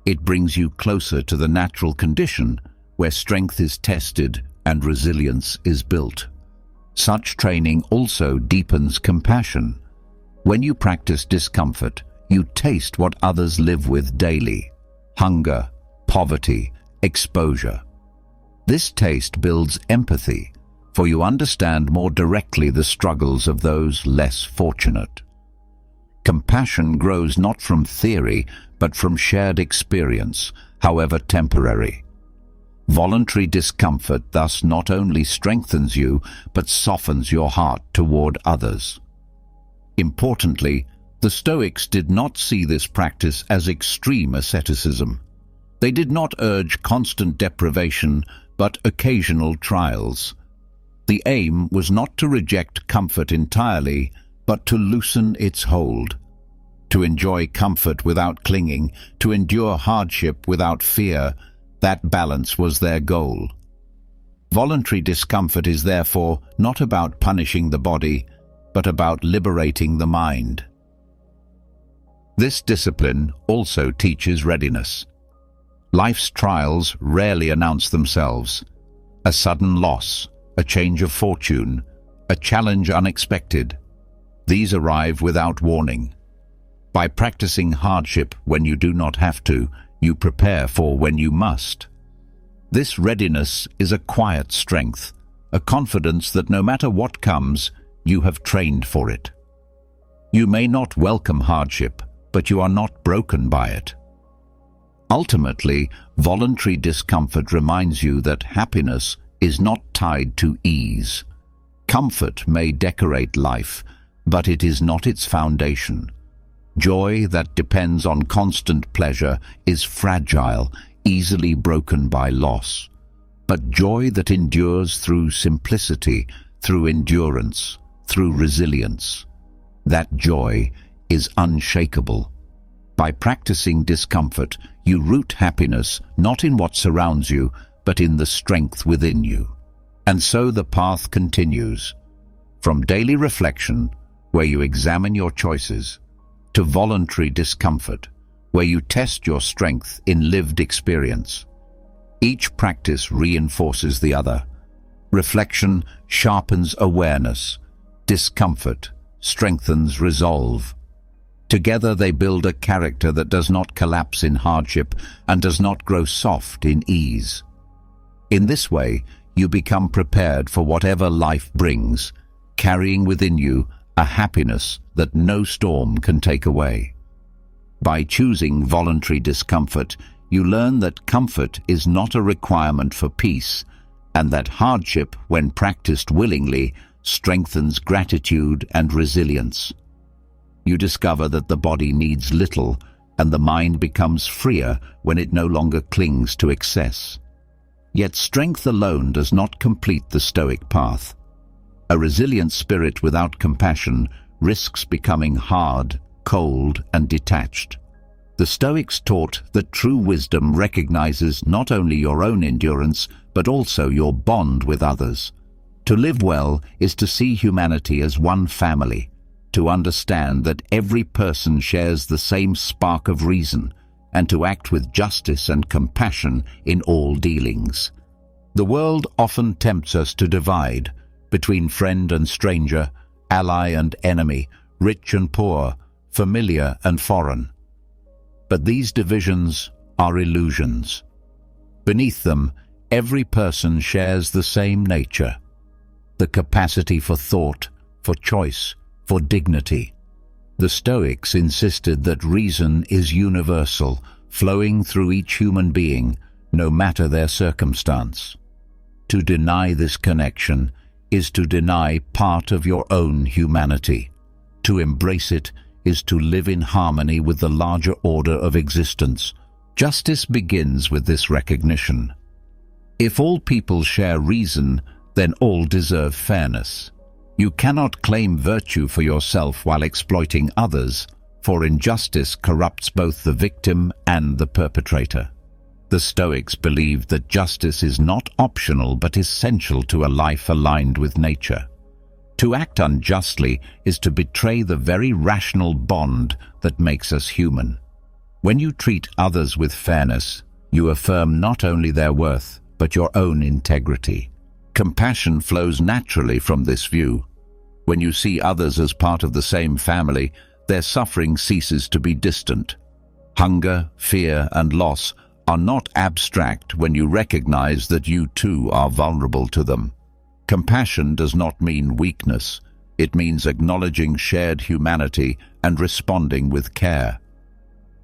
[SPEAKER 1] It brings you closer to the natural condition where strength is tested and resilience is built. Such training also deepens compassion. When you practice discomfort, you taste what others live with daily: hunger, poverty, exposure. This taste builds empathy, for you understand more directly the struggles of those less fortunate. Compassion grows not from theory, but from shared experience, however temporary. Voluntary discomfort thus not only strengthens you, but softens your heart toward others. Importantly, the Stoics did not see this practice as extreme asceticism. They did not urge constant deprivation, but occasional trials. The aim was not to reject comfort entirely, but to loosen its hold. To enjoy comfort without clinging, to endure hardship without fear, that balance was their goal. Voluntary discomfort is therefore not about punishing the body, but about liberating the mind. This discipline also teaches readiness. Life's trials rarely announce themselves. A sudden loss, a change of fortune, a challenge unexpected. These arrive without warning. By practicing hardship when you do not have to, you prepare for when you must. This readiness is a quiet strength, a confidence that no matter what comes, you have trained for it. You may not welcome hardship, but you are not broken by it. Ultimately, voluntary discomfort reminds you that happiness is not tied to ease. Comfort may decorate life, but it is not its foundation. Joy that depends on constant pleasure is fragile, easily broken by loss. But joy that endures through simplicity, through endurance, through resilience, that joy is unshakable. By practicing discomfort, you root happiness not in what surrounds you, but in the strength within you. And so the path continues, from daily reflection, where you examine your choices, to voluntary discomfort, where you test your strength in lived experience. Each practice reinforces the other. Reflection sharpens awareness. Discomfort strengthens resolve. Together they build a character that does not collapse in hardship and does not grow soft in ease. In this way, you become prepared for whatever life brings, carrying within you a happiness that no storm can take away. By choosing voluntary discomfort, you learn that comfort is not a requirement for peace, and that hardship, when practiced willingly, strengthens gratitude and resilience. You discover that the body needs little, and the mind becomes freer when it no longer clings to excess. Yet strength alone does not complete the Stoic path. A resilient spirit without compassion risks becoming hard, cold, and detached. The Stoics taught that true wisdom recognizes not only your own endurance, but also your bond with others. To live well is to see humanity as one family, to understand that every person shares the same spark of reason, and to act with justice and compassion in all dealings. The world often tempts us to divide between friend and stranger, ally and enemy, rich and poor, familiar and foreign. But these divisions are illusions. Beneath them, every person shares the same nature, the capacity for thought, for choice, for dignity. The Stoics insisted that reason is universal, flowing through each human being, no matter their circumstance. To deny this connection is to deny part of your own humanity. To embrace it is to live in harmony with the larger order of existence. Justice begins with this recognition. If all people share reason, then all deserve fairness. You cannot claim virtue for yourself while exploiting others, for injustice corrupts both the victim and the perpetrator. The Stoics believed that justice is not optional but essential to a life aligned with nature. To act unjustly is to betray the very rational bond that makes us human. When you treat others with fairness, you affirm not only their worth, but your own integrity. Compassion flows naturally from this view. When you see others as part of the same family, their suffering ceases to be distant. Hunger, fear, and loss are not abstract when you recognize that you too are vulnerable to them. Compassion does not mean weakness. It means acknowledging shared humanity and responding with care.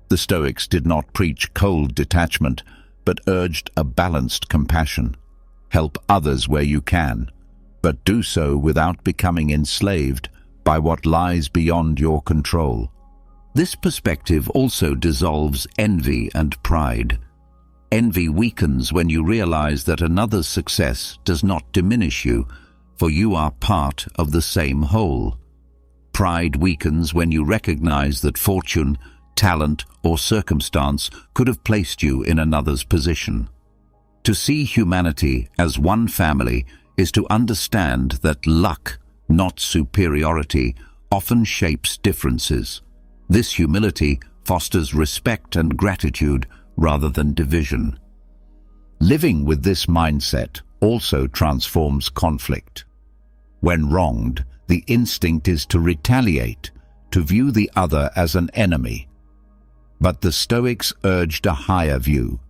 [SPEAKER 1] The Stoics did not preach cold detachment, but urged a balanced compassion. Help others where you can, but do so without becoming enslaved by what lies beyond your control. This perspective also dissolves envy and pride. Envy weakens when you realize that another's success does not diminish you, for you are part of the same whole. Pride weakens when you recognize that fortune, talent, or circumstance could have placed you in another's position. To see humanity as one family is to understand that luck, not superiority, often shapes differences. This humility fosters respect and gratitude rather than division. Living with this mindset also transforms conflict. When wronged, the instinct is to retaliate, to view the other as an enemy. But the Stoics urged a higher view.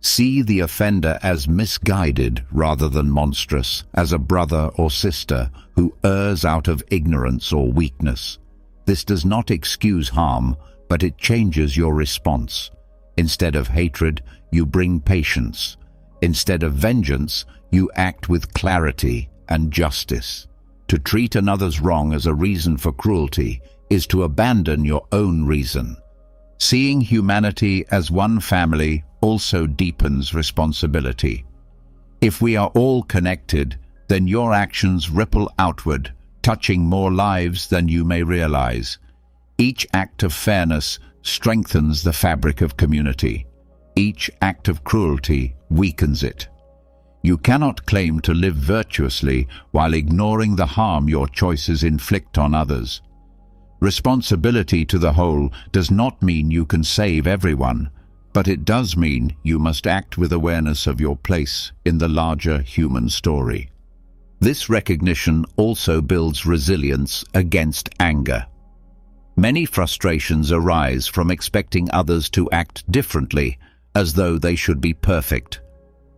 [SPEAKER 1] See the offender as misguided rather than monstrous, as a brother or sister who errs out of ignorance or weakness. This does not excuse harm, but it changes your response. Instead of hatred, you bring patience. Instead of vengeance, you act with clarity and justice. To treat another's wrong as a reason for cruelty is to abandon your own reason. Seeing humanity as one family also deepens responsibility. If we are all connected, then your actions ripple outward, touching more lives than you may realize. Each act of fairness strengthens the fabric of community. Each act of cruelty weakens it. You cannot claim to live virtuously while ignoring the harm your choices inflict on others. Responsibility to the whole does not mean you can save everyone, but it does mean you must act with awareness of your place in the larger human story. This recognition also builds resilience against anger. Many frustrations arise from expecting others to act differently, as though they should be perfect.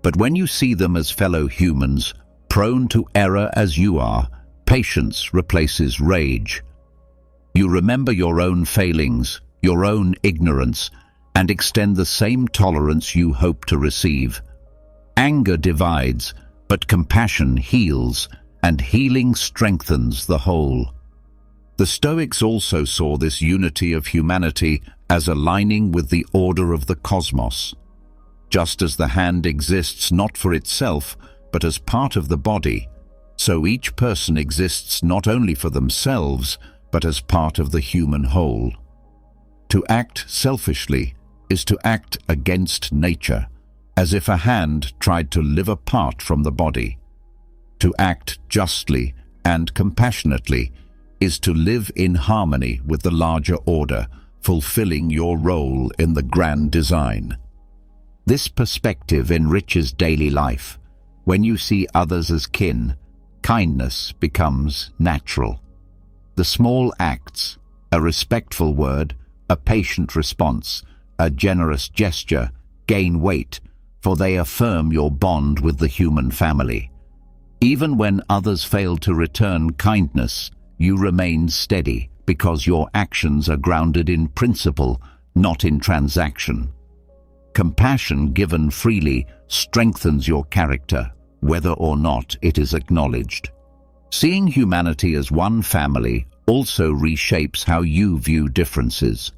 [SPEAKER 1] But when you see them as fellow humans, prone to error as you are, patience replaces rage. You remember your own failings, your own ignorance, and extend the same tolerance you hope to receive. Anger divides, but compassion heals, and healing strengthens the whole. The Stoics also saw this unity of humanity as aligning with the order of the cosmos. Just as the hand exists not for itself, but as part of the body, so each person exists not only for themselves, but as part of the human whole. To act selfishly is to act against nature, as if a hand tried to live apart from the body. To act justly and compassionately is to live in harmony with the larger order, fulfilling your role in the grand design. This perspective enriches daily life. When you see others as kin, kindness becomes natural. The small acts, a respectful word, a patient response, a generous gesture, gain weight, for they affirm your bond with the human family. Even when others fail to return kindness, you remain steady because your actions are grounded in principle, not in transaction. Compassion given freely strengthens your character, whether or not it is acknowledged. Seeing humanity as one family also reshapes how you view differences.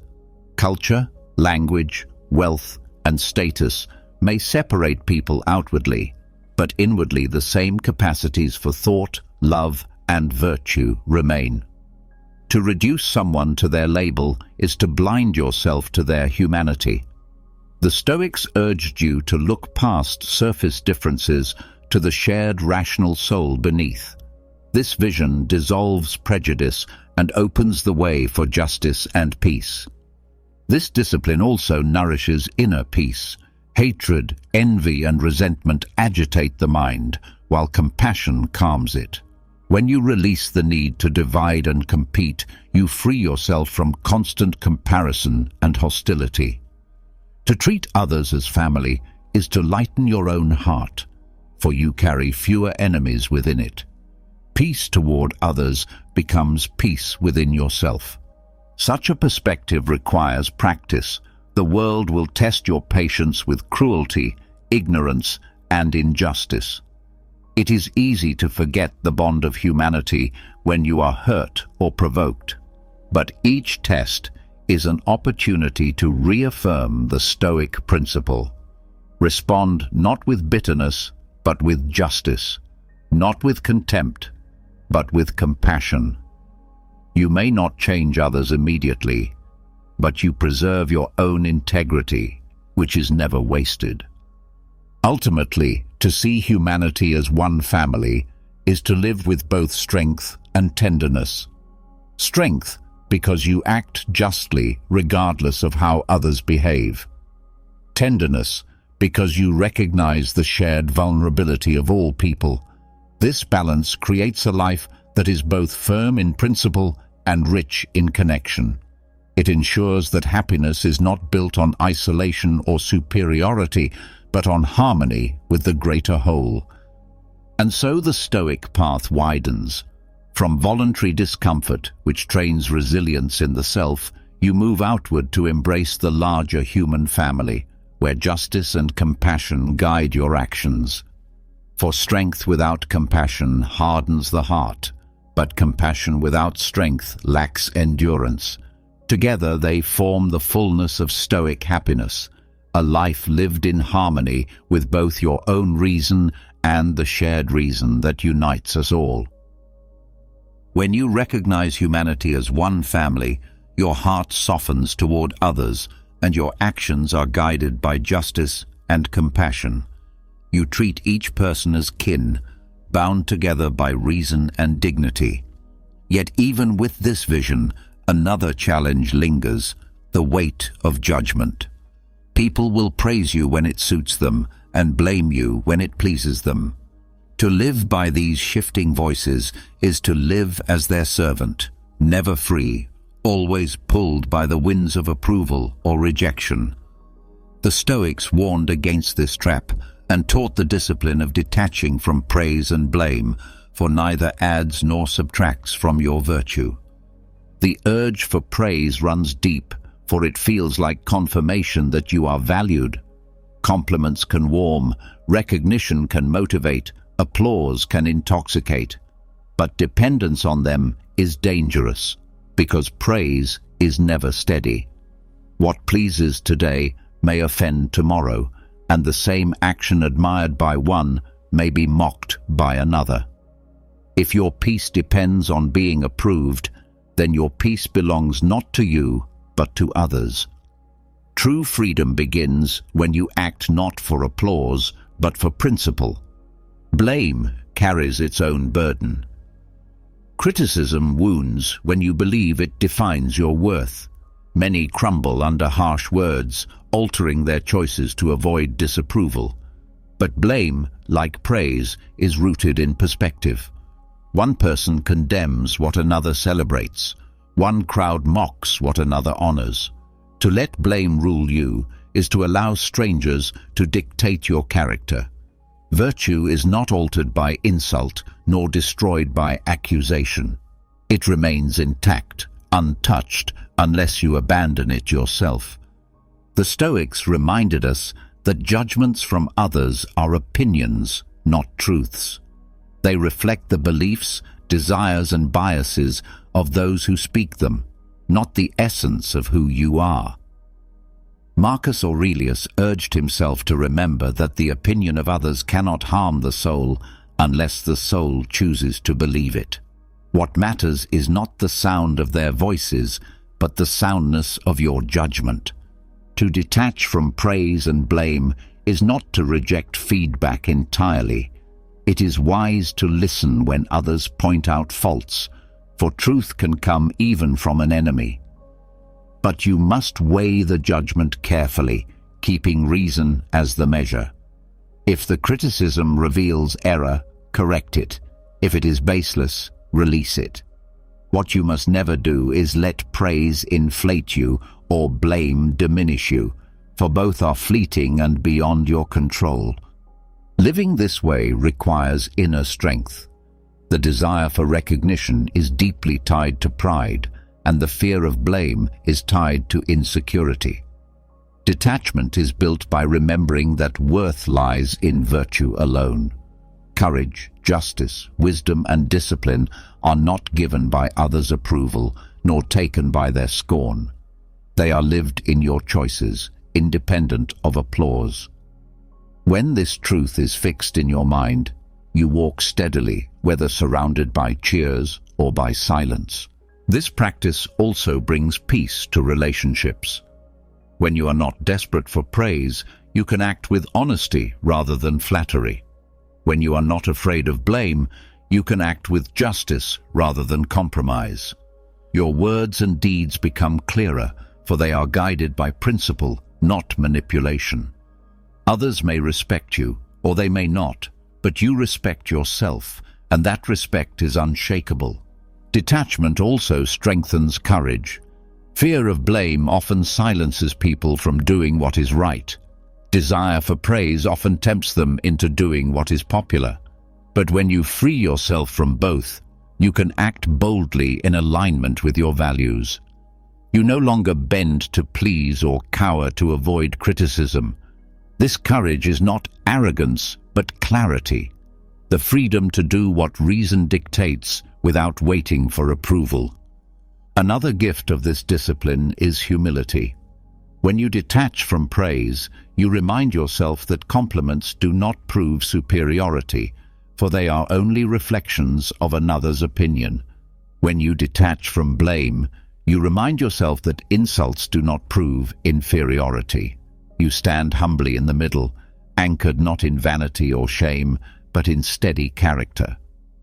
[SPEAKER 1] Culture, language, wealth, and status may separate people outwardly, but inwardly the same capacities for thought, love, and virtue remain. To reduce someone to their label is to blind yourself to their humanity. The Stoics urged you to look past surface differences to the shared rational soul beneath. This vision dissolves prejudice and opens the way for justice and peace. This discipline also nourishes inner peace. Hatred, envy, and resentment agitate the mind, while compassion calms it. When you release the need to divide and compete, you free yourself from constant comparison and hostility. To treat others as family is to lighten your own heart, for you carry fewer enemies within it. Peace toward others becomes peace within yourself. Such a perspective requires practice. The world will test your patience with cruelty, ignorance, and injustice. It is easy to forget the bond of humanity when you are hurt or provoked, but each test is an opportunity to reaffirm the Stoic principle. Respond not with bitterness, but with justice, not with contempt, but with compassion. You may not change others immediately, but you preserve your own integrity, which is never wasted. Ultimately, to see humanity as one family is to live with both strength and tenderness. Strength, because you act justly regardless of how others behave. Tenderness, because you recognize the shared vulnerability of all people. This balance creates a life that is both firm in principle and rich in connection. It ensures that happiness is not built on isolation or superiority, but on harmony with the greater whole. And so the Stoic path widens. From voluntary discomfort, which trains resilience in the self, you move outward to embrace the larger human family, where justice and compassion guide your actions. For strength without compassion hardens the heart, but compassion without strength lacks endurance. Together they form the fullness of Stoic happiness, a life lived in harmony with both your own reason and the shared reason that unites us all. When you recognize humanity as one family, your heart softens toward others, and your actions are guided by justice and compassion. You treat each person as kin, bound together by reason and dignity. Yet even with this vision, another challenge lingers: the weight of judgment. People will praise you when it suits them and blame you when it pleases them. To live by these shifting voices is to live as their servant, never free, always pulled by the winds of approval or rejection. The Stoics warned against this trap and taught the discipline of detaching from praise and blame, for neither adds nor subtracts from your virtue. The urge for praise runs deep, for it feels like confirmation that you are valued. Compliments can warm, recognition can motivate, applause can intoxicate, but dependence on them is dangerous, because praise is never steady. What pleases today may offend tomorrow, and the same action admired by one may be mocked by another. If your peace depends on being approved, then your peace belongs not to you, but to others. True freedom begins when you act not for applause, but for principle. Blame carries its own burden. Criticism wounds when you believe it defines your worth. Many crumble under harsh words, altering their choices to avoid disapproval. But blame, like praise, is rooted in perspective. One person condemns what another celebrates. One crowd mocks what another honors. To let blame rule you is to allow strangers to dictate your character. Virtue is not altered by insult nor destroyed by accusation. It remains intact, untouched, unless you abandon it yourself. The Stoics reminded us that judgments from others are opinions, not truths. They reflect the beliefs, desires, and biases of those who speak them, not the essence of who you are. Marcus Aurelius urged himself to remember that the opinion of others cannot harm the soul unless the soul chooses to believe it. What matters is not the sound of their voices, but the soundness of your judgment. To detach from praise and blame is not to reject feedback entirely. It is wise to listen when others point out faults, for truth can come even from an enemy. But you must weigh the judgment carefully, keeping reason as the measure. If the criticism reveals error, correct it. If it is baseless, release it. What you must never do is let praise inflate you or blame diminish you, for both are fleeting and beyond your control. Living this way requires inner strength. The desire for recognition is deeply tied to pride, and the fear of blame is tied to insecurity. Detachment is built by remembering that worth lies in virtue alone. Courage, justice, wisdom, and discipline are not given by others' approval, nor taken by their scorn. They are lived in your choices, independent of applause. When this truth is fixed in your mind, you walk steadily, whether surrounded by cheers or by silence. This practice also brings peace to relationships. When you are not desperate for praise, you can act with honesty rather than flattery. When you are not afraid of blame, you can act with justice rather than compromise. Your words and deeds become clearer, for they are guided by principle, not manipulation. Others may respect you, or they may not, but you respect yourself, and that respect is unshakable. Detachment also strengthens courage. Fear of blame often silences people from doing what is right. Desire for praise often tempts them into doing what is popular. But when you free yourself from both, you can act boldly in alignment with your values. You no longer bend to please or cower to avoid criticism. This courage is not arrogance, but clarity, the freedom to do what reason dictates without waiting for approval. Another gift of this discipline is humility. When you detach from praise, you remind yourself that compliments do not prove superiority, for they are only reflections of another's opinion. When you detach from blame, you remind yourself that insults do not prove inferiority. You stand humbly in the middle, anchored not in vanity or shame, but in steady character.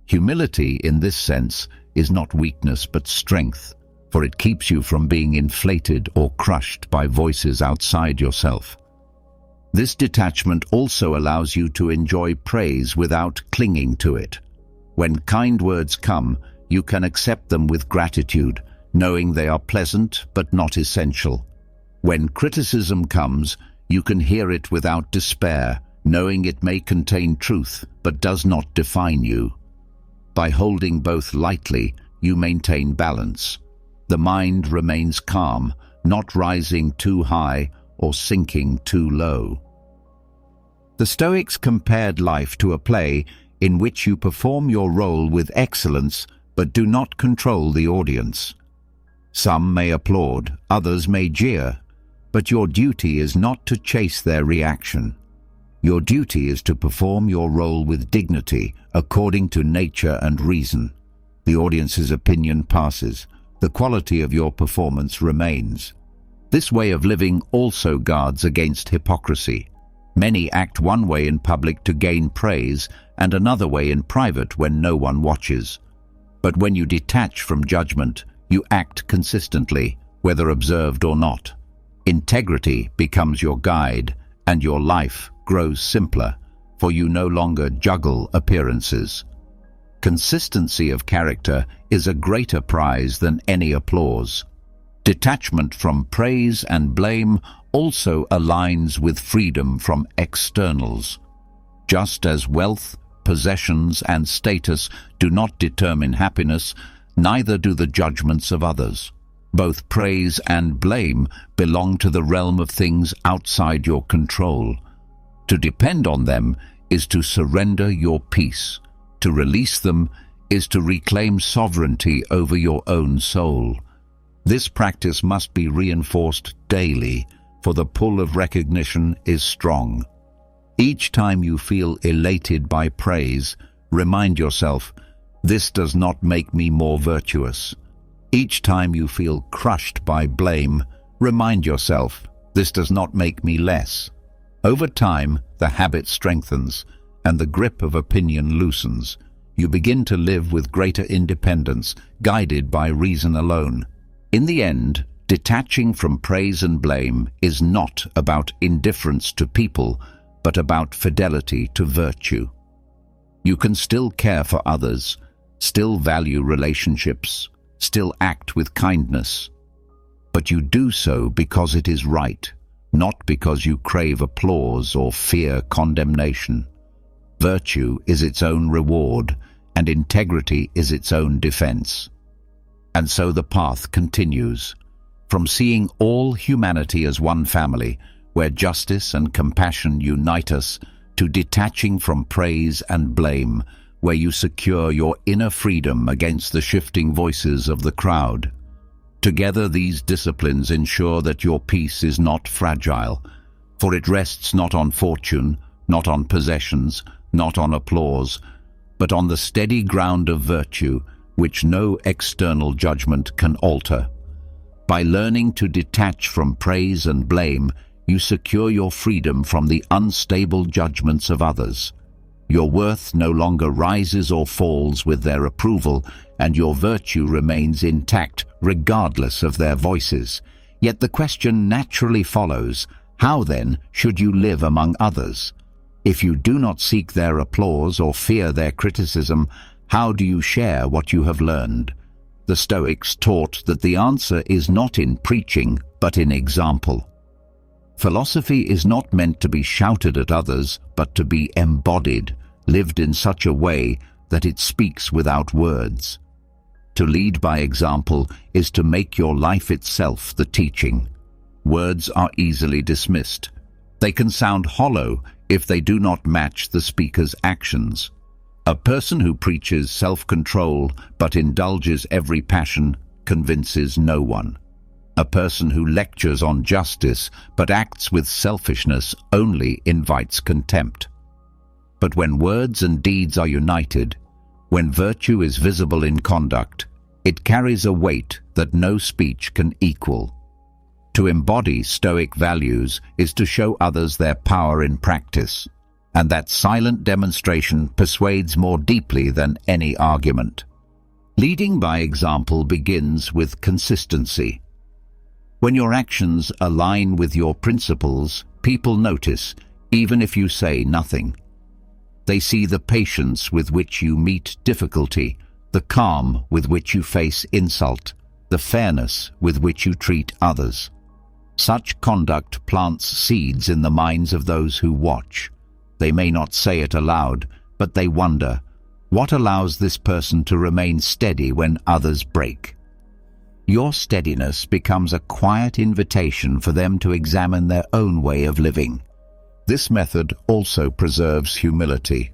[SPEAKER 1] Humility, in this sense, is not weakness but strength, for it keeps you from being inflated or crushed by voices outside yourself. This detachment also allows you to enjoy praise without clinging to it. When kind words come, you can accept them with gratitude, knowing they are pleasant but not essential. When criticism comes, you can hear it without despair, knowing it may contain truth but does not define you. By holding both lightly, you maintain balance. The mind remains calm, not rising too high or sinking too low. The Stoics compared life to a play in which you perform your role with excellence but do not control the audience. Some may applaud, others may jeer, but your duty is not to chase their reaction. Your duty is to perform your role with dignity, according to nature and reason. The audience's opinion passes. The quality of your performance remains. This way of living also guards against hypocrisy. Many act one way in public to gain praise and another way in private when no one watches. But when you detach from judgment, you act consistently, whether observed or not. Integrity becomes your guide, and your life grows simpler, for you no longer juggle appearances. Consistency of character is a greater prize than any applause. Detachment from praise and blame also aligns with freedom from externals. Just as wealth, possessions, and status do not determine happiness, neither do the judgments of others. Both praise and blame belong to the realm of things outside your control. To depend on them is to surrender your peace. To release them is to reclaim sovereignty over your own soul. This practice must be reinforced daily, for the pull of recognition is strong. Each time you feel elated by praise, remind yourself, this does not make me more virtuous. Each time you feel crushed by blame, remind yourself, this does not make me less. Over time, the habit strengthens, and the grip of opinion loosens. You begin to live with greater independence, guided by reason alone. In the end, detaching from praise and blame is not about indifference to people, but about fidelity to virtue. You can still care for others, still value relationships, still act with kindness. But you do so because it is right, not because you crave applause or fear condemnation. Virtue is its own reward, and integrity is its own defense. And so the path continues, from seeing all humanity as one family, where justice and compassion unite us, to detaching from praise and blame, where you secure your inner freedom against the shifting voices of the crowd. Together these disciplines ensure that your peace is not fragile, for it rests not on fortune, not on possessions, not on applause, but on the steady ground of virtue, which no external judgment can alter. By learning to detach from praise and blame, you secure your freedom from the unstable judgments of others. Your worth no longer rises or falls with their approval, and your virtue remains intact regardless of their voices. Yet the question naturally follows, how then should you live among others? If you do not seek their applause or fear their criticism, how do you share what you have learned? The Stoics taught that the answer is not in preaching, but in example. Philosophy is not meant to be shouted at others, but to be embodied, lived in such a way that it speaks without words. To lead by example is to make your life itself the teaching. Words are easily dismissed. They can sound hollow if they do not match the speaker's actions. A person who preaches self-control but indulges every passion convinces no one. A person who lectures on justice but acts with selfishness only invites contempt. But when words and deeds are united, when virtue is visible in conduct, it carries a weight that no speech can equal. To embody Stoic values is to show others their power in practice, and that silent demonstration persuades more deeply than any argument. Leading by example begins with consistency. When your actions align with your principles, people notice, even if you say nothing. They see the patience with which you meet difficulty, the calm with which you face insult, the fairness with which you treat others. Such conduct plants seeds in the minds of those who watch. They may not say it aloud, but they wonder, what allows this person to remain steady when others break? Your steadiness becomes a quiet invitation for them to examine their own way of living. This method also preserves humility.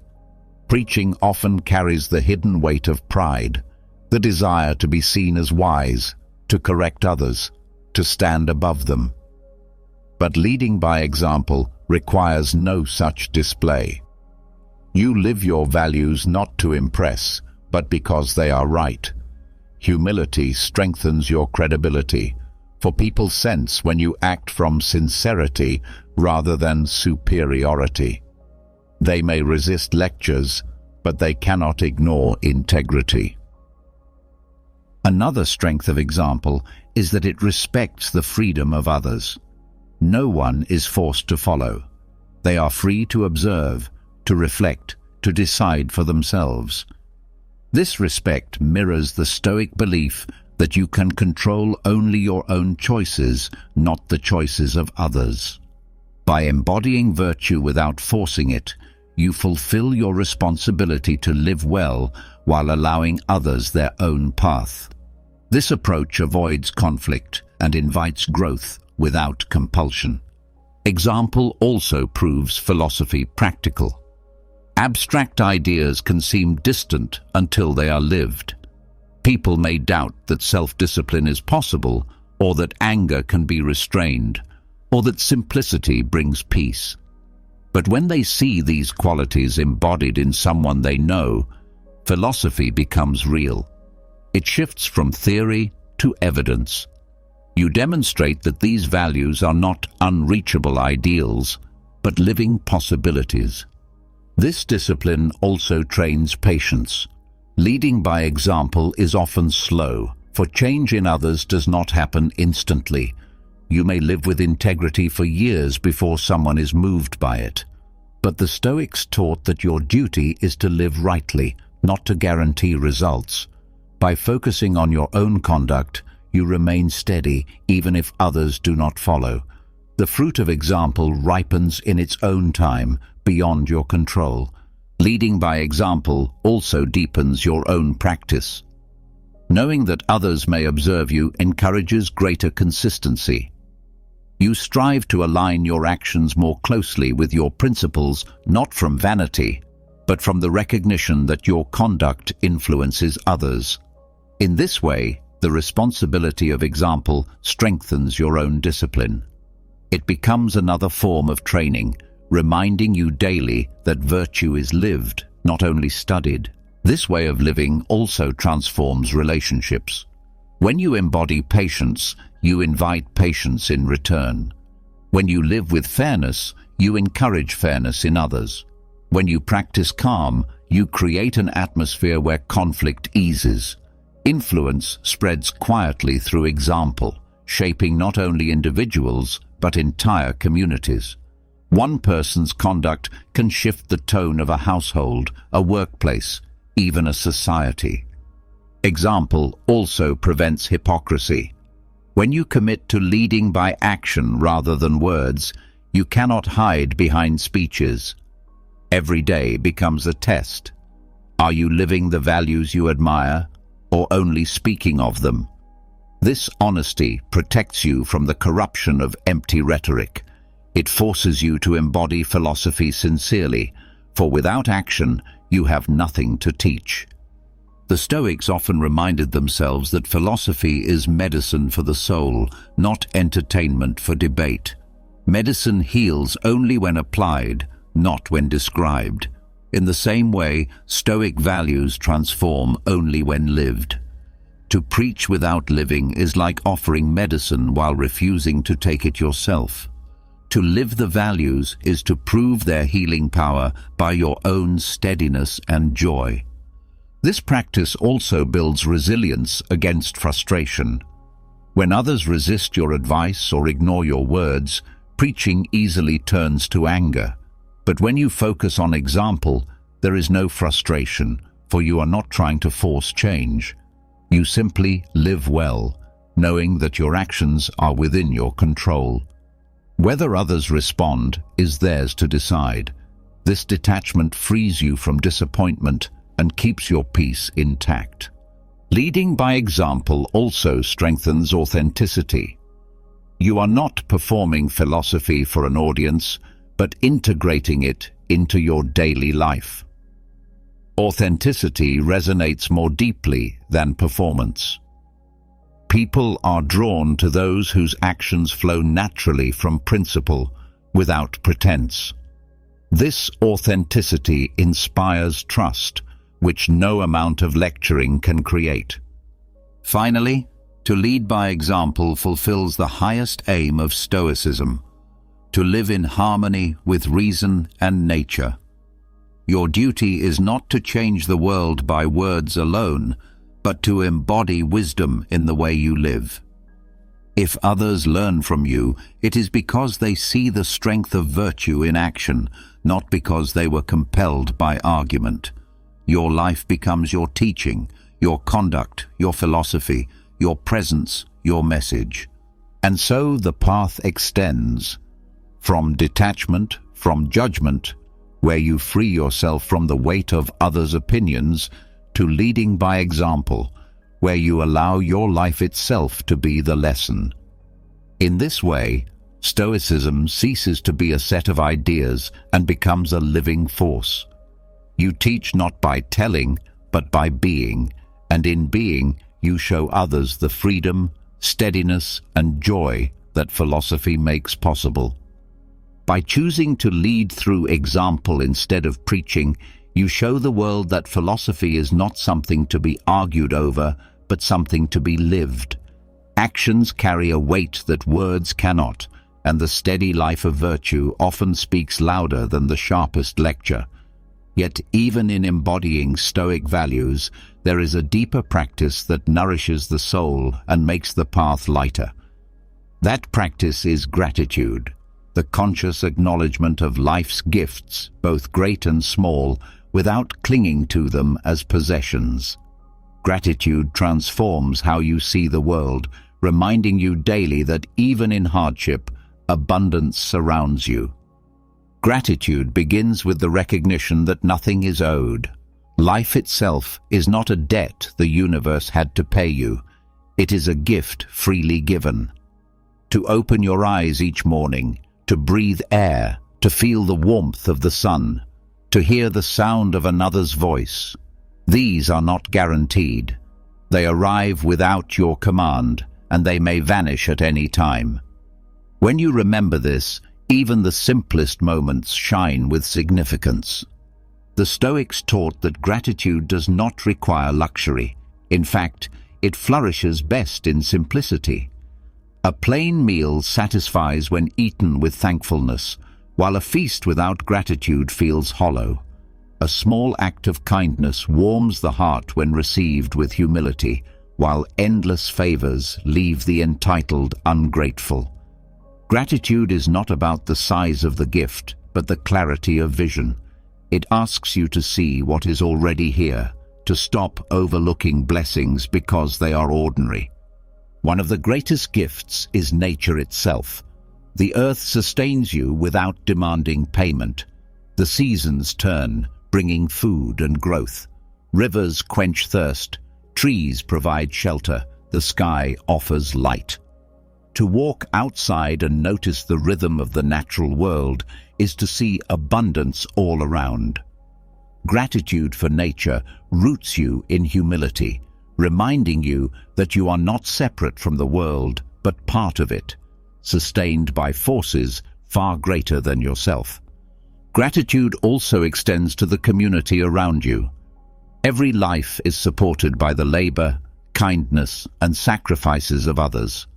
[SPEAKER 1] Preaching often carries the hidden weight of pride, the desire to be seen as wise, to correct others, to stand above them. But leading by example requires no such display. You live your values not to impress, but because they are right. Humility strengthens your credibility, for people sense when you act from sincerity rather than superiority. They may resist lectures, but they cannot ignore integrity. Another strength of example is that it respects the freedom of others. No one is forced to follow. They are free to observe, to reflect, to decide for themselves. This respect mirrors the Stoic belief that you can control only your own choices, not the choices of others. By embodying virtue without forcing it, you fulfill your responsibility to live well while allowing others their own path. This approach avoids conflict and invites growth without compulsion. Example also proves philosophy practical. Abstract ideas can seem distant until they are lived. People may doubt that self-discipline is possible, or that anger can be restrained, or that simplicity brings peace. But when they see these qualities embodied in someone they know, philosophy becomes real. It shifts from theory to evidence. You demonstrate that these values are not unreachable ideals, but living possibilities. This discipline also trains patience. Leading by example is often slow, for change in others does not happen instantly. You may live with integrity for years before someone is moved by it. But the Stoics taught that your duty is to live rightly, not to guarantee results. By focusing on your own conduct, you remain steady even if others do not follow. The fruit of example ripens in its own time, beyond your control. Leading by example also deepens your own practice. Knowing that others may observe you encourages greater consistency. You strive to align your actions more closely with your principles, not from vanity, but from the recognition that your conduct influences others. In this way, the responsibility of example strengthens your own discipline. It becomes another form of training, reminding you daily that virtue is lived, not only studied. This way of living also transforms relationships. When you embody patience, you invite patience in return. When you live with fairness, you encourage fairness in others. When you practice calm, you create an atmosphere where conflict eases. Influence spreads quietly through example, shaping not only individuals, but entire communities. One person's conduct can shift the tone of a household, a workplace, even a society. Example also prevents hypocrisy. When you commit to leading by action rather than words, you cannot hide behind speeches. Every day becomes a test. Are you living the values you admire, or only speaking of them? This honesty protects you from the corruption of empty rhetoric. It forces you to embody philosophy sincerely, for without action, you have nothing to teach. The Stoics often reminded themselves that philosophy is medicine for the soul, not entertainment for debate. Medicine heals only when applied, not when described. In the same way, Stoic values transform only when lived. To preach without living is like offering medicine while refusing to take it yourself. To live the values is to prove their healing power by your own steadiness and joy. This practice also builds resilience against frustration. When others resist your advice or ignore your words, preaching easily turns to anger. But when you focus on example, there is no frustration, for you are not trying to force change. You simply live well, knowing that your actions are within your control. Whether others respond is theirs to decide. This detachment frees you from disappointment and keeps your peace intact. Leading by example also strengthens authenticity. You are not performing philosophy for an audience, but integrating it into your daily life. Authenticity resonates more deeply than performance. People are drawn to those whose actions flow naturally from principle, without pretense. This authenticity inspires trust, which no amount of lecturing can create. Finally, to lead by example fulfills the highest aim of Stoicism: to live in harmony with reason and nature. Your duty is not to change the world by words alone, but to embody wisdom in the way you live. If others learn from you, it is because they see the strength of virtue in action, not because they were compelled by argument. Your life becomes your teaching, your conduct, your philosophy, your presence, your message. And so the path extends from detachment, from judgment, where you free yourself from the weight of others' opinions, to leading by example, where you allow your life itself to be the lesson. In this way, Stoicism ceases to be a set of ideas and becomes a living force. You teach not by telling, but by being, and in being you show others the freedom, steadiness, and joy that philosophy makes possible. By choosing to lead through example instead of preaching, you show the world that philosophy is not something to be argued over, but something to be lived. Actions carry a weight that words cannot, and the steady life of virtue often speaks louder than the sharpest lecture. Yet even in embodying Stoic values, there is a deeper practice that nourishes the soul and makes the path lighter. That practice is gratitude, the conscious acknowledgement of life's gifts, both great and small, without clinging to them as possessions. Gratitude transforms how you see the world, reminding you daily that even in hardship, abundance surrounds you. Gratitude begins with the recognition that nothing is owed. Life itself is not a debt the universe had to pay you. It is a gift freely given. To open your eyes each morning, to breathe air, to feel the warmth of the sun, to hear the sound of another's voice. These are not guaranteed. They arrive without your command, and they may vanish at any time. When you remember this, Even the simplest moments shine with significance. The Stoics taught that gratitude does not require luxury. In fact, it flourishes best in simplicity. A plain meal satisfies when eaten with thankfulness, while a feast without gratitude feels hollow. A small act of kindness warms the heart when received with humility, while endless favors leave the entitled ungrateful. Gratitude is not about the size of the gift, but the clarity of vision. It asks you to see what is already here, to stop overlooking blessings because they are ordinary. One of the greatest gifts is nature itself. The earth sustains you without demanding payment. The seasons turn, bringing food and growth. Rivers quench thirst. Trees provide shelter. The sky offers light. To walk outside and notice the rhythm of the natural world is to see abundance all around. Gratitude for nature roots you in humility, reminding you that you are not separate from the world, but part of it, sustained by forces far greater than yourself. Gratitude also extends to the community around you. Every life is supported by the labor, kindness, and sacrifices of others.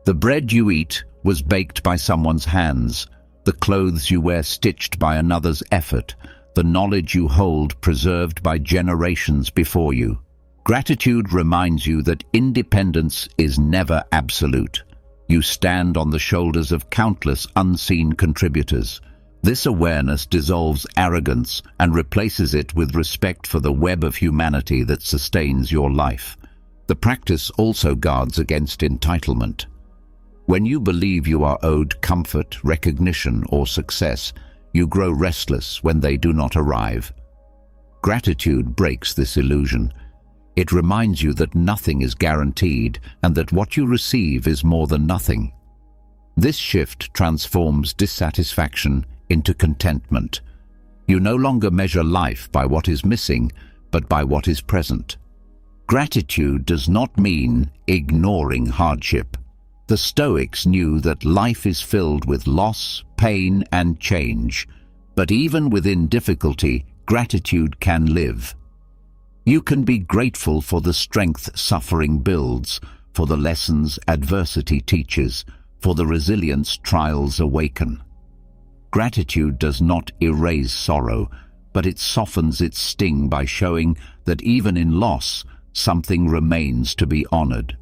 [SPEAKER 1] The bread you eat was baked by someone's hands, the clothes you wear stitched by another's effort, the knowledge you hold preserved by generations before you. Gratitude reminds you that independence is never absolute. You stand on the shoulders of countless unseen contributors. This awareness dissolves arrogance and replaces it with respect for the web of humanity that sustains your life. The practice also guards against entitlement. When you believe you are owed comfort, recognition, or success, you grow restless when they do not arrive. Gratitude breaks this illusion. It reminds you that nothing is guaranteed and that what you receive is more than nothing. This shift transforms dissatisfaction into contentment. You no longer measure life by what is missing, but by what is present. Gratitude does not mean ignoring hardship. The Stoics knew that life is filled with loss, pain, and change, but even within difficulty, gratitude can live. You can be grateful for the strength suffering builds, for the lessons adversity teaches, for the resilience trials awaken. Gratitude does not erase sorrow, but it softens its sting by showing that even in loss, something remains to be honored.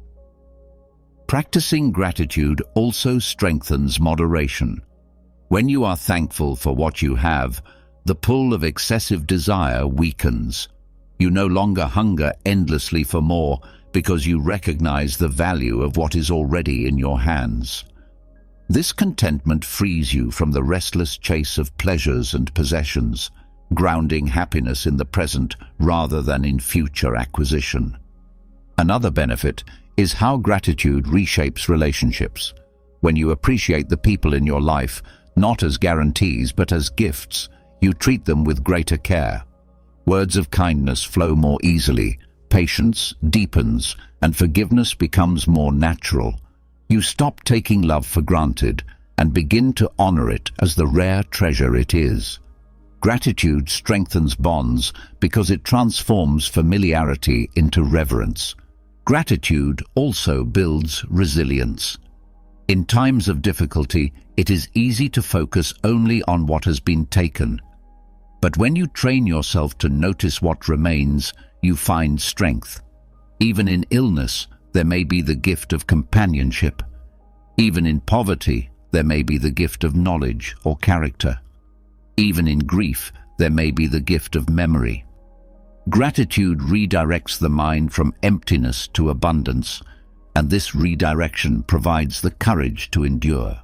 [SPEAKER 1] Practicing gratitude also strengthens moderation. When you are thankful for what you have, the pull of excessive desire weakens. You no longer hunger endlessly for more because you recognize the value of what is already in your hands. This contentment frees you from the restless chase of pleasures and possessions, grounding happiness in the present rather than in future acquisition. Another benefit is how gratitude reshapes relationships. When you appreciate the people in your life, not as guarantees but as gifts, you treat them with greater care. Words of kindness flow more easily, patience deepens, and forgiveness becomes more natural. You stop taking love for granted and begin to honor it as the rare treasure it is. Gratitude strengthens bonds because it transforms familiarity into reverence. Gratitude also builds resilience. In times of difficulty, it is easy to focus only on what has been taken. But when you train yourself to notice what remains, you find strength. Even in illness, there may be the gift of companionship. Even in poverty, there may be the gift of knowledge or character. Even in grief, there may be the gift of memory. Gratitude redirects the mind from emptiness to abundance, and this redirection provides the courage to endure.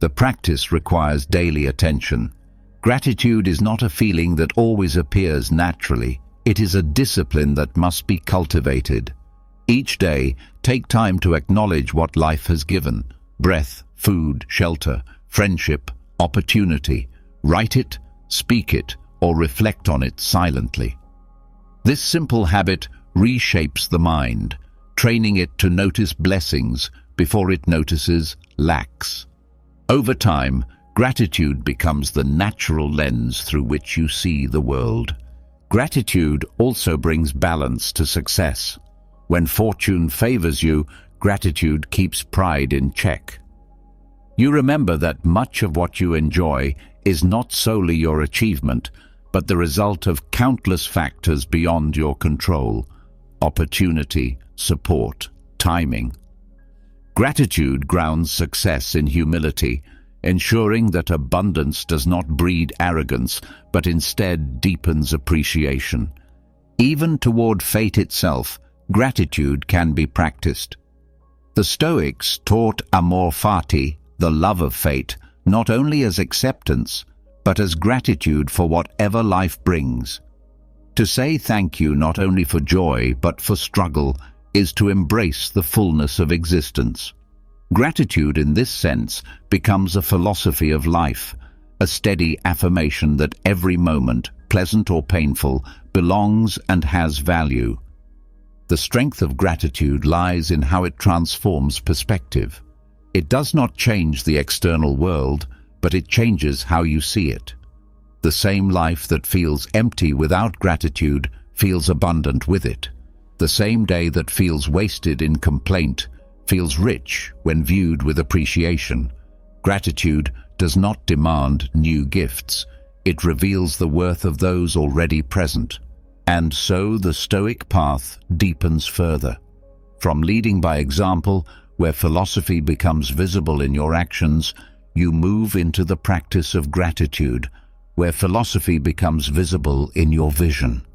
[SPEAKER 1] The practice requires daily attention. Gratitude is not a feeling that always appears naturally. It is a discipline that must be cultivated. Each day, take time to acknowledge what life has given: breath, food, shelter, friendship, opportunity. Write it, speak it, or reflect on it silently. This simple habit reshapes the mind, training it to notice blessings before it notices lacks. Over time, gratitude becomes the natural lens through which you see the world. Gratitude also brings balance to success. When fortune favors you, gratitude keeps pride in check. You remember that much of what you enjoy is not solely your achievement, but the result of countless factors beyond your control: opportunity, support, timing. Gratitude grounds success in humility, ensuring that abundance does not breed arrogance, but instead deepens appreciation. Even toward fate itself, gratitude can be practiced. The Stoics taught amor fati, the love of fate, not only as acceptance, but as gratitude for whatever life brings. To say thank you not only for joy, but for struggle, is to embrace the fullness of existence. Gratitude in this sense becomes a philosophy of life, a steady affirmation that every moment, pleasant or painful, belongs and has value. The strength of gratitude lies in how it transforms perspective. It does not change the external world, but it changes how you see it. The same life that feels empty without gratitude feels abundant with it. The same day that feels wasted in complaint feels rich when viewed with appreciation. Gratitude does not demand new gifts. It reveals the worth of those already present. And so the Stoic path deepens further. From leading by example, where philosophy becomes visible in your actions, you move into the practice of gratitude, where philosophy becomes visible in your vision.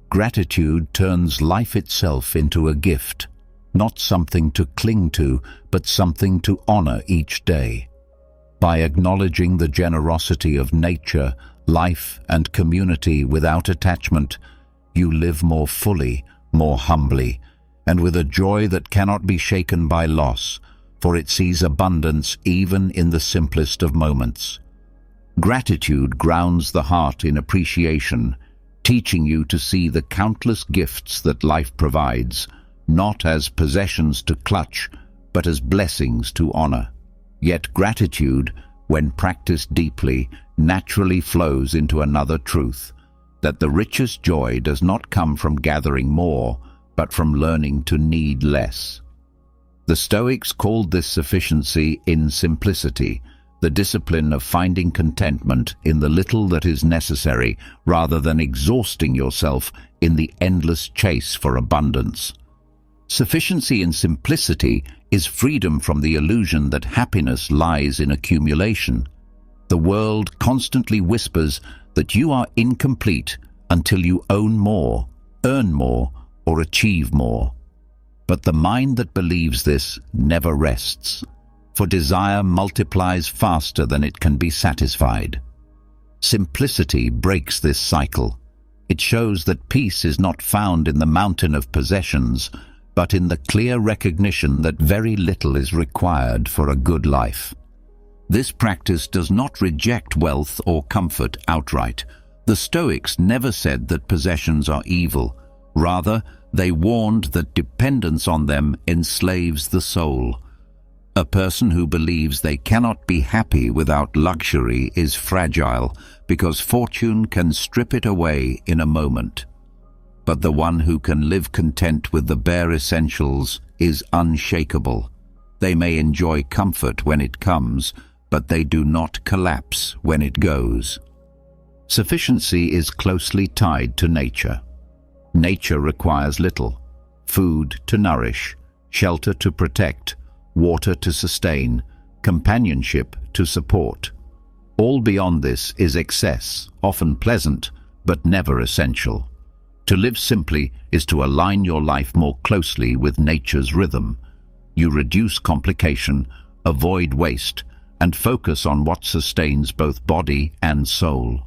[SPEAKER 1] Gratitude turns life itself into a gift, not something to cling to, but something to honor each day. By acknowledging the generosity of nature, life, and community without attachment, you live more fully, more humbly, and with a joy that cannot be shaken by loss, for it sees abundance even in the simplest of moments. Gratitude grounds the heart in appreciation, teaching you to see the countless gifts that life provides, not as possessions to clutch, but as blessings to honor. Yet gratitude, when practiced deeply, naturally flows into another truth, that the richest joy does not come from gathering more, but from learning to need less. The Stoics called this sufficiency in simplicity, the discipline of finding contentment in the little that is necessary, rather than exhausting yourself in the endless chase for abundance. Sufficiency in simplicity is freedom from the illusion that happiness lies in accumulation. The world constantly whispers that you are incomplete until you own more, earn more, or achieve more. But the mind that believes this never rests, for desire multiplies faster than it can be satisfied. Simplicity breaks this cycle. It shows that peace is not found in the mountain of possessions, but in the clear recognition that very little is required for a good life. This practice does not reject wealth or comfort outright. The Stoics never said that possessions are evil. Rather, they warned that dependence on them enslaves the soul. A person who believes they cannot be happy without luxury is fragile, because fortune can strip it away in a moment. But the one who can live content with the bare essentials is unshakable. They may enjoy comfort when it comes, but they do not collapse when it goes. Sufficiency is closely tied to nature. Nature requires little: food to nourish, shelter to protect, water to sustain, companionship to support. All beyond this is excess, often pleasant, but never essential. To live simply is to align your life more closely with nature's rhythm. You reduce complication, avoid waste, and focus on what sustains both body and soul.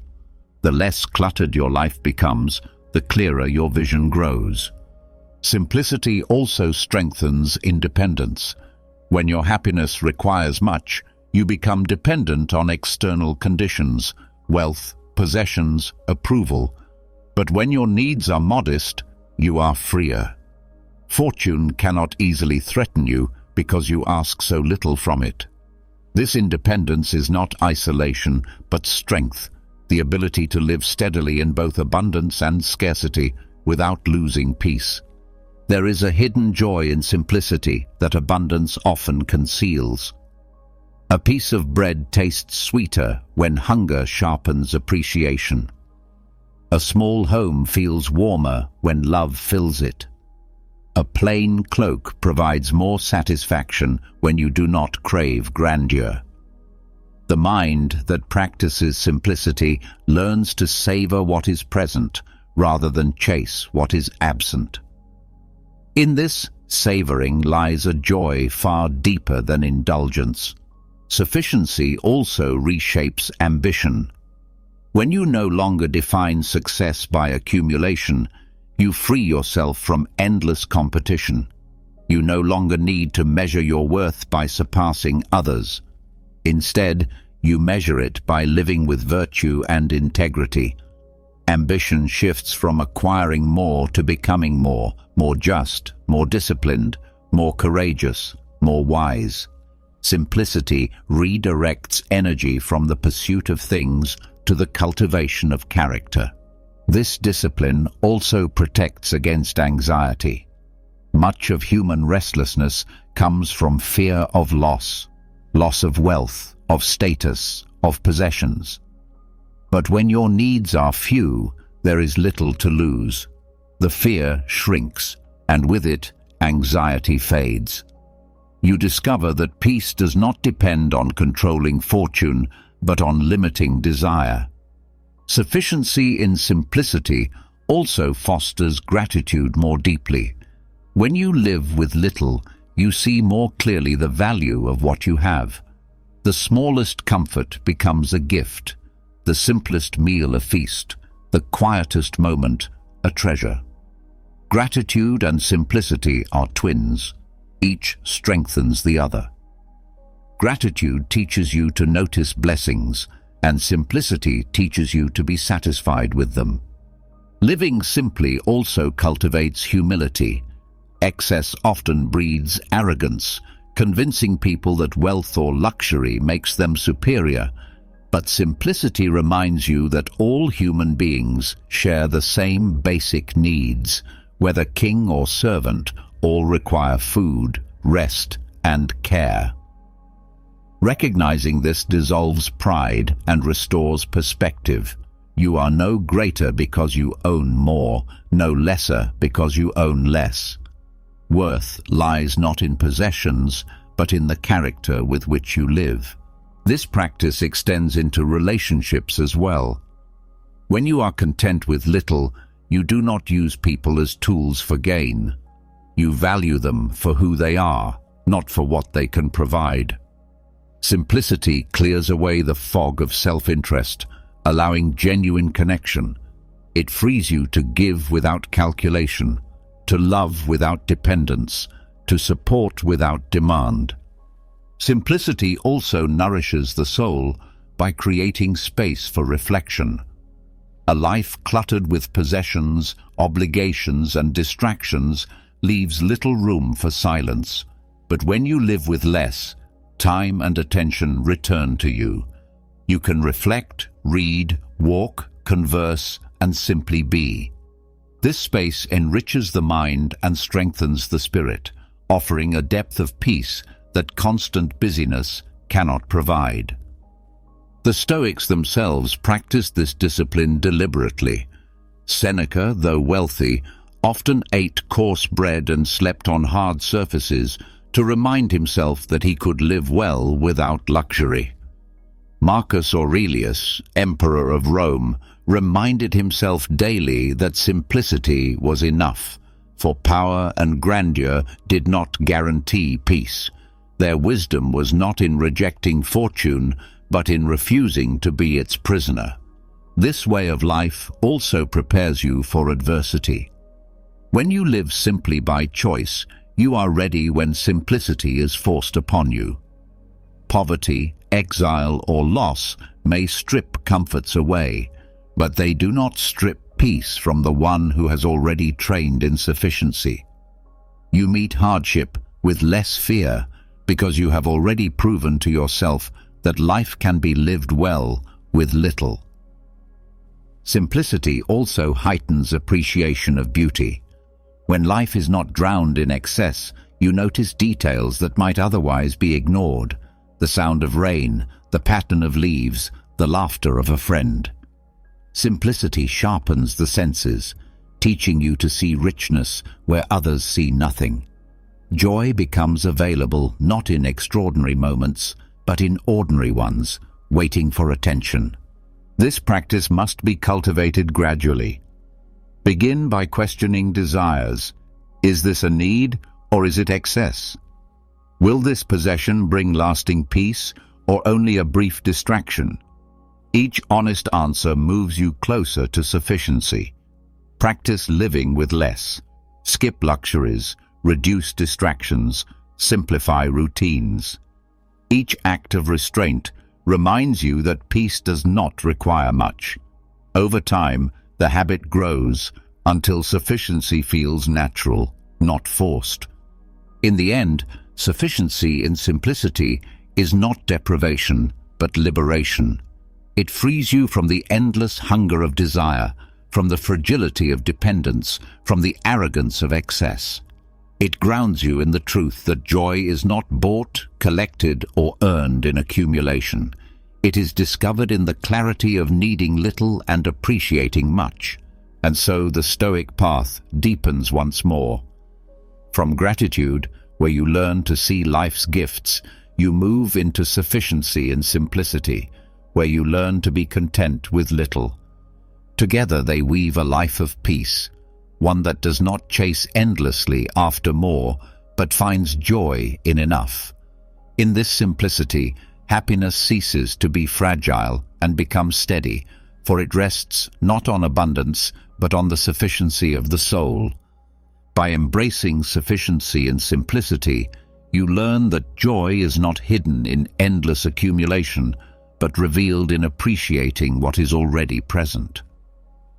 [SPEAKER 1] The less cluttered your life becomes, the clearer your vision grows. Simplicity also strengthens independence. When your happiness requires much, you become dependent on external conditions, wealth, possessions, approval. But when your needs are modest, you are freer. Fortune cannot easily threaten you because you ask so little from it. This independence is not isolation, but strength, the ability to live steadily in both abundance and scarcity without losing peace. There is a hidden joy in simplicity that abundance often conceals. A piece of bread tastes sweeter when hunger sharpens appreciation. A small home feels warmer when love fills it. A plain cloak provides more satisfaction when you do not crave grandeur. The mind that practices simplicity learns to savor what is present rather than chase what is absent. In this savoring lies a joy far deeper than indulgence. Sufficiency also reshapes ambition. When you no longer define success by accumulation, you free yourself from endless competition. You no longer need to measure your worth by surpassing others. Instead, you measure it by living with virtue and integrity. Ambition shifts from acquiring more to becoming more just, more disciplined, more courageous, more wise. Simplicity redirects energy from the pursuit of things to the cultivation of character. This discipline also protects against anxiety. Much of human restlessness comes from fear of loss of wealth, of status, of possessions. But when your needs are few, there is little to lose. The fear shrinks, and with it, anxiety fades. You discover that peace does not depend on controlling fortune, but on limiting desire. Sufficiency in simplicity also fosters gratitude more deeply. When you live with little, you see more clearly the value of what you have. The smallest comfort becomes a gift, the simplest meal a feast, the quietest moment a treasure. Gratitude and simplicity are twins. Each strengthens the other. Gratitude teaches you to notice blessings, and simplicity teaches you to be satisfied with them. Living simply also cultivates humility. Excess often breeds arrogance, convincing people that wealth or luxury makes them superior. But simplicity reminds you that all human beings share the same basic needs. Whether king or servant, all require food, rest, and care. Recognizing this dissolves pride and restores perspective. You are no greater because you own more, no lesser because you own less. Worth lies not in possessions, but in the character with which you live. This practice extends into relationships as well. When you are content with little, you do not use people as tools for gain. You value them for who they are, not for what they can provide. Simplicity clears away the fog of self-interest, allowing genuine connection. It frees you to give without calculation, to love without dependence, to support without demand. Simplicity also nourishes the soul by creating space for reflection. A life cluttered with possessions, obligations, and distractions leaves little room for silence. But when you live with less, time and attention return to you. You can reflect, read, walk, converse, and simply be. This space enriches the mind and strengthens the spirit, offering a depth of peace that constant busyness cannot provide. The Stoics themselves practiced this discipline deliberately. Seneca, though wealthy, often ate coarse bread and slept on hard surfaces to remind himself that he could live well without luxury. Marcus Aurelius, Emperor of Rome, reminded himself daily that simplicity was enough, for power and grandeur did not guarantee peace. Their wisdom was not in rejecting fortune, but in refusing to be its prisoner. This way of life also prepares you for adversity. When you live simply by choice, you are ready when simplicity is forced upon you. Poverty, exile, or loss may strip comforts away, but they do not strip peace from the one who has already trained in sufficiency. You meet hardship with less fear, because you have already proven to yourself that life can be lived well with little. Simplicity also heightens appreciation of beauty. When life is not drowned in excess, you notice details that might otherwise be ignored: the sound of rain, the pattern of leaves, the laughter of a friend. Simplicity sharpens the senses, teaching you to see richness where others see nothing. Joy becomes available not in extraordinary moments, but in ordinary ones, waiting for attention. This practice must be cultivated gradually. Begin by questioning desires. Is this a need, or is it excess? Will this possession bring lasting peace, or only a brief distraction? Each honest answer moves you closer to sufficiency. Practice living with less. Skip luxuries, reduce distractions, simplify routines. Each act of restraint reminds you that peace does not require much. Over time, the habit grows until sufficiency feels natural, not forced. In the end, sufficiency in simplicity is not deprivation, but liberation. It frees you from the endless hunger of desire, from the fragility of dependence, from the arrogance of excess. It grounds you in the truth that joy is not bought, collected, or earned in accumulation. It is discovered in the clarity of needing little and appreciating much. And so the Stoic path deepens once more. From gratitude, where you learn to see life's gifts, you move into sufficiency and simplicity, where you learn to be content with little. Together they weave a life of peace, one that does not chase endlessly after more, but finds joy in enough. In this simplicity, happiness ceases to be fragile and becomes steady, for it rests not on abundance, but on the sufficiency of the soul. By embracing sufficiency and simplicity, you learn that joy is not hidden in endless accumulation, but revealed in appreciating what is already present.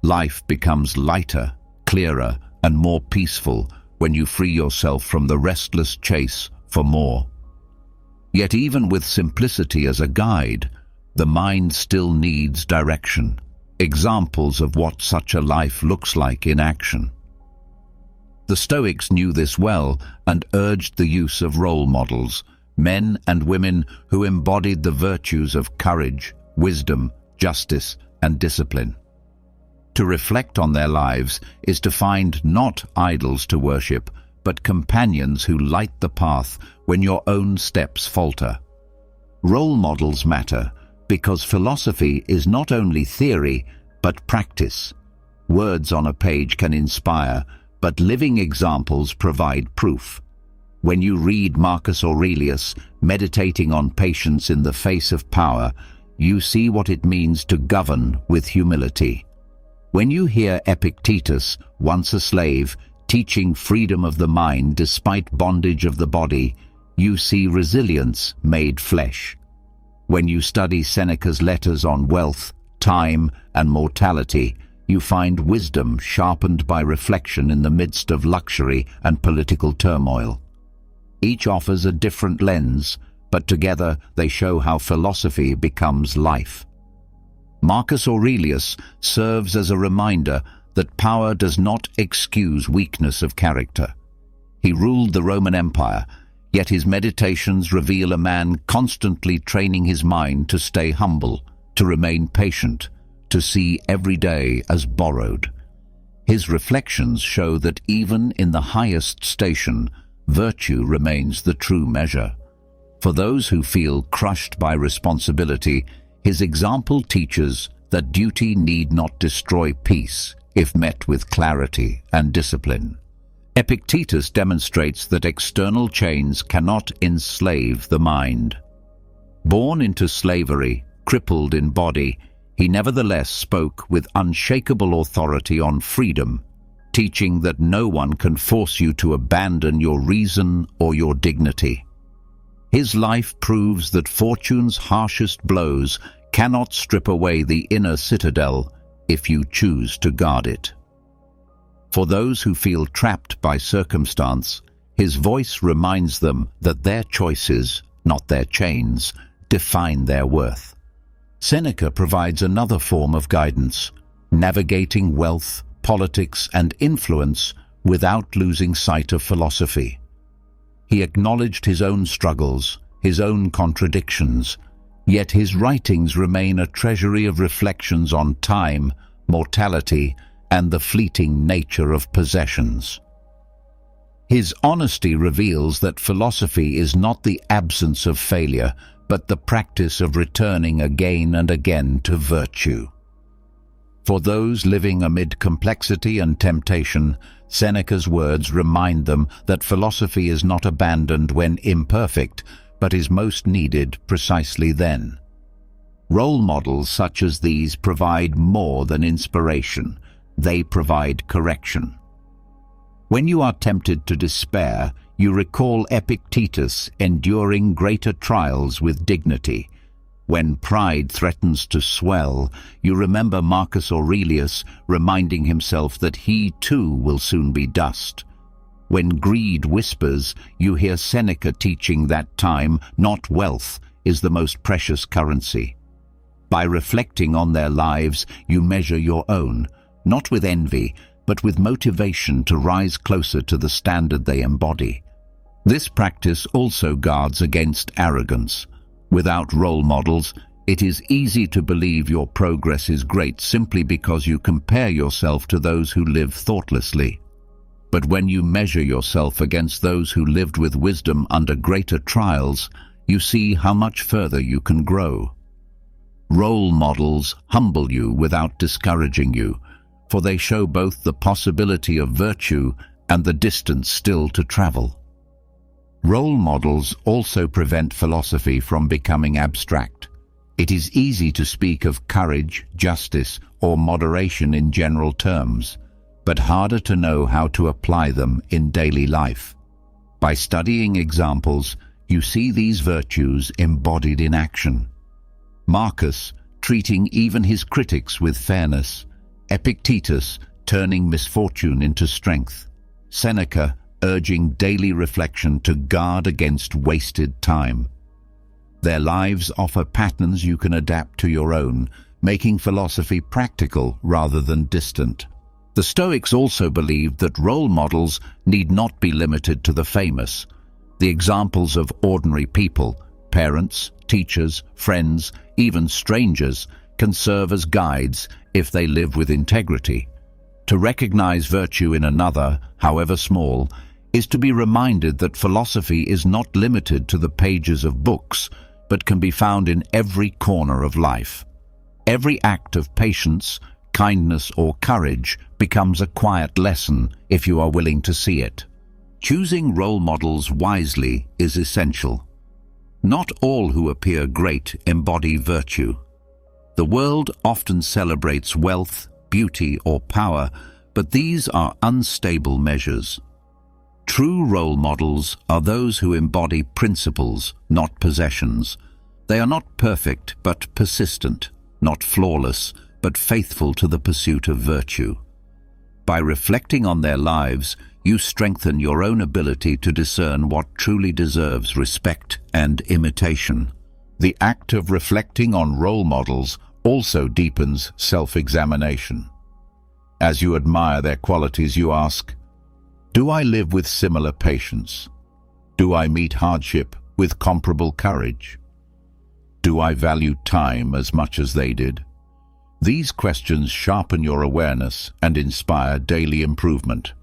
[SPEAKER 1] Life becomes lighter, clearer, and more peaceful when you free yourself from the restless chase for more. Yet even with simplicity as a guide, the mind still needs direction, examples of what such a life looks like in action. The Stoics knew this well and urged the use of role models, men and women who embodied the virtues of courage, wisdom, justice, and discipline. To reflect on their lives is to find not idols to worship, but companions who light the path when your own steps falter. Role models matter because philosophy is not only theory, but practice. Words on a page can inspire, but living examples provide proof. When you read Marcus Aurelius meditating on patience in the face of power, you see what it means to govern with humility. When you hear Epictetus, once a slave, teaching freedom of the mind despite bondage of the body, you see resilience made flesh. When you study Seneca's letters on wealth, time, and mortality, you find wisdom sharpened by reflection in the midst of luxury and political turmoil. Each offers a different lens, but together they show how philosophy becomes life. Marcus Aurelius serves as a reminder that power does not excuse weakness of character. He ruled the Roman Empire, yet his meditations reveal a man constantly training his mind to stay humble, to remain patient, to see every day as borrowed. His reflections show that even in the highest station, virtue remains the true measure. For those who feel crushed by responsibility, his example teaches that duty need not destroy peace if met with clarity and discipline. Epictetus demonstrates that external chains cannot enslave the mind. Born into slavery, crippled in body, he nevertheless spoke with unshakable authority on freedom, teaching that no one can force you to abandon your reason or your dignity. His life proves that fortune's harshest blows cannot strip away the inner citadel if you choose to guard it. For those who feel trapped by circumstance, His voice reminds them that their choices, not their chains, define their worth. Seneca provides another form of guidance, navigating wealth, politics, and influence without losing sight of philosophy. He acknowledged his own struggles, his own contradictions, yet his writings remain a treasury of reflections on time, mortality, and the fleeting nature of possessions. His honesty reveals that philosophy is not the absence of failure, but the practice of returning again and again to virtue. For those living amid complexity and temptation, Seneca's words remind them that philosophy is not abandoned when imperfect, but is most needed precisely then. Role models such as these provide more than inspiration. They provide correction. When you are tempted to despair, you recall Epictetus enduring greater trials with dignity. When pride threatens to swell, you remember Marcus Aurelius reminding himself that he too will soon be dust. When greed whispers, you hear Seneca teaching that time, not wealth, is the most precious currency. By reflecting on their lives, you measure your own, not with envy, but with motivation to rise closer to the standard they embody. This practice also guards against arrogance. Without role models, it is easy to believe your progress is great simply because you compare yourself to those who live thoughtlessly. But when you measure yourself against those who lived with wisdom under greater trials, you see how much further you can grow. Role models humble you without discouraging you, for they show both the possibility of virtue and the distance still to travel. Role models also prevent philosophy from becoming abstract. It is easy to speak of courage, justice, or moderation in general terms, but harder to know how to apply them in daily life. By studying examples, you see these virtues embodied in action. Marcus, treating even his critics with fairness. Epictetus, turning misfortune into strength. Seneca, urging daily reflection to guard against wasted time. Their lives offer patterns you can adapt to your own, making philosophy practical rather than distant. The Stoics also believed that role models need not be limited to the famous. The examples of ordinary people, parents, teachers, friends, even strangers, can serve as guides if they live with integrity. To recognize virtue in another, however small, is to be reminded that philosophy is not limited to the pages of books, but can be found in every corner of life. Every act of patience, kindness, or courage becomes a quiet lesson if you are willing to see it. Choosing role models wisely is essential. Not all who appear great embody virtue. The world often celebrates wealth, beauty, or power, but these are unstable measures. True role models are those who embody principles, not possessions. They are not perfect, but persistent, not flawless, but faithful to the pursuit of virtue. By reflecting on their lives, you strengthen your own ability to discern what truly deserves respect and imitation. The act of reflecting on role models also deepens self-examination. As you admire their qualities, you ask, do I live with similar patience? Do I meet hardship with comparable courage? Do I value time as much as they did? These questions sharpen your awareness and inspire daily improvement.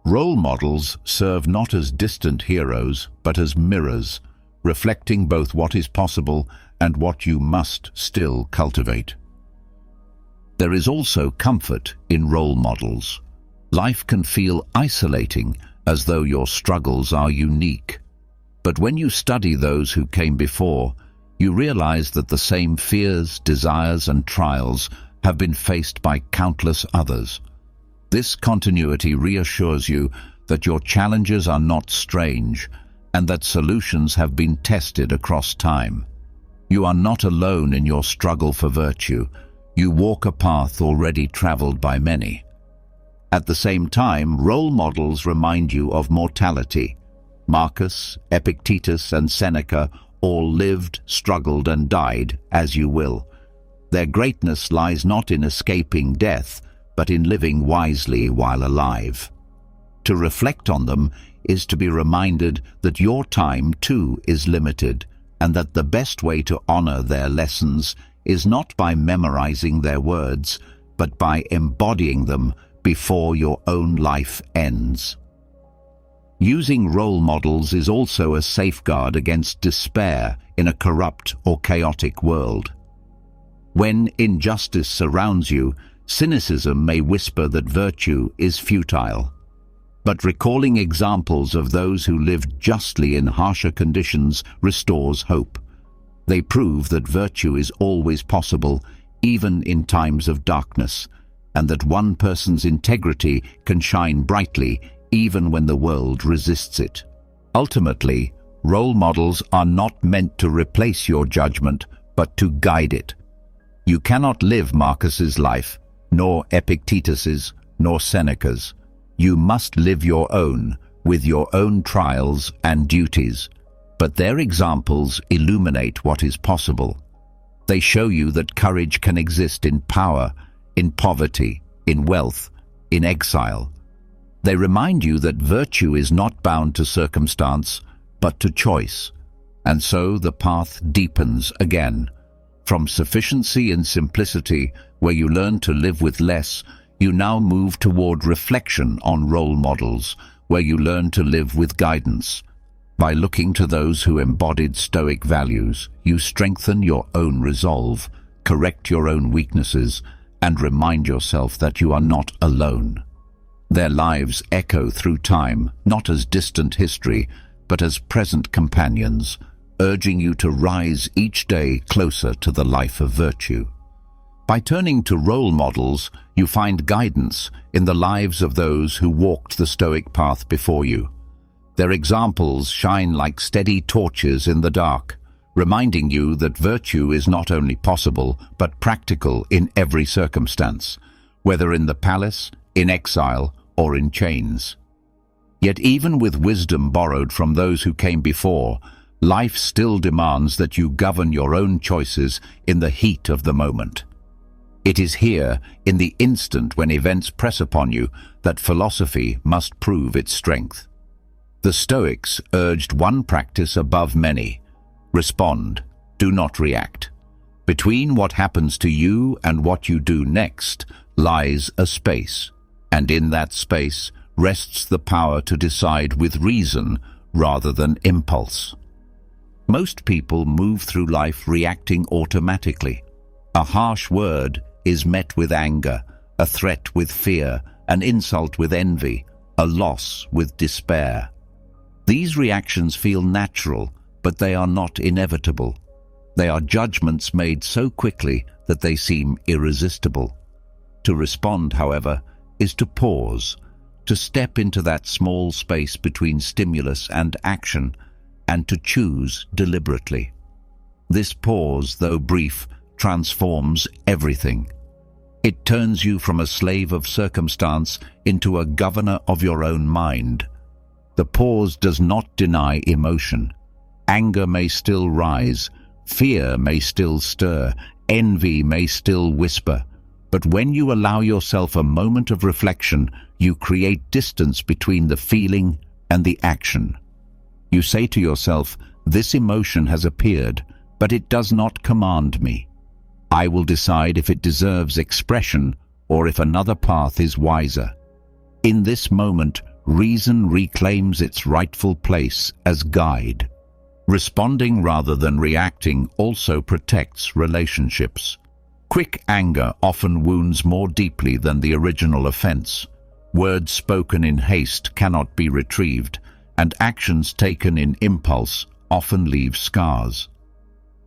[SPEAKER 1] Role models serve not as distant heroes, but as mirrors, reflecting both what is possible and what you must still cultivate. There is also comfort in role models. Life can feel isolating, as though your struggles are unique. But when you study those who came before, you realize that the same fears, desires, and trials have been faced by countless others. This continuity reassures you that your challenges are not strange and that solutions have been tested across time. You are not alone in your struggle for virtue. You walk a path already traveled by many. At the same time, role models remind you of mortality. Marcus, Epictetus, and Seneca all lived, struggled, and died as you will. Their greatness lies not in escaping death, but in living wisely while alive. To reflect on them is to be reminded that your time too is limited, and that the best way to honor their lessons is not by memorizing their words, but by embodying them before your own life ends. Using role models is also a safeguard against despair in a corrupt or chaotic world. When injustice surrounds you, cynicism may whisper that virtue is futile. But recalling examples of those who lived justly in harsher conditions restores hope. They prove that virtue is always possible, even in times of darkness, and that one person's integrity can shine brightly even when the world resists it. Ultimately, role models are not meant to replace your judgment, but to guide it. You cannot live Marcus's life, nor Epictetus's, nor Seneca's. You must live your own, with your own trials and duties. But their examples illuminate what is possible. They show you that courage can exist in power, in poverty, in wealth, in exile. They remind you that virtue is not bound to circumstance, but to choice. And so the path deepens again. From sufficiency and simplicity, where you learn to live with less, you now move toward reflection on role models, where you learn to live with guidance. By looking to those who embodied Stoic values, you strengthen your own resolve, correct your own weaknesses, and remind yourself that you are not alone. Their lives echo through time, not as distant history, but as present companions, urging you to rise each day closer to the life of virtue. By turning to role models, you find guidance in the lives of those who walked the Stoic path before you. Their examples shine like steady torches in the dark, reminding you that virtue is not only possible, but practical in every circumstance, whether in the palace, in exile, or in chains. Yet even with wisdom borrowed from those who came before, life still demands that you govern your own choices in the heat of the moment. It is here, in the instant when events press upon you, that philosophy must prove its strength. The Stoics urged one practice above many: respond, do not react. Between what happens to you and what you do next lies a space, and in that space rests the power to decide with reason rather than impulse. Most people move through life reacting automatically. A harsh word is met with anger, a threat with fear, an insult with envy, a loss with despair. These reactions feel natural, but they are not inevitable. They are judgments made so quickly that they seem irresistible. To respond, however, is to pause, to step into that small space between stimulus and action, and to choose deliberately. This pause, though brief, transforms everything. It turns you from a slave of circumstance into a governor of your own mind. The pause does not deny emotion. Anger may still rise, fear may still stir, envy may still whisper. But when you allow yourself a moment of reflection, you create distance between the feeling and the action. You say to yourself, this emotion has appeared, but it does not command me. I will decide if it deserves expression or if another path is wiser. In this moment, reason reclaims its rightful place as guide. Responding rather than reacting also protects relationships. Quick anger often wounds more deeply than the original offense. Words spoken in haste cannot be retrieved, and actions taken in impulse often leave scars.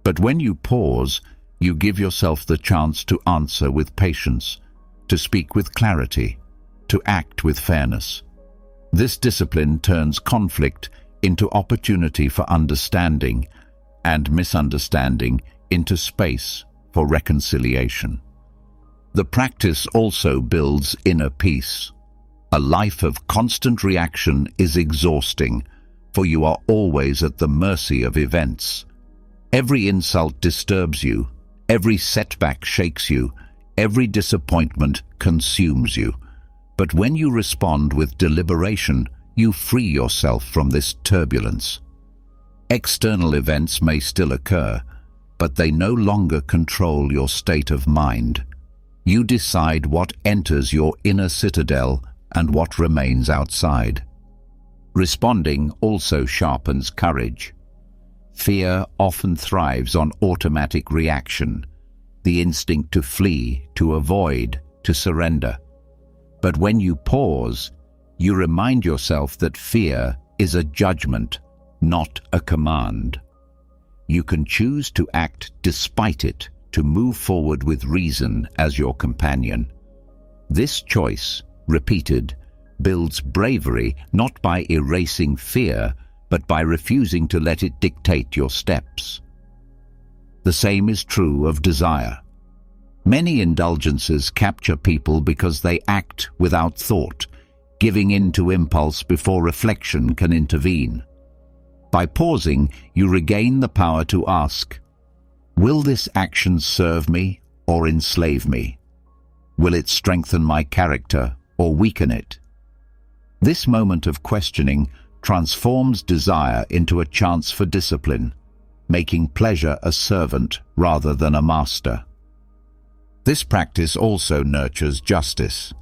[SPEAKER 1] But when you pause, you give yourself the chance to answer with patience, to speak with clarity, to act with fairness. This discipline turns conflict into opportunity for understanding, and misunderstanding into space for reconciliation. The practice also builds inner peace. A life of constant reaction is exhausting, for you are always at the mercy of events. Every insult disturbs you, every setback shakes you, every disappointment consumes you. But when you respond with deliberation, you free yourself from this turbulence. External events may still occur, but they no longer control your state of mind. You decide what enters your inner citadel and what remains outside. Responding also sharpens courage. Fear often thrives on automatic reaction, the instinct to flee, to avoid, to surrender. But when you pause, you remind yourself that fear is a judgment, not a command. You can choose to act despite it, to move forward with reason as your companion. This choice, repeated, builds bravery not by erasing fear, but by refusing to let it dictate your steps. The same is true of desire. Many indulgences capture people because they act without thought, giving in to impulse before reflection can intervene. By pausing, you regain the power to ask, will this action serve me or enslave me? Will it strengthen my character or weaken it? This moment of questioning transforms desire into a chance for discipline, making pleasure a servant rather than a master. This practice also nurtures justice.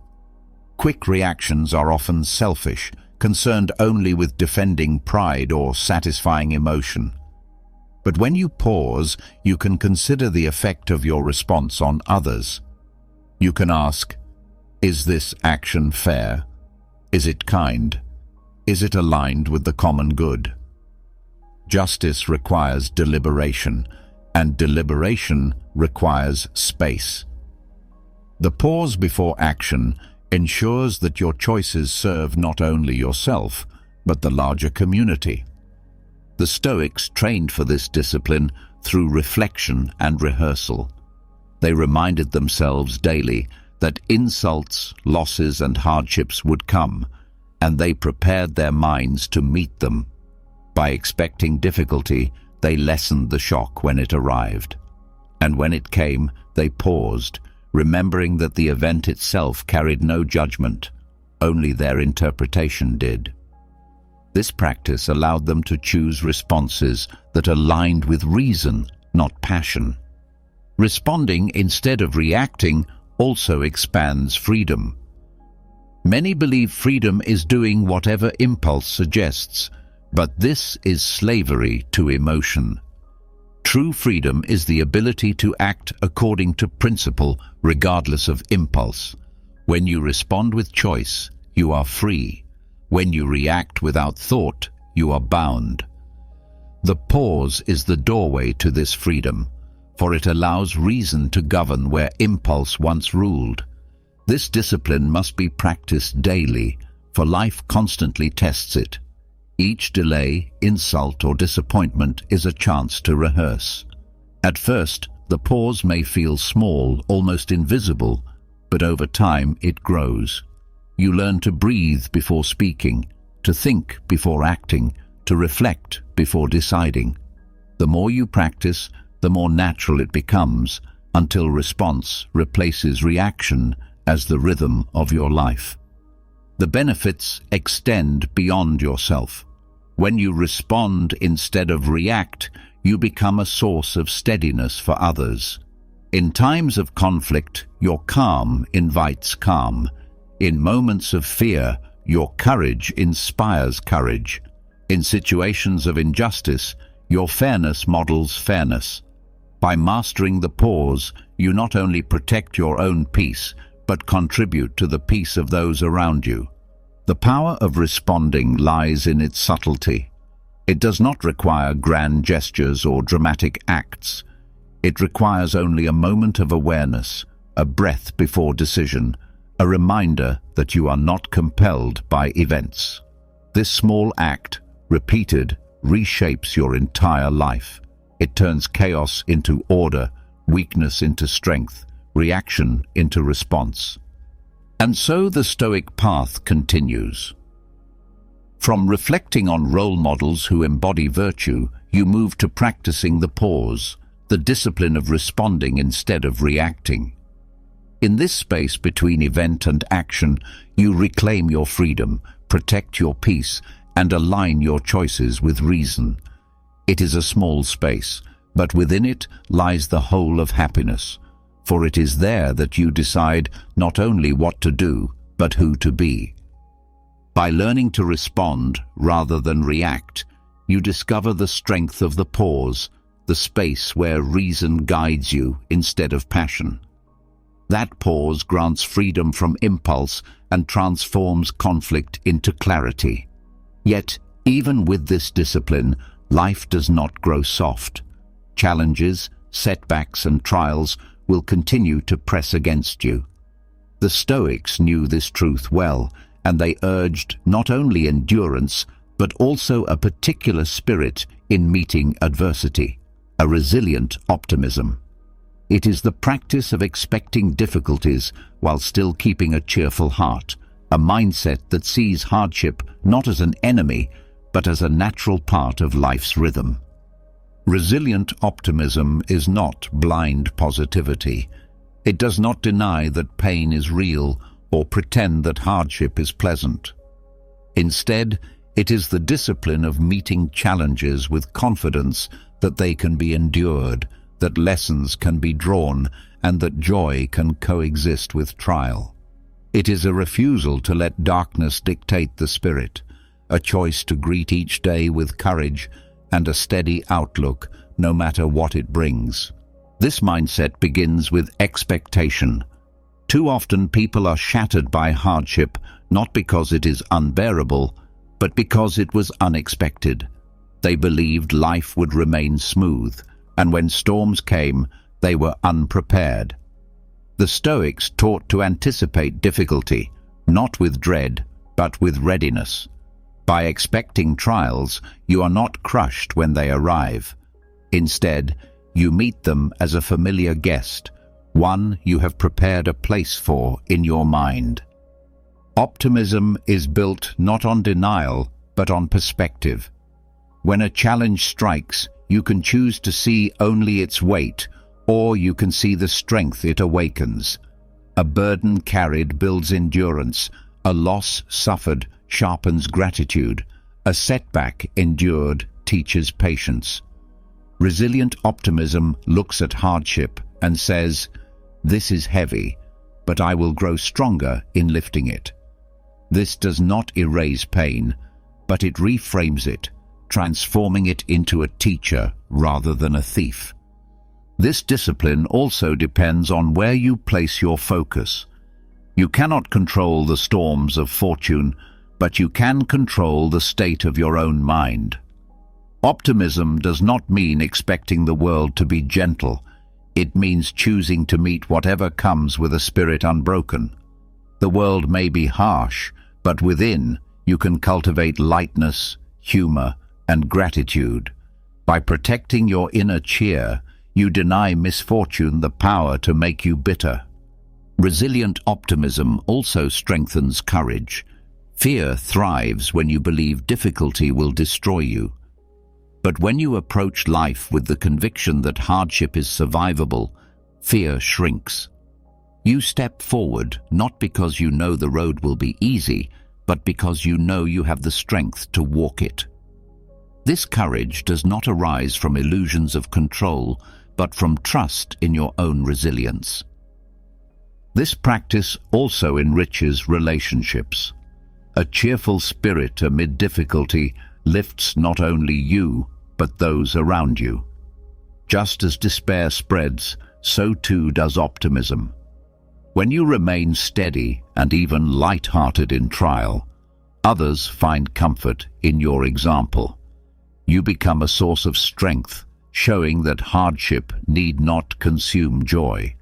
[SPEAKER 1] Quick reactions are often selfish, concerned only with defending pride or satisfying emotion. But when you pause, you can consider the effect of your response on others. You can ask, is this action fair? Is it kind? Is it aligned with the common good? Justice requires deliberation, and deliberation requires space. The pause before action ensures that your choices serve not only yourself, but the larger community. The Stoics trained for this discipline through reflection and rehearsal. They reminded themselves daily that insults, losses, and hardships would come, and they prepared their minds to meet them. By expecting difficulty, they lessened the shock when it arrived. And when it came, they paused, remembering that the event itself carried no judgment, only their interpretation did. This practice allowed them to choose responses that aligned with reason, not passion. Responding instead of reacting also expands freedom. Many believe freedom is doing whatever impulse suggests, but this is slavery to emotion. True freedom is the ability to act according to principle, regardless of impulse. When you respond with choice, you are free. When you react without thought, you are bound. The pause is the doorway to this freedom, for it allows reason to govern where impulse once ruled. This discipline must be practiced daily, for life constantly tests it. Each delay, insult, or disappointment is a chance to rehearse. At first, the pause may feel small, almost invisible, but over time it grows. You learn to breathe before speaking, to think before acting, to reflect before deciding. The more you practice, the more natural it becomes, until response replaces reaction as the rhythm of your life. The benefits extend beyond yourself. When you respond instead of react, you become a source of steadiness for others. In times of conflict, your calm invites calm. In moments of fear, your courage inspires courage. In situations of injustice, your fairness models fairness. By mastering the pause, you not only protect your own peace, but contribute to the peace of those around you. The power of responding lies in its subtlety. It does not require grand gestures or dramatic acts. It requires only a moment of awareness, a breath before decision, a reminder that you are not compelled by events. This small act, repeated, reshapes your entire life. It turns chaos into order, weakness into strength, reaction into response. And so the Stoic path continues. From reflecting on role models who embody virtue, you move to practicing the pause, the discipline of responding instead of reacting. In this space between event and action, you reclaim your freedom, protect your peace, and align your choices with reason. It is a small space, but within it lies the whole of happiness, for it is there that you decide not only what to do, but who to be. By learning to respond rather than react, you discover the strength of the pause, the space where reason guides you instead of passion. That pause grants freedom from impulse and transforms conflict into clarity. Yet, even with this discipline, life does not grow soft. Challenges, setbacks, and trials will continue to press against you. The Stoics knew this truth well, and they urged not only endurance, but also a particular spirit in meeting adversity, a resilient optimism. It is the practice of expecting difficulties while still keeping a cheerful heart, a mindset that sees hardship not as an enemy, but as a natural part of life's rhythm. Resilient optimism is not blind positivity. It does not deny that pain is real or pretend that hardship is pleasant. Instead, it is the discipline of meeting challenges with confidence that they can be endured, that lessons can be drawn, and that joy can coexist with trial. It is a refusal to let darkness dictate the spirit, a choice to greet each day with courage and a steady outlook, no matter what it brings. This mindset begins with expectation. Too often people are shattered by hardship, not because it is unbearable, but because it was unexpected. They believed life would remain smooth, and when storms came, they were unprepared. The Stoics taught to anticipate difficulty, not with dread, but with readiness. By expecting trials, you are not crushed when they arrive. Instead, you meet them as a familiar guest, one you have prepared a place for in your mind. Optimism is built not on denial, but on perspective. When a challenge strikes, you can choose to see only its weight, or you can see the strength it awakens. A burden carried builds endurance, a loss suffered sharpens gratitude, a setback endured teaches patience. Resilient optimism looks at hardship and says, "This is heavy, but I will grow stronger in lifting it." This does not erase pain, but it reframes it, transforming it into a teacher rather than a thief. This discipline also depends on where you place your focus. You cannot control the storms of fortune, but you can control the state of your own mind. Optimism does not mean expecting the world to be gentle. It means choosing to meet whatever comes with a spirit unbroken. The world may be harsh, but within, you can cultivate lightness, humor, and gratitude. By protecting your inner cheer, you deny misfortune the power to make you bitter. Resilient optimism also strengthens courage. Fear thrives when you believe difficulty will destroy you. But when you approach life with the conviction that hardship is survivable, fear shrinks. You step forward not because you know the road will be easy, but because you know you have the strength to walk it. This courage does not arise from illusions of control, but from trust in your own resilience. This practice also enriches relationships. A cheerful spirit amid difficulty lifts not only you, but those around you. Just as despair spreads, so too does optimism. When you remain steady and even light-hearted in trial, others find comfort in your example. You become a source of strength, showing that hardship need not consume joy.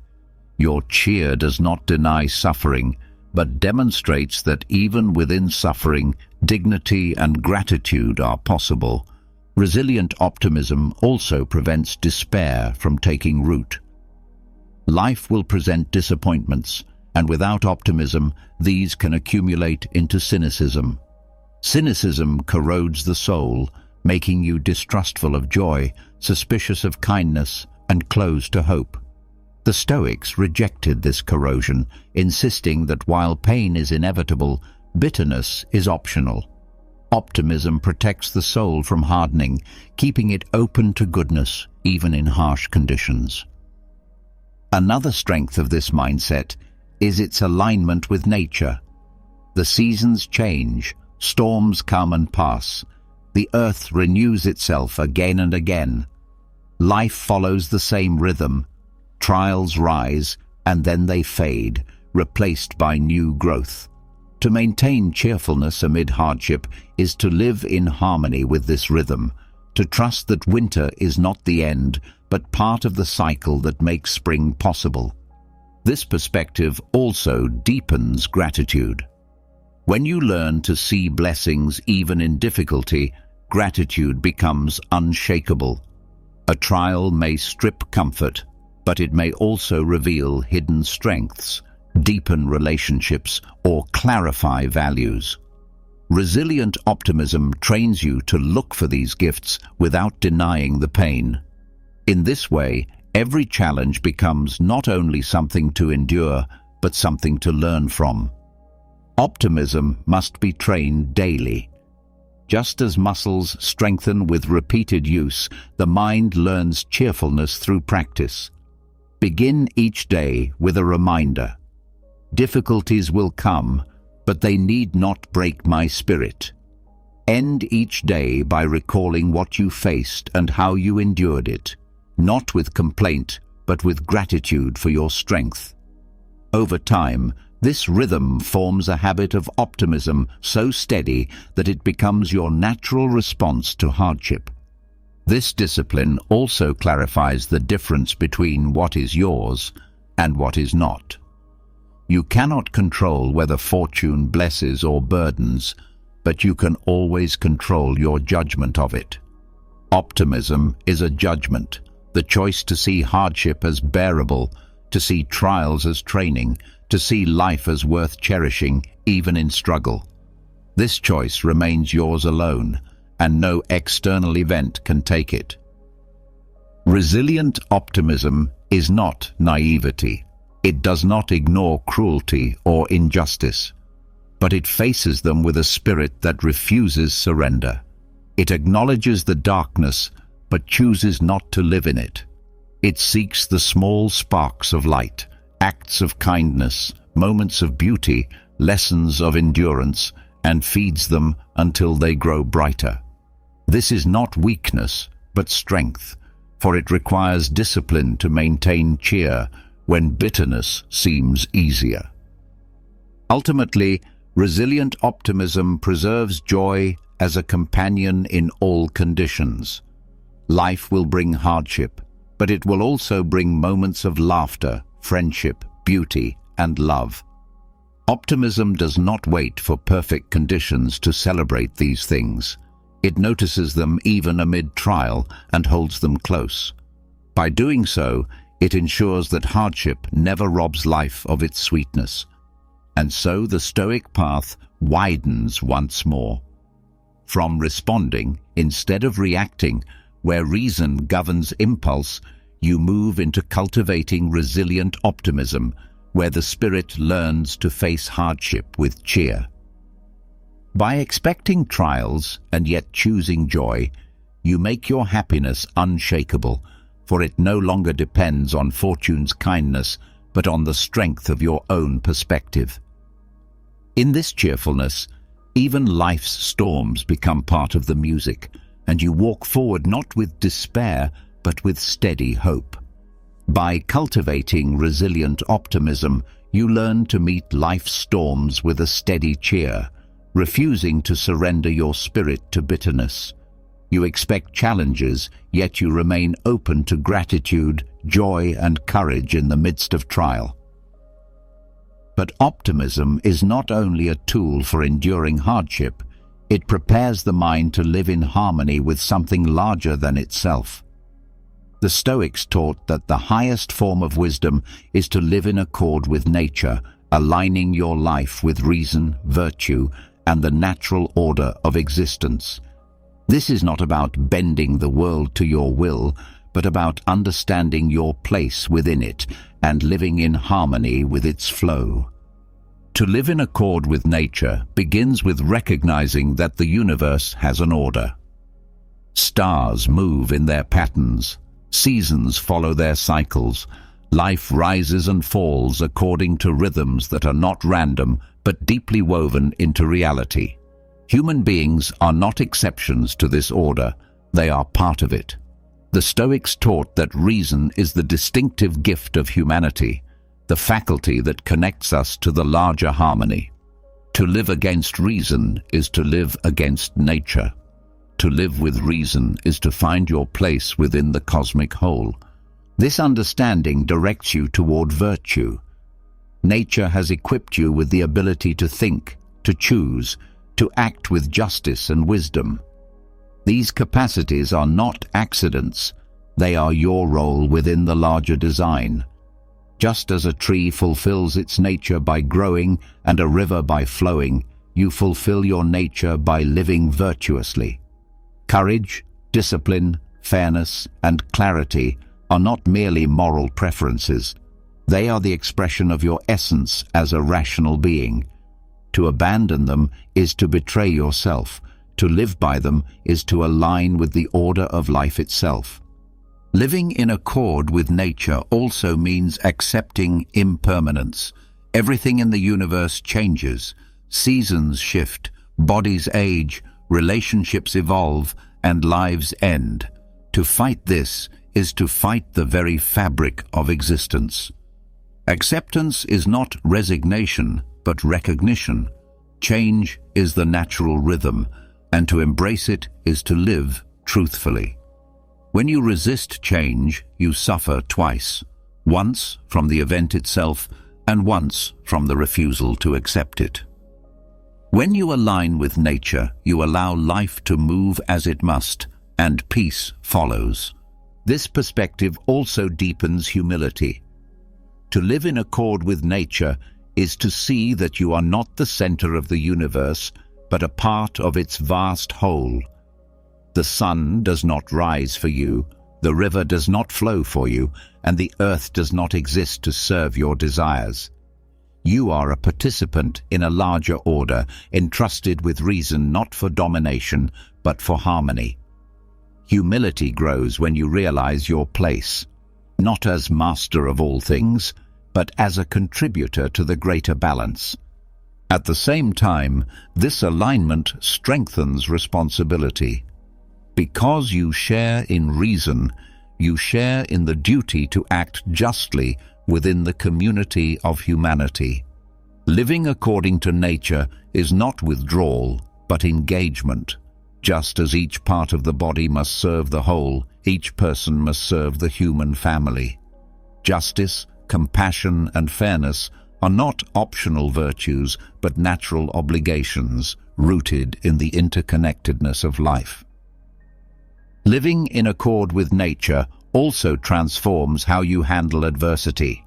[SPEAKER 1] Your cheer does not deny suffering, but demonstrates that even within suffering, dignity and gratitude are possible. Resilient optimism also prevents despair from taking root. Life will present disappointments, and without optimism, these can accumulate into cynicism. Cynicism corrodes the soul, making you distrustful of joy, suspicious of kindness, and closed to hope. The Stoics rejected this corrosion, insisting that while pain is inevitable, bitterness is optional. Optimism protects the soul from hardening, keeping it open to goodness, even in harsh conditions. Another strength of this mindset is its alignment with nature. The seasons change, storms come and pass. The earth renews itself again and again. Life follows the same rhythm. Trials rise, and then they fade, replaced by new growth. To maintain cheerfulness amid hardship is to live in harmony with this rhythm, to trust that winter is not the end, but part of the cycle that makes spring possible. This perspective also deepens gratitude. When you learn to see blessings even in difficulty, gratitude becomes unshakable. A trial may strip comfort, but it may also reveal hidden strengths, deepen relationships, or clarify values. Resilient optimism trains you to look for these gifts without denying the pain. In this way, every challenge becomes not only something to endure, but something to learn from. Optimism must be trained daily. Just as muscles strengthen with repeated use, the mind learns cheerfulness through practice. Begin each day with a reminder. Difficulties will come, but they need not break my spirit. End each day by recalling what you faced and how you endured it, not with complaint, but with gratitude for your strength. Over time, this rhythm forms a habit of optimism so steady that it becomes your natural response to hardship. This discipline also clarifies the difference between what is yours and what is not. You cannot control whether fortune blesses or burdens, but you can always control your judgment of it. Optimism is a judgment, the choice to see hardship as bearable, to see trials as training, to see life as worth cherishing, even in struggle. This choice remains yours alone, and no external event can take it. Resilient optimism is not naivety. It does not ignore cruelty or injustice, but it faces them with a spirit that refuses surrender. It acknowledges the darkness, but chooses not to live in it. It seeks the small sparks of light, acts of kindness, moments of beauty, lessons of endurance, and feeds them until they grow brighter. This is not weakness, but strength, for it requires discipline to maintain cheer when bitterness seems easier. Ultimately, resilient optimism preserves joy as a companion in all conditions. Life will bring hardship, but it will also bring moments of laughter, friendship, beauty, and love. Optimism does not wait for perfect conditions to celebrate these things. It notices them even amid trial and holds them close. By doing so, it ensures that hardship never robs life of its sweetness. And so the Stoic path widens once more. From responding instead of reacting, where reason governs impulse, you move into cultivating resilient optimism, where the spirit learns to face hardship with cheer. By expecting trials and yet choosing joy, you make your happiness unshakable, for it no longer depends on fortune's kindness, but on the strength of your own perspective. In this cheerfulness, even life's storms become part of the music, and you walk forward not with despair, but with steady hope. By cultivating resilient optimism, you learn to meet life's storms with a steady cheer, refusing to surrender your spirit to bitterness. You expect challenges, yet you remain open to gratitude, joy, and courage in the midst of trial. But optimism is not only a tool for enduring hardship, it prepares the mind to live in harmony with something larger than itself. The Stoics taught that the highest form of wisdom is to live in accord with nature, aligning your life with reason, virtue, and the natural order of existence. This is not about bending the world to your will, but about understanding your place within it and living in harmony with its flow. To live in accord with nature begins with recognizing that the universe has an order. Stars move in their patterns, seasons follow their cycles, life rises and falls according to rhythms that are not random but deeply woven into reality. Human beings are not exceptions to this order, they are part of it. The Stoics taught that reason is the distinctive gift of humanity, the faculty that connects us to the larger harmony. To live against reason is to live against nature. To live with reason is to find your place within the cosmic whole. This understanding directs you toward virtue. Nature has equipped you with the ability to think, to choose, to act with justice and wisdom. These capacities are not accidents, they are your role within the larger design. Just as a tree fulfills its nature by growing and a river by flowing, you fulfill your nature by living virtuously. Courage, discipline, fairness, and clarity are not merely moral preferences. They are the expression of your essence as a rational being. To abandon them is to betray yourself. To live by them is to align with the order of life itself. Living in accord with nature also means accepting impermanence. Everything in the universe changes. Seasons shift, bodies age, relationships evolve, and lives end. To fight this is to fight the very fabric of existence. Acceptance is not resignation, but recognition. Change is the natural rhythm, and to embrace it is to live truthfully. When you resist change, you suffer twice, once from the event itself and once from the refusal to accept it. When you align with nature, you allow life to move as it must, and peace follows. This perspective also deepens humility. To live in accord with nature is to see that you are not the center of the universe, but a part of its vast whole. The sun does not rise for you, the river does not flow for you, and the earth does not exist to serve your desires. You are a participant in a larger order, entrusted with reason not for domination, but for harmony. Humility grows when you realize your place, not as master of all things, but as a contributor to the greater balance. At the same time, this alignment strengthens responsibility. Because you share in reason, you share in the duty to act justly within the community of humanity. Living according to nature is not withdrawal, but engagement. Just as each part of the body must serve the whole, each person must serve the human family. Justice, compassion, and fairness are not optional virtues, but natural obligations rooted in the interconnectedness of life. Living in accord with nature also transforms how you handle adversity.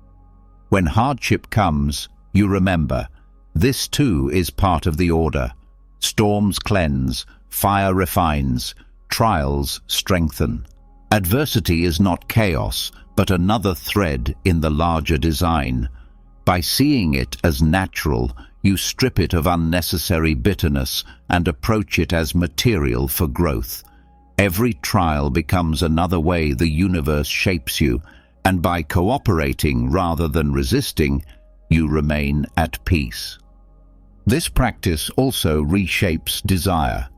[SPEAKER 1] When hardship comes, you remember, this too is part of the order. Storms cleanse, fire refines, trials strengthen. Adversity is not chaos, but another thread in the larger design. By seeing it as natural, you strip it of unnecessary bitterness and approach it as material for growth. Every trial becomes another way the universe shapes you, and by cooperating rather than resisting, you remain at peace. This practice also reshapes desire.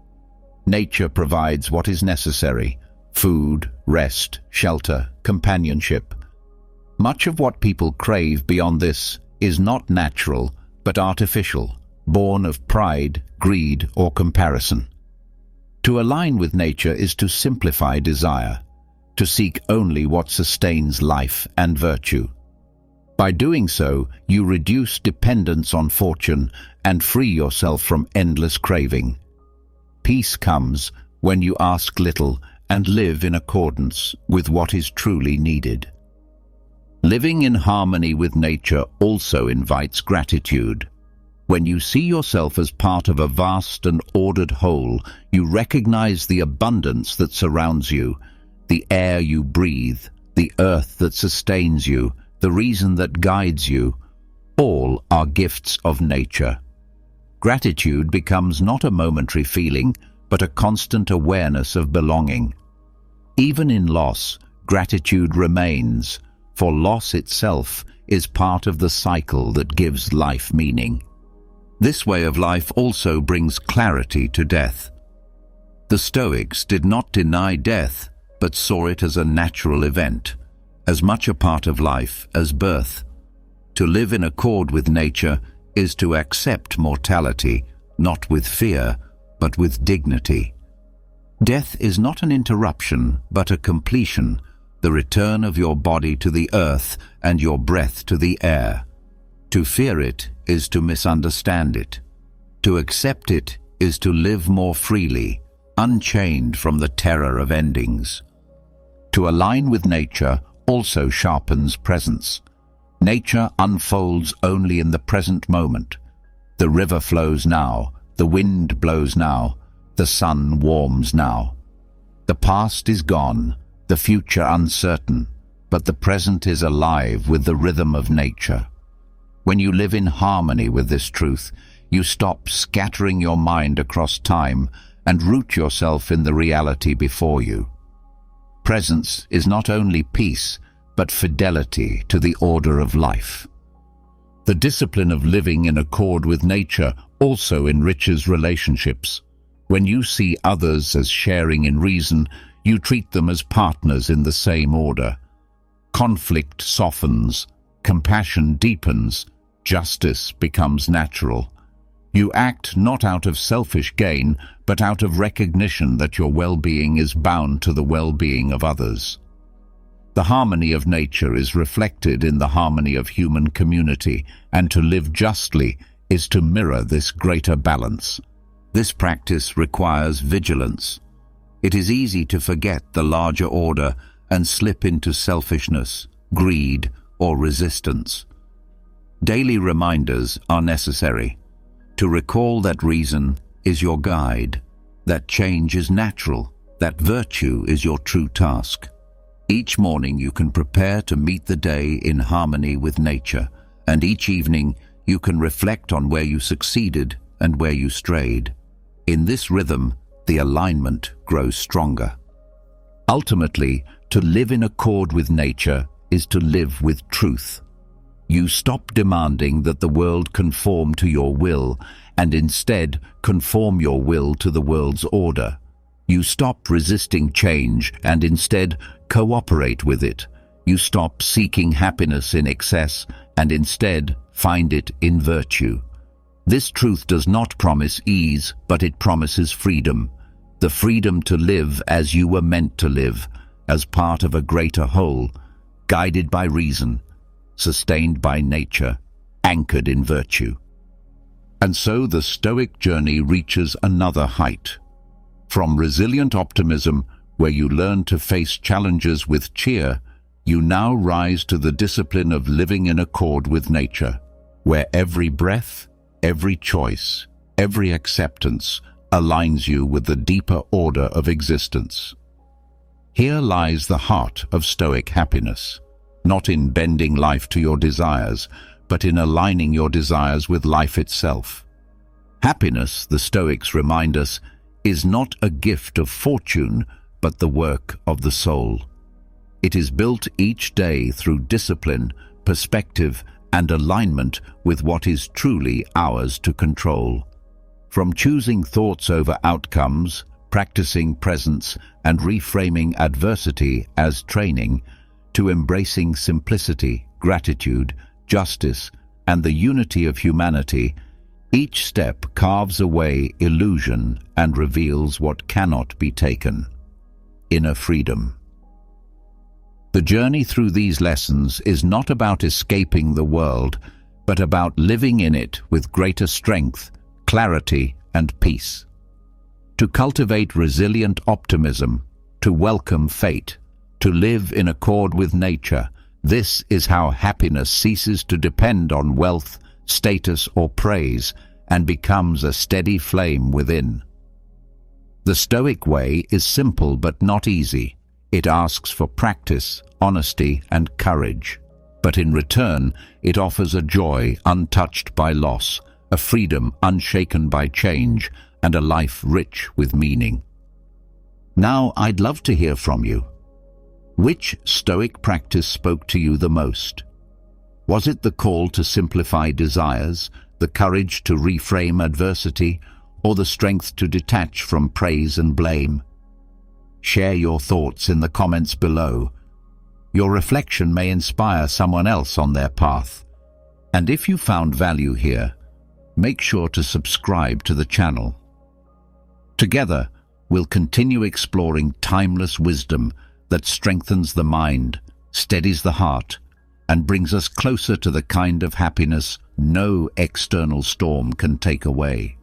[SPEAKER 1] Nature provides what is necessary: food, rest, shelter, companionship. Much of what people crave beyond this is not natural, but artificial, born of pride, greed, or comparison. To align with nature is to simplify desire, to seek only what sustains life and virtue. By doing so, you reduce dependence on fortune and free yourself from endless craving. Peace comes when you ask little and live in accordance with what is truly needed. Living in harmony with nature also invites gratitude. When you see yourself as part of a vast and ordered whole, you recognize the abundance that surrounds you, the air you breathe, the earth that sustains you, the reason that guides you. All are gifts of nature. Gratitude becomes not a momentary feeling, but a constant awareness of belonging. Even in loss, gratitude remains, for loss itself is part of the cycle that gives life meaning. This way of life also brings clarity to death. The Stoics did not deny death, but saw it as a natural event, as much a part of life as birth. To live in accord with nature is to accept mortality, not with fear, but with dignity. Death is not an interruption, but a completion, the return of your body to the earth and your breath to the air. To fear it is to misunderstand it. To accept it is to live more freely, unchained from the terror of endings. To align with nature also sharpens presence. Nature unfolds only in the present moment. The river flows now, the wind blows now, the sun warms now. The past is gone, the future uncertain, but the present is alive with the rhythm of nature. When you live in harmony with this truth, you stop scattering your mind across time and root yourself in the reality before you. Presence is not only peace, but fidelity to the order of life. The discipline of living in accord with nature also enriches relationships. When you see others as sharing in reason, you treat them as partners in the same order. Conflict softens, compassion deepens, justice becomes natural. You act not out of selfish gain, but out of recognition that your well-being is bound to the well-being of others. The harmony of nature is reflected in the harmony of human community, and to live justly is to mirror this greater balance. This practice requires vigilance. It is easy to forget the larger order and slip into selfishness, greed, or resistance. Daily reminders are necessary. To recall that reason is your guide, that change is natural, that virtue is your true task. Each morning you can prepare to meet the day in harmony with nature, and each evening you can reflect on where you succeeded and where you strayed. In this rhythm, the alignment grows stronger. Ultimately, to live in accord with nature is to live with truth. You stop demanding that the world conform to your will and instead conform your will to the world's order. You stop resisting change and instead cooperate with it. You stop seeking happiness in excess and instead find it in virtue. This truth does not promise ease, but it promises freedom. The freedom to live as you were meant to live, as part of a greater whole, guided by reason, sustained by nature, anchored in virtue. And so the Stoic journey reaches another height. From resilient optimism, where you learn to face challenges with cheer, you now rise to the discipline of living in accord with nature, where every breath, every choice, every acceptance aligns you with the deeper order of existence. Here lies the heart of Stoic happiness, not in bending life to your desires, but in aligning your desires with life itself. Happiness, the Stoics remind us, is not a gift of fortune, but the work of the soul. It is built each day through discipline, perspective, and alignment with what is truly ours to control. From choosing thoughts over outcomes, practicing presence, and reframing adversity as training, to embracing simplicity, gratitude, justice, and the unity of humanity, each step carves away illusion and reveals what cannot be taken: inner freedom. The journey through these lessons is not about escaping the world, but about living in it with greater strength, clarity, and peace. To cultivate resilient optimism, to welcome fate, to live in accord with nature, This is how happiness ceases to depend on wealth, status, or praise, and becomes a steady flame within. The Stoic way is simple but not easy. It asks for practice, honesty, and courage. But in return, it offers a joy untouched by loss, a freedom unshaken by change, and a life rich with meaning. Now, I'd love to hear from you. Which Stoic practice spoke to you the most? Was it the call to simplify desires, the courage to reframe adversity, or the strength to detach from praise and blame? Share your thoughts in the comments below. Your reflection may inspire someone else on their path. And if you found value here, make sure to subscribe to the channel. Together, we'll continue exploring timeless wisdom that strengthens the mind, steadies the heart, and brings us closer to the kind of happiness no external storm can take away.